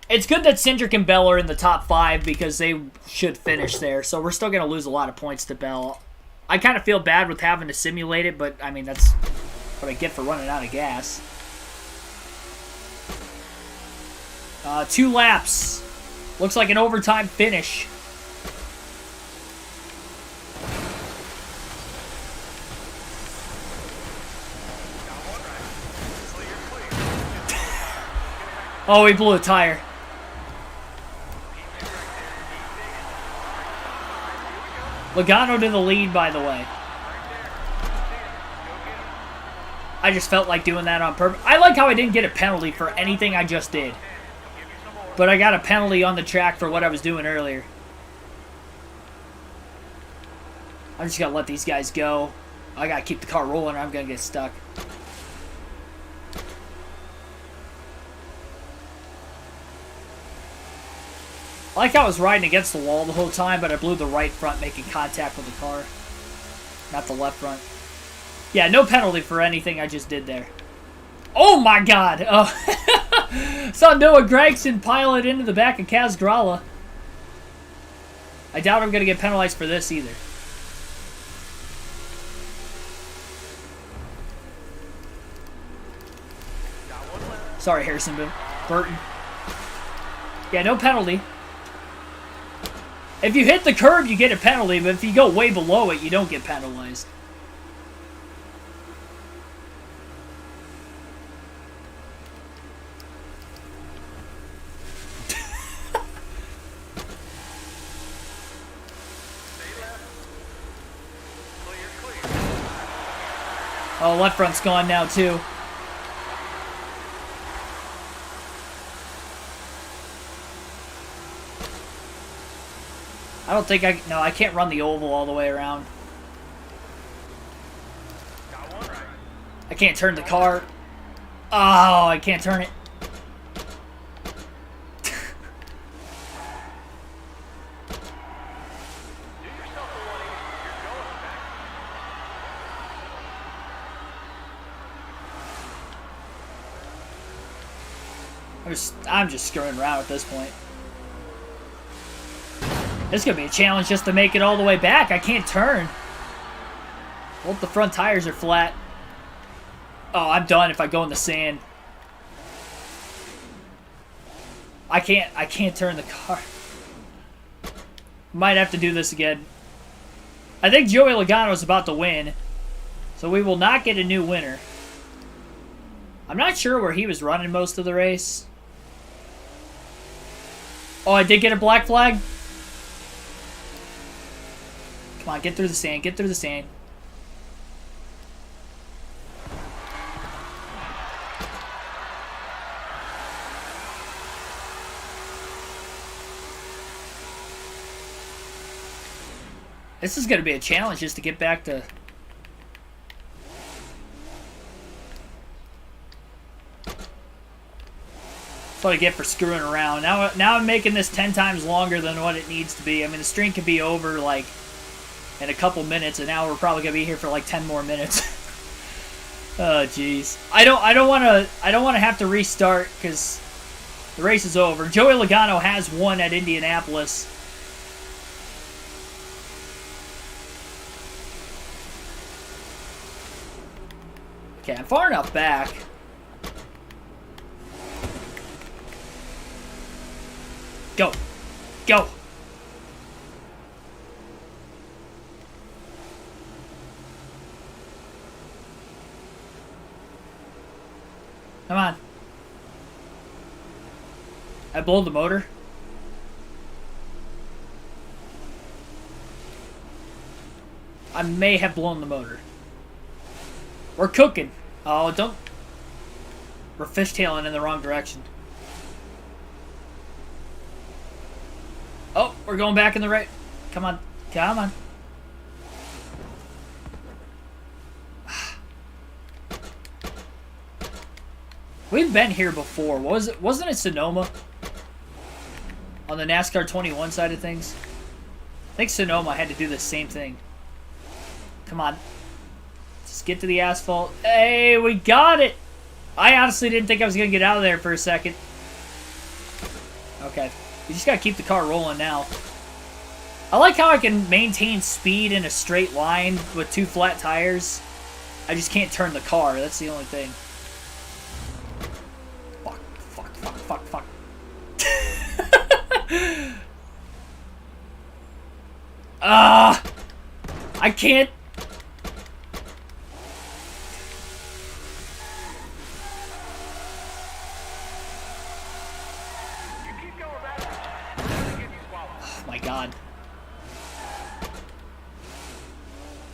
It's good that Cindric and Bell are in the top 5 because they should finish there. So we're still going to lose a lot of points to Bell. I kind of feel bad with having to simulate it, but I mean, that's what I get for running out of gas. 2 laps. Looks like an overtime finish. Oh, he blew a tire. Logano to the lead, by the way. I just felt like doing that on purpose. I like how I didn't get a penalty for anything I just did. But I got a penalty on the track for what I was doing earlier. I'm just going to let these guys go. I got to keep the car rolling or I'm going to get stuck. I like how I was riding against the wall the whole time, but I blew the right front making contact with the car. Not the left front. Yeah, no penalty for anything I just did there. Oh my god! Oh. Saw Noah Gragson pile it into the back of Kaz Grala. I doubt I'm going to get penalized for this either. Sorry, Harrison Burton. Yeah, no penalty. If you hit the curb, you get a penalty, but if you go way below it, you don't get penalized. Oh, left front's gone now, too. I don't think no, I can't run the oval all the way around. I can't turn the car. Oh, I can't turn it. I'm just screwing around at this point. This is going to be a challenge just to make it all the way back. I can't turn. Both the front tires are flat. Oh, I'm done if I go in the sand. I can't turn the car. Might have to do this again. I think Joey Logano is about to win. So we will not get a new winner. I'm not sure where he was running most of the race. Oh, I did get a black flag. Come on, get through the sand. Get through the sand. This is going to be a challenge just to get back to... That's what I get for screwing around. Now I'm making this 10 times longer than what it needs to be. I mean, the stream could be over, like, in a couple minutes, and now we're probably going to be here for, like, 10 more minutes. Oh, jeez. I don't want to have to restart, because the race is over. Joey Logano has won at Indianapolis. Okay, I'm far enough back. Go. Go. Come on. I blow the motor. I may have blown the motor. We're cooking. Oh, don't... We're fishtailing in the wrong direction. Oh, we're going back in the right... Come on. Come on. We've been here before. Wasn't it Sonoma? On the NASCAR 21 side of things? I think Sonoma had to do the same thing. Come on. Just get to the asphalt. Hey, we got it! I honestly didn't think I was going to get out of there for a second. Okay. You just got to keep the car rolling now. I like how I can maintain speed in a straight line with 2 flat tires. I just can't turn the car. That's the only thing. Fuck, fuck, fuck, fuck, fuck. I can't. You keep going back. That'll give you quality. Oh my god.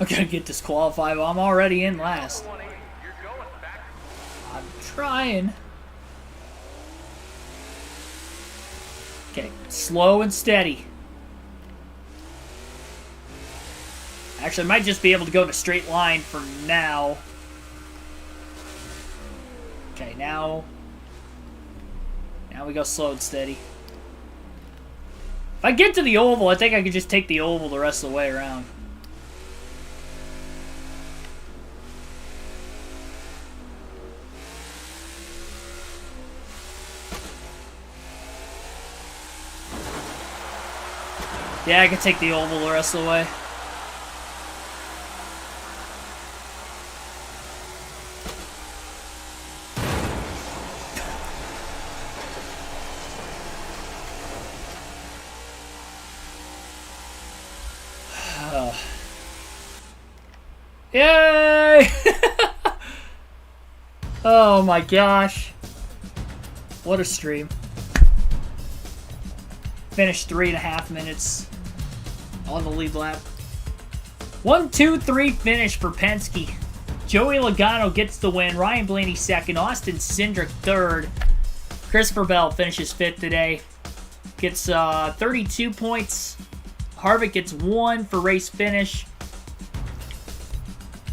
I'm gonna get disqualified. Well, I'm already in last. 20, you're going back. I'm trying. Okay, slow and steady. Actually, I might just be able to go in a straight line for now. Okay, now we go slow and steady. If I get to the oval, I think I could just take the oval the rest of the way around. Yeah, I can take the oval the rest of the way. Yay! Oh my gosh. What a stream. Finished 3.5 minutes on the lead lap. 1, 2, 3 finish for Penske. Joey Logano gets the win. Ryan Blaney second. Austin Cindric third. Christopher Bell finishes 5th today. Gets 32 points. Harvick gets 1 for race finish.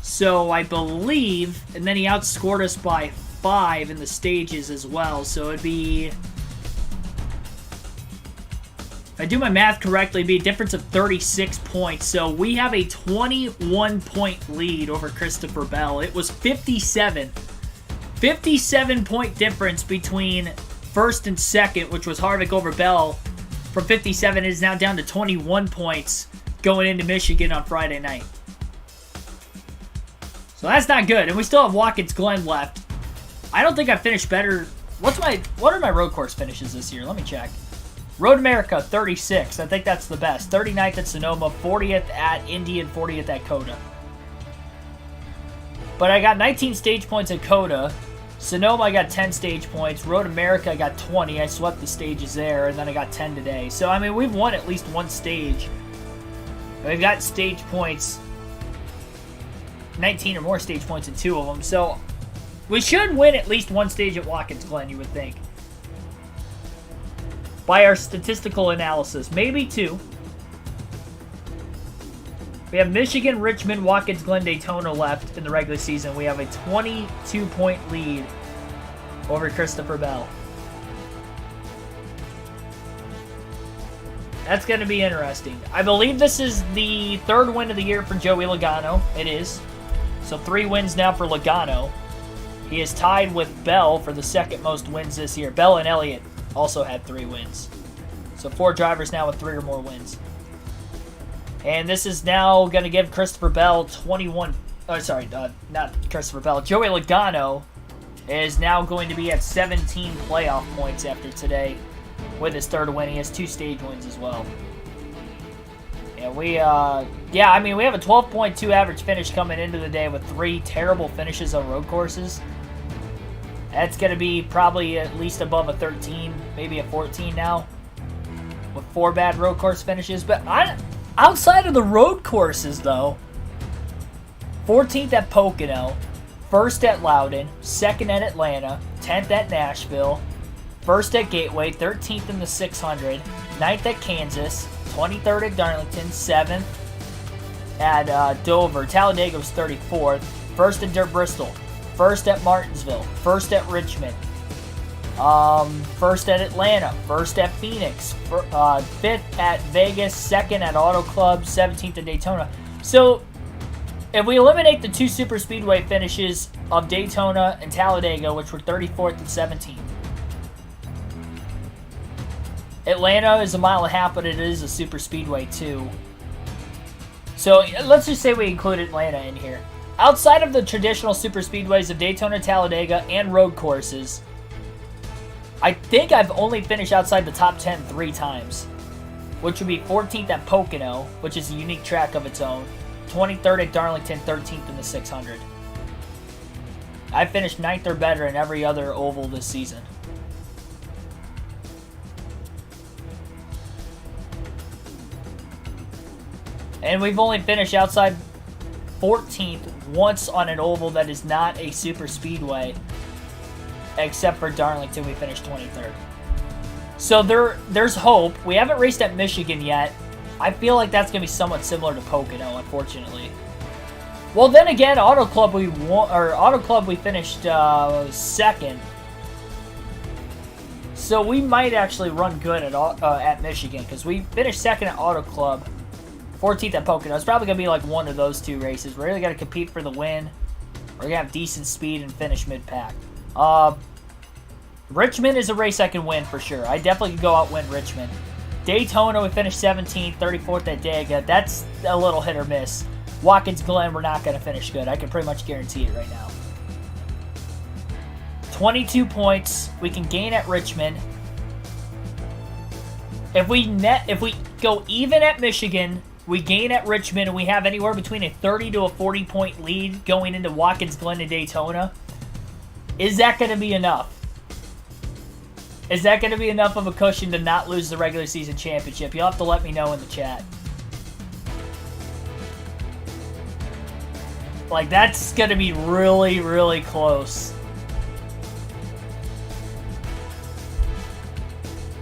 So I believe, and then he outscored us by 5 in the stages as well. So it'd be, if I do my math correctly, it'd be a difference of 36 points. So we have a 21-point lead over Christopher Bell. It was 57. 57-point difference between first and second, which was Harvick over Bell. From 57, it is now down to 21 points going into Michigan on Friday night. So that's not good, and we still have Watkins Glen left. I don't think I finished better. What are my road course finishes this year? Let me check. Road America, 36. I think that's the best. 39th at Sonoma, 40th at Indy, and 40th at Coda. But I got 19 stage points at Coda. Sonoma, I got 10 stage points. Road America, I got 20. I swept the stages there, and then I got 10 today. So, I mean, we've won at least one stage. We've got stage points, 19 or more stage points in 2 of them. So, we should win at least one stage at Watkins Glen, you would think. By our statistical analysis. Maybe 2. We have Michigan, Richmond, Watkins Glen, Daytona left in the regular season. We have a 22-point lead over Christopher Bell. That's going to be interesting. I believe this is the 3rd win of the year for Joey Logano. It is. So 3 wins now for Logano. He is tied with Bell for the 2nd most wins this year. Bell and Elliott also had 3 wins. So 4 drivers now with 3 or more wins. And this is now going to give Christopher Bell 21... Oh, sorry, not Christopher Bell. Joey Logano is now going to be at 17 playoff points after today with his 3rd win. He has 2 stage wins as well. And we, we have a 12.2 average finish coming into the day with 3 terrible finishes on road courses. That's going to be probably at least above a 13, maybe a 14 now, with 4 bad road course finishes. But outside of the road courses, though, 14th at Pocono, 1st at Loudon, 2nd at Atlanta, 10th at Nashville, 1st at Gateway, 13th in the 600, 9th at Kansas, 23rd at Darlington, 7th at Dover. Talladega was 34th, 1st at Dirt Bristol, 1st at Martinsville, 1st at Richmond, 1st at Atlanta, 1st at Phoenix, 5th at Vegas, 2nd at Auto Club, 17th at Daytona. So if we eliminate the 2 super speedway finishes of Daytona and Talladega, which were 34th and 17th, Atlanta is a mile and a half, but it is a super speedway too. So let's just say we include Atlanta in here. Outside of the traditional super speedways of Daytona, Talladega, and road courses, I think I've only finished outside the top 10 3 times, which would be 14th at Pocono, which is a unique track of its own, 23rd at Darlington, 13th in the 600. I finished 9th or better in every other oval this season. And we've only finished outside 14th once on an oval that is not a super speedway, except for Darlington, we finished 23rd. So there's hope. We haven't raced at Michigan yet. I feel like that's going to be somewhat similar to Pocono, unfortunately. Well, then again, Auto Club we finished 2nd. So we might actually run good at Michigan, because we finished 2nd at Auto Club, 14th at Pocono. It's probably going to be like one of those 2 races. We're really going to compete for the win. We're going to have decent speed and finish mid-pack. Richmond is a race I can win for sure. I definitely can go out win Richmond. Daytona, we finished 17th, 34th at Dega. That's a little hit or miss. Watkins Glen, we're not going to finish good. I can pretty much guarantee it right now. 22 points. We can gain at Richmond. If we go even at Michigan, we gain at Richmond, and we have anywhere between a 30 to a 40 point lead going into Watkins Glen and Daytona. Is that going to be enough? Is that going to be enough of a cushion to not lose the regular season championship? You'll have to let me know in the chat. Like, that's going to be really, really close.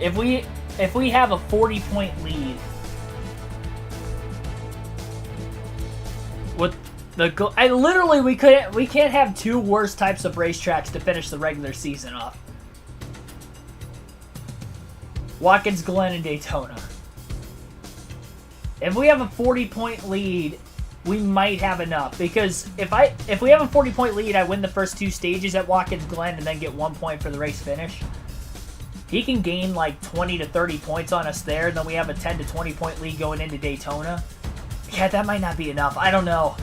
If we have a 40-point lead with the we can't have 2 worse types of racetracks to finish the regular season off. Watkins Glen and Daytona. If we have a 40-point lead, we might have enough, because if we have a 40-point lead, I win the first 2 stages at Watkins Glen and then get 1 point for the race finish. He can gain like 20 to 30 points on us there, and then we have a 10 to 20 point lead going into Daytona. Yeah, that might not be enough. I don't know.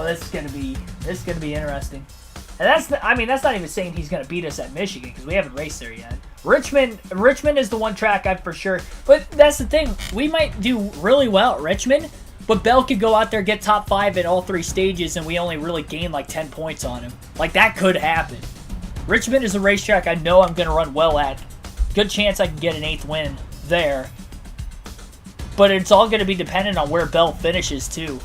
This is gonna be interesting. And that's not even saying he's gonna beat us at Michigan, because we haven't raced there yet. Richmond is the one track I for sure. But that's the thing. We might do really well at Richmond, but Bell could go out there, get top 5 in all 3 stages, and we only really gain like 10 points on him. Like, that could happen. Richmond is a racetrack I know I'm gonna run well at. Good chance I can get an 8th win there. But it's all gonna be dependent on where Bell finishes too.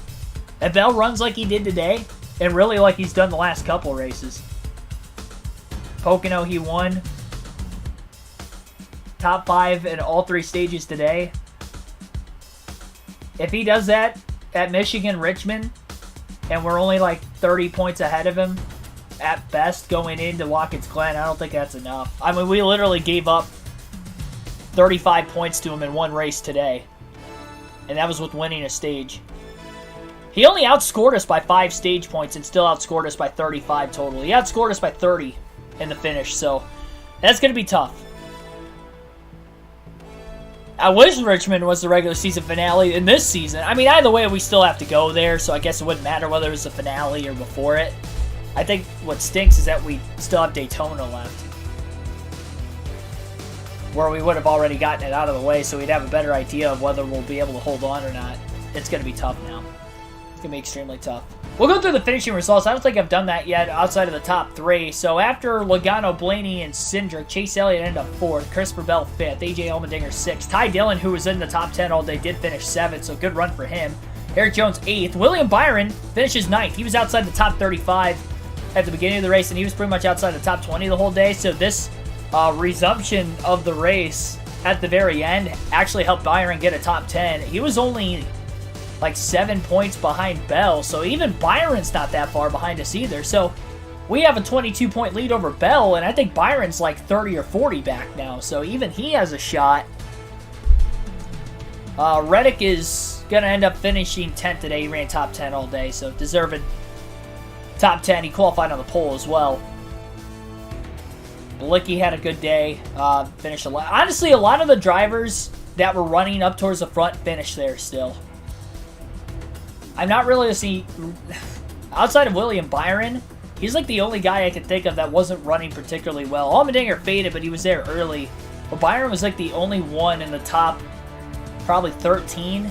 If Bell runs like he did today, and really like he's done the last couple races. Pocono, he won. Top 5 in all 3 stages today. If he does that at Michigan, Richmond, and we're only like 30 points ahead of him at best going into Watkins Glen, I don't think that's enough. I mean, we literally gave up 35 points to him in 1 race today. And that was with winning a stage. He only outscored us by 5 stage points and still outscored us by 35 total. He outscored us by 30 in the finish, so that's going to be tough. I wish Richmond was the regular season finale in this season. I mean, either way, we still have to go there, so I guess it wouldn't matter whether it was the finale or before it. I think what stinks is that we still have Daytona left, where we would have already gotten it out of the way, so we'd have a better idea of whether we'll be able to hold on or not. It's going to be tough now. It's going to be extremely tough. We'll go through the finishing results. I don't think I've done that yet outside of the top 3. So after Logano, Blaney, and Cindric, Chase Elliott ended up 4th, Christopher Bell 5th, AJ Allmendinger 6th. Ty Dillon, who was in the top 10 all day, did finish 7th, so good run for him. Eric Jones 8th. William Byron finishes 9th. He was outside the top 35 at the beginning of the race, and he was pretty much outside the top 20 the whole day. So this resumption of the race at the very end actually helped Byron get a top 10. He was only like 7 points behind Bell, so even Byron's not that far behind us either. So we have a 22-point lead over Bell, and I think Byron's like 30 or 40 back now, so even he has a shot. Reddick is going to end up finishing 10th today. He ran top 10 all day, so deserved top 10. He qualified on the pole as well. Blicky had a good day. Finished honestly, a lot of the drivers that were running up towards the front finished there still. I'm not really outside of William Byron, he's like the only guy I could think of that wasn't running particularly well. Allmendinger faded, but he was there early. But Byron was like the only one in the top probably 13.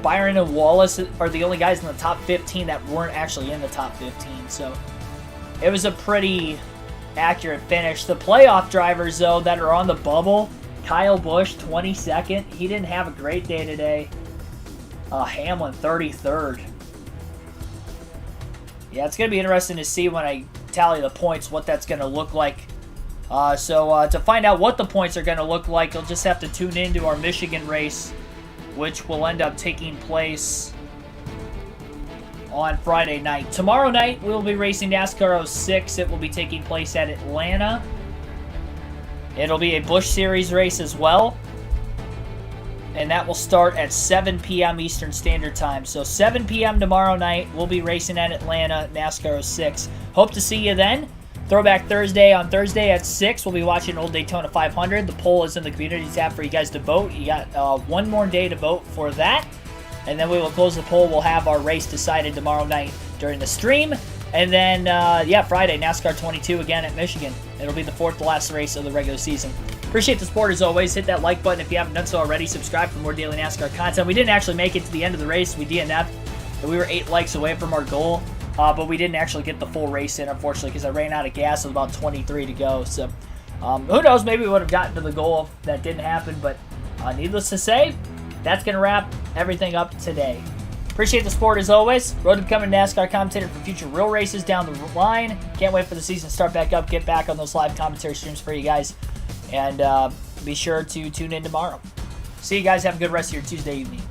Byron and Wallace are the only guys in the top 15 that weren't actually in the top 15. So it was a pretty accurate finish. The playoff drivers, though, that are on the bubble, Kyle Busch, 22nd. He didn't have a great day today. Hamlin, 33rd. Yeah, it's going to be interesting to see when I tally the points what that's going to look like. So to find out what the points are going to look like, you'll just have to tune into our Michigan race, which will end up taking place on Friday night. Tomorrow night, we'll be racing NASCAR 06. It will be taking place at Atlanta. It'll be a Busch Series race as well. And that will start at 7 p.m. Eastern Standard Time. So 7 p.m. tomorrow night, we'll be racing at Atlanta, NASCAR 06. Hope to see you then. Throwback Thursday on Thursday at 6. We'll be watching Old Daytona 500. The poll is in the community tab for you guys to vote. You got one more day to vote for that. And then we will close the poll. We'll have our race decided tomorrow night during the stream. And then, Friday, NASCAR 22 again at Michigan. It'll be the 4th to last race of the regular season. Appreciate the support as always. Hit that like button if you haven't done so already. Subscribe for more daily NASCAR content. We didn't actually make it to the end of the race. We DNF'd. We were 8 likes away from our goal. But we didn't actually get the full race in, unfortunately, because I ran out of gas with about 23 to go. So, who knows? Maybe we would have gotten to the goal if that didn't happen. But needless to say, that's going to wrap everything up today. Appreciate the support as always. Road to becoming a NASCAR commentator for future real races down the line. Can't wait for the season to start back up. Get back on those live commentary streams for you guys. And be sure to tune in tomorrow. See you guys. Have a good rest of your Tuesday evening.